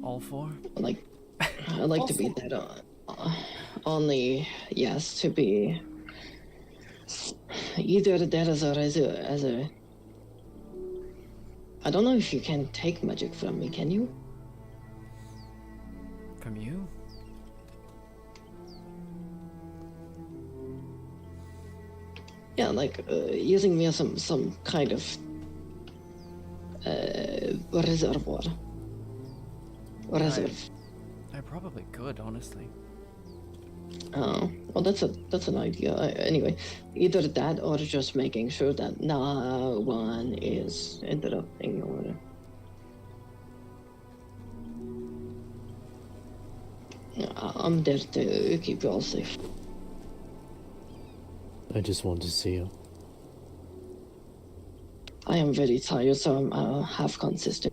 S3: All four?
S2: I'd like to be that only, yes, to be either that as a I don't know if you can take magic from me, can you?
S3: From you?
S2: Yeah, like using me as some kind of reservoir. Reserve.
S3: I probably could, honestly.
S2: Oh, well, that's an idea. Anyway, either that or just making sure that no one is interrupting or. I'm there to keep you all safe.
S10: I just want to see you.
S2: I am very tired, so I'm half consistent.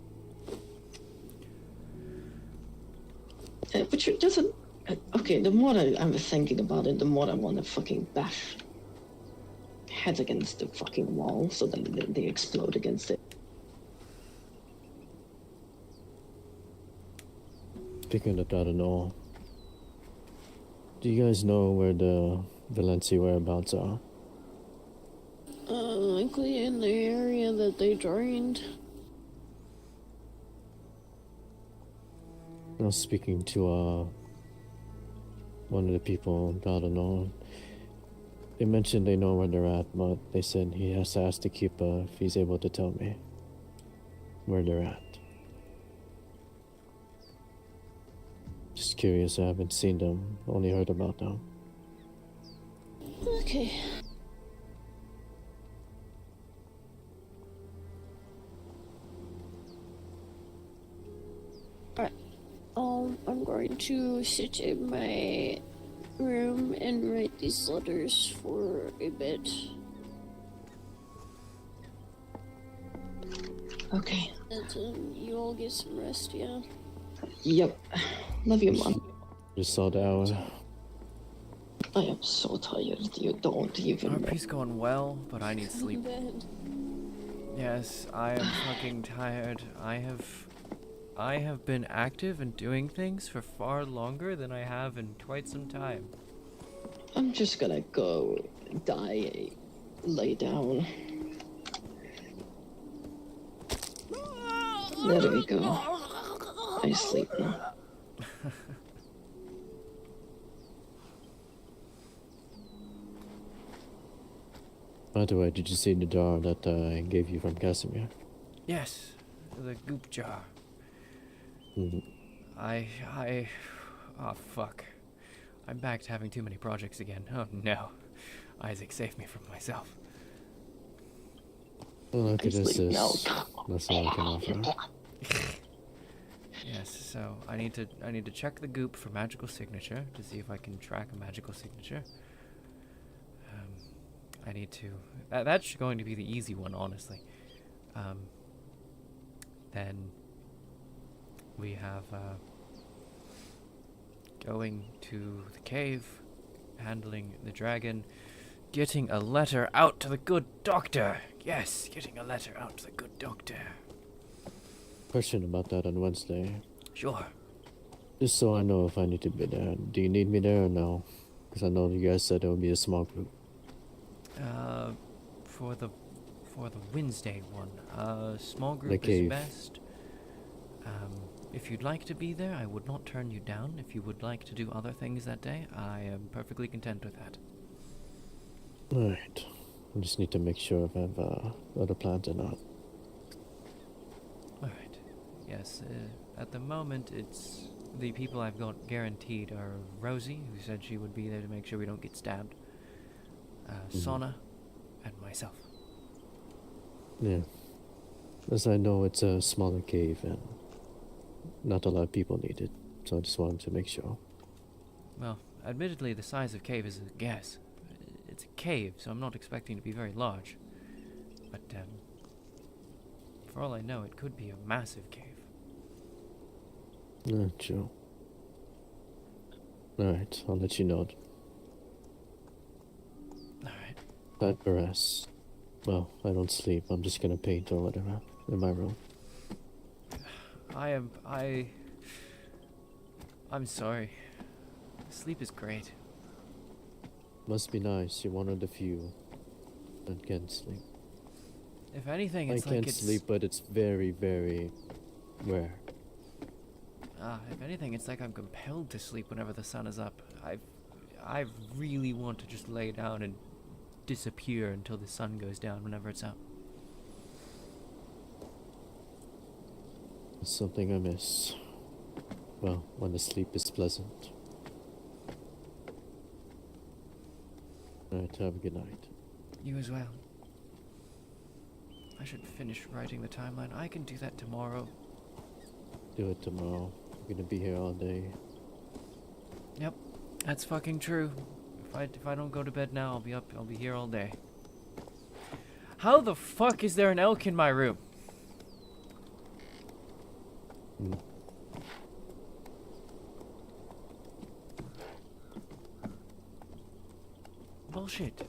S2: But you doesn't. Okay, the more I'm thinking about it, the more I want to fucking bash heads against the fucking wall so that they explode against it.
S10: Speaking of that and all, do you guys know where the Valencia whereabouts are?
S9: Likely in the area that they drained.
S10: I was speaking to one of the people down and on. They mentioned they know where they're at, but they said he has to ask the keeper if he's able to tell me where they're at. Just curious, I haven't seen them, only heard about them.
S9: Okay. Alright. I'm going to sit in my room and write these letters for a bit.
S2: Okay.
S9: And you all get some rest, yeah?
S2: Yep. Love you, Mom.
S10: Just saw the hour.
S2: I am so tired. You don't even.
S3: RP's going well, but I need sleep.
S9: Bed.
S3: Yes, I am fucking tired. I have been active and doing things for far longer than I have in quite some time.
S2: I'm just gonna go die, lay down. There we go. I sleep now.
S10: By the way, did you see the jar that I gave you from Casimir?
S3: Yes, the goop jar.
S10: Mm-hmm.
S3: Oh fuck. I'm back to having too many projects again. Oh no. Isaac, save me from myself.
S10: Well, look at this. That's all I can offer.
S3: Yes, so I need to check the goop for magical signature to see if I can track a magical signature. I need to. That's going to be the easy one, honestly. Then we have going to the cave, handling the dragon, getting a letter out to the good doctor. Yes, getting a letter out to the good doctor.
S10: Question about that on Wednesday.
S3: Sure.
S10: Just so I know if I need to be there. Do you need me there or no? Because I know you guys said it would be a small group.
S3: For the Wednesday one, small
S10: The
S3: group is
S10: cave.
S3: best. If you'd like to be there, I would not turn you down. If you would like to do other things that day, I am perfectly content with that.
S10: Alright. I just need to make sure if I have other plans or not.
S3: Alright. Yes, at the moment, it's the people I've got guaranteed are Rosie, who said she would be there to make sure we don't get stabbed, Sona, and myself.
S10: Yeah. As I know, it's a smaller cave and not a lot of people need it, so I just wanted to make sure.
S3: Well, admittedly, the size of cave is a guess. It's a cave, so I'm not expecting to be very large. But, for all I know, it could be a massive cave.
S10: True. Alright, I'll let you know.
S3: Alright.
S10: Time for rest. Well, I don't sleep. I'm just gonna paint or whatever in my room.
S3: I'm sorry. Sleep is great.
S10: Must be nice. You're one of the few that can sleep.
S3: If anything, it's
S10: I
S3: like
S10: can't sleep, but it's very, very rare.
S3: If anything, it's like I'm compelled to sleep whenever the sun is up. I really want to just lay down and disappear until the sun goes down whenever it's up.
S10: It's something I miss. Well, when the sleep is pleasant. Alright, have a good night.
S3: You as well. I should finish writing the timeline. I can do that tomorrow.
S10: Do it tomorrow. I'm gonna be here all day.
S3: Yep, that's fucking true. If I don't go to bed now, I'll be here all day. How the fuck is there an elk in my room? Bullshit.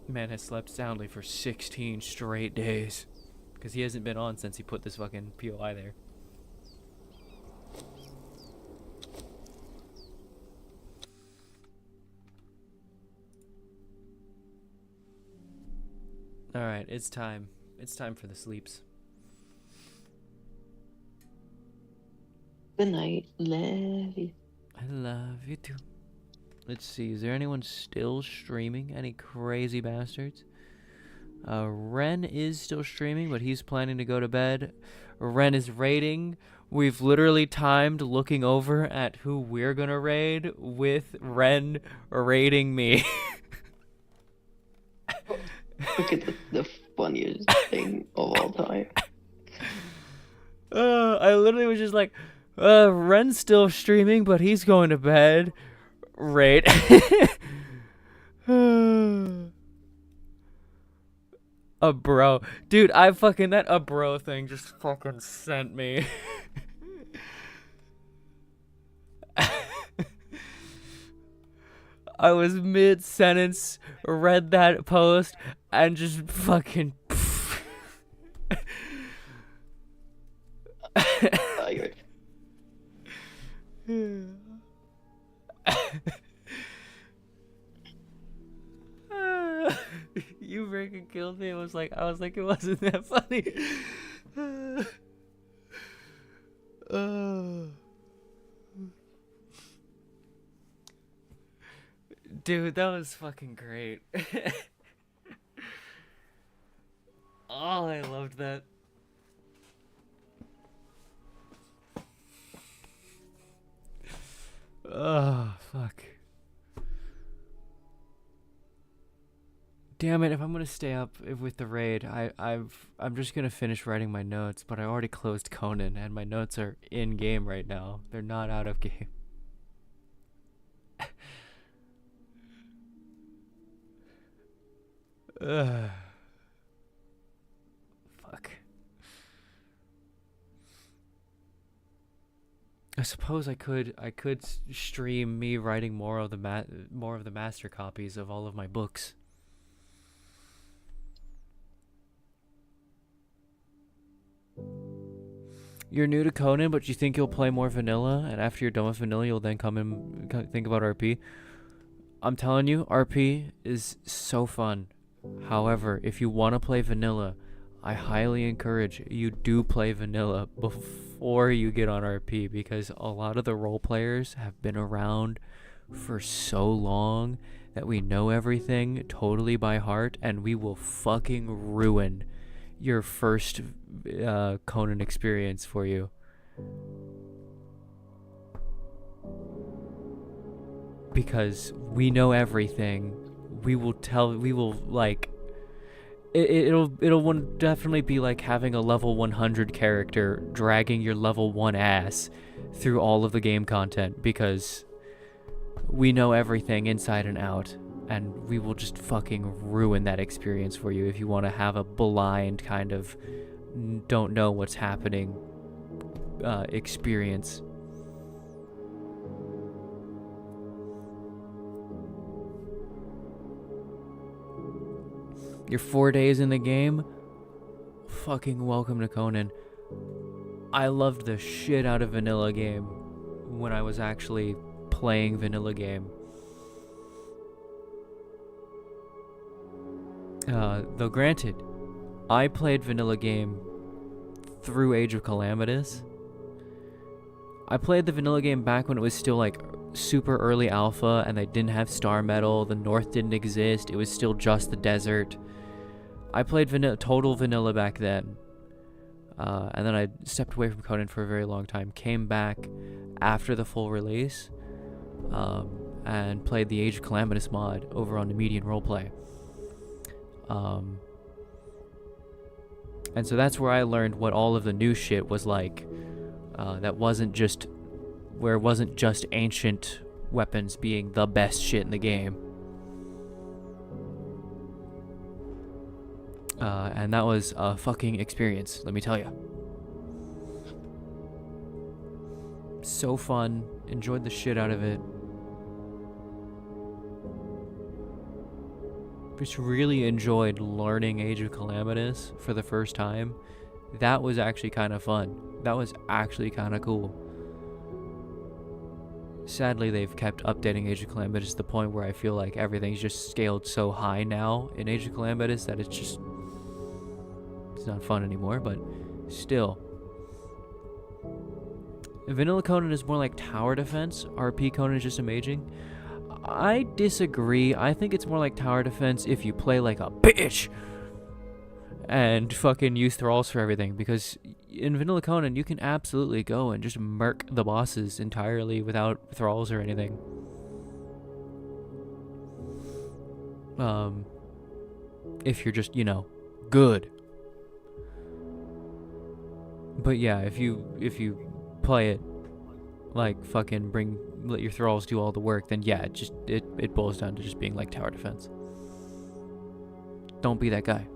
S3: Man has slept soundly for 16 straight days. Because he hasn't been on since he put this fucking POI there. Alright, it's time. It's time for the sleeps.
S2: Good night, love you.
S3: I love you too. Let's see, is there anyone still streaming? Any crazy bastards? Ren is still streaming, but he's planning to go to bed. Ren is raiding. We've literally timed looking over at who we're gonna raid with Ren raiding me.
S2: Look at the funniest thing of all time.
S3: I literally was just like, Ren's still streaming, but he's going to bed. Right. A bro. Dude, that a bro thing just fucking sent me. I was mid-sentence, read that post, and just fucking... You freaking killed me. I was like, it wasn't that funny. Dude, that was fucking great. Oh, I loved that. Oh, fuck. Damn it, if I'm gonna stay up with the raid, I'm just gonna finish writing my notes, but I already closed Conan and my notes are in game right now. They're not out of game. Fuck. I suppose I could stream me writing more of the master copies of all of my books. You're new to Conan, but you think you'll play more vanilla, and after you're done with vanilla, you'll then come and think about RP. I'm telling you, RP is so fun. However, if you want to play vanilla, I highly encourage you do play vanilla before you get on RP, because a lot of the role players have been around for so long that we know everything totally by heart, and we will fucking ruin your first Conan experience for you. Because we know everything. It'll definitely be like having a level 100 character dragging your level 1 ass through all of the game content, because we know everything inside and out, and we will just fucking ruin that experience for you if you want to have a blind kind of don't know what's happening experience. You're 4 days in the game? Fucking welcome to Conan. I loved the shit out of vanilla game when I was actually playing vanilla game. Though granted, I played vanilla game through Age of Calamitous. I played the vanilla game back when it was still like super early alpha and they didn't have star metal, the north didn't exist, it was still just the desert. I played total vanilla back then. And then I stepped away from Conan for a very long time, came back after the full release, and played the Age of Calamitous mod over on the Median Roleplay. And so that's where I learned what all of the new shit was like. That wasn't just ancient weapons being the best shit in the game. And that was a fucking experience, let me tell you. So fun, enjoyed the shit out of it. Just really enjoyed learning Age of Calamitous for the first time. That was actually kind of fun. That was actually kind of cool. Sadly, they've kept updating Age of Calamitous to the point where I feel like everything's just scaled so high now in Age of Calamitous that it's not fun anymore, but still. Vanilla Conan is more like tower defense. RP Conan is just amazing. I disagree. I think it's more like tower defense if you play like a bitch and fucking use thralls for everything, because in Vanilla Conan you can absolutely go and just murk the bosses entirely without thralls or anything. If you're just, good. But yeah, if you play it like fucking let your thralls do all the work, then yeah, it boils down to just being like tower defense. Don't be that guy.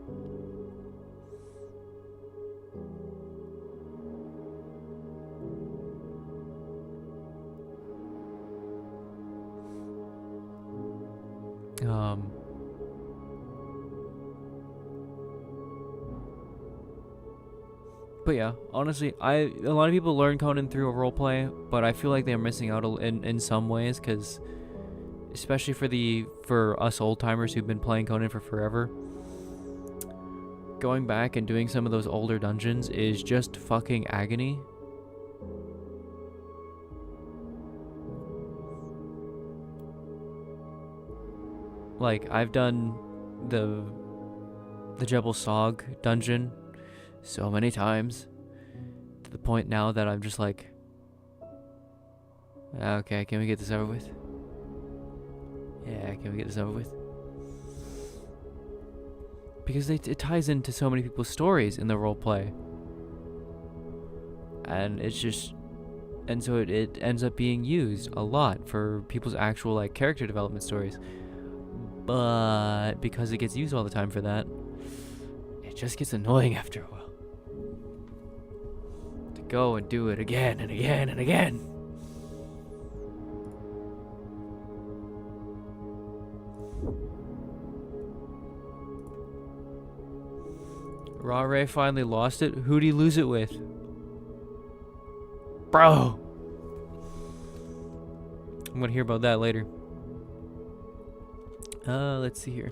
S3: But yeah, honestly, a lot of people learn Conan through a roleplay, but I feel like they're missing out in some ways, because especially for us old timers who've been playing Conan for forever, going back and doing some of those older dungeons is just fucking agony. Like, I've done the Jebel Sog dungeon so many times, to the point now that I'm just like, okay, can we get this over with? Yeah, can we get this over with? Because it ties into so many people's stories in the roleplay. And so it ends up being used a lot for people's actual, like, character development stories. but because it gets used all the time for that, it just gets annoying after a while. To go and do it again and again and again. Raw Ray finally lost it. Who'd he lose it with? Bro! I'm gonna hear about that later. Let's see here.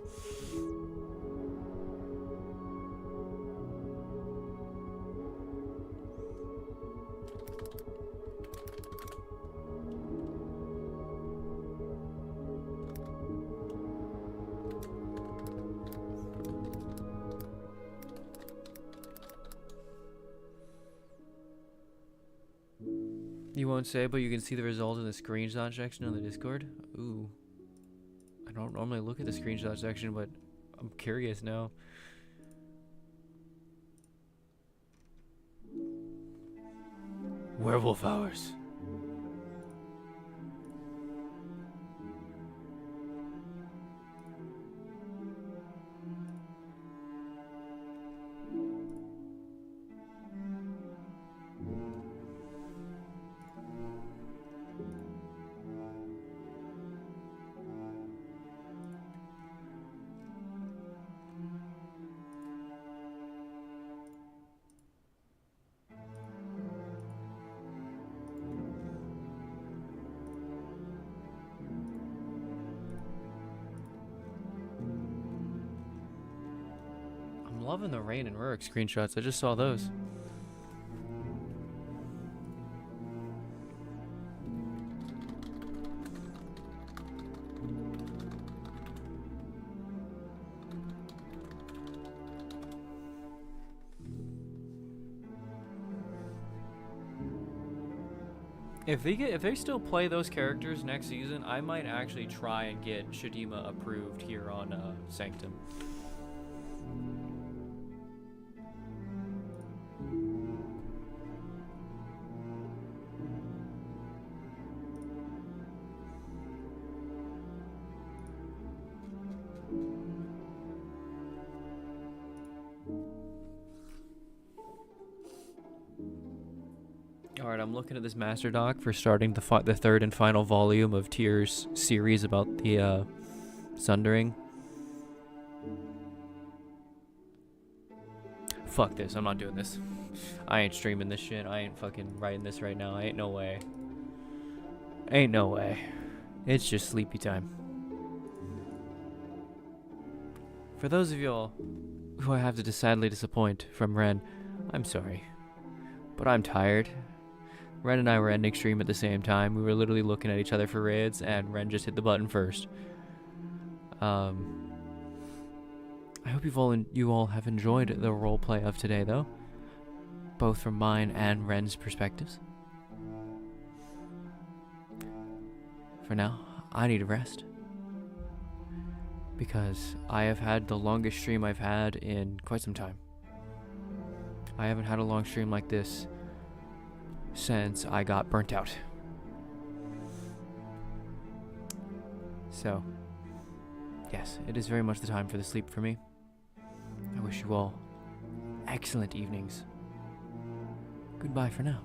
S3: You won't say, but you can see the result in the screenshot section on the Discord. Ooh. I don't normally look at the screenshot section, but I'm curious now. Werewolf hours. I'm loving the Rain and Rurik screenshots. I just saw those. If they still play those characters next season, I might actually try and get Shadima approved here on Sanctum. Alright, I'm looking at this master doc for starting the third and final volume of Tyr's series about the Sundering. Fuck this, I'm not doing this. I ain't streaming this shit. I ain't fucking writing this right now. Ain't no way. Ain't no way. It's just sleepy time. For those of y'all who I have to sadly disappoint from Ren, I'm sorry. But I'm tired. Ren and I were ending stream at the same time. We were literally looking at each other for raids, and Ren just hit the button first. I hope you all have enjoyed the roleplay of today, though. Both from mine and Ren's perspectives. For now, I need a rest. Because I have had the longest stream I've had in quite some time. I haven't had a long stream like this since I got burnt out. So, yes, it is very much the time for the sleep for me. I wish you all excellent evenings. Goodbye for now.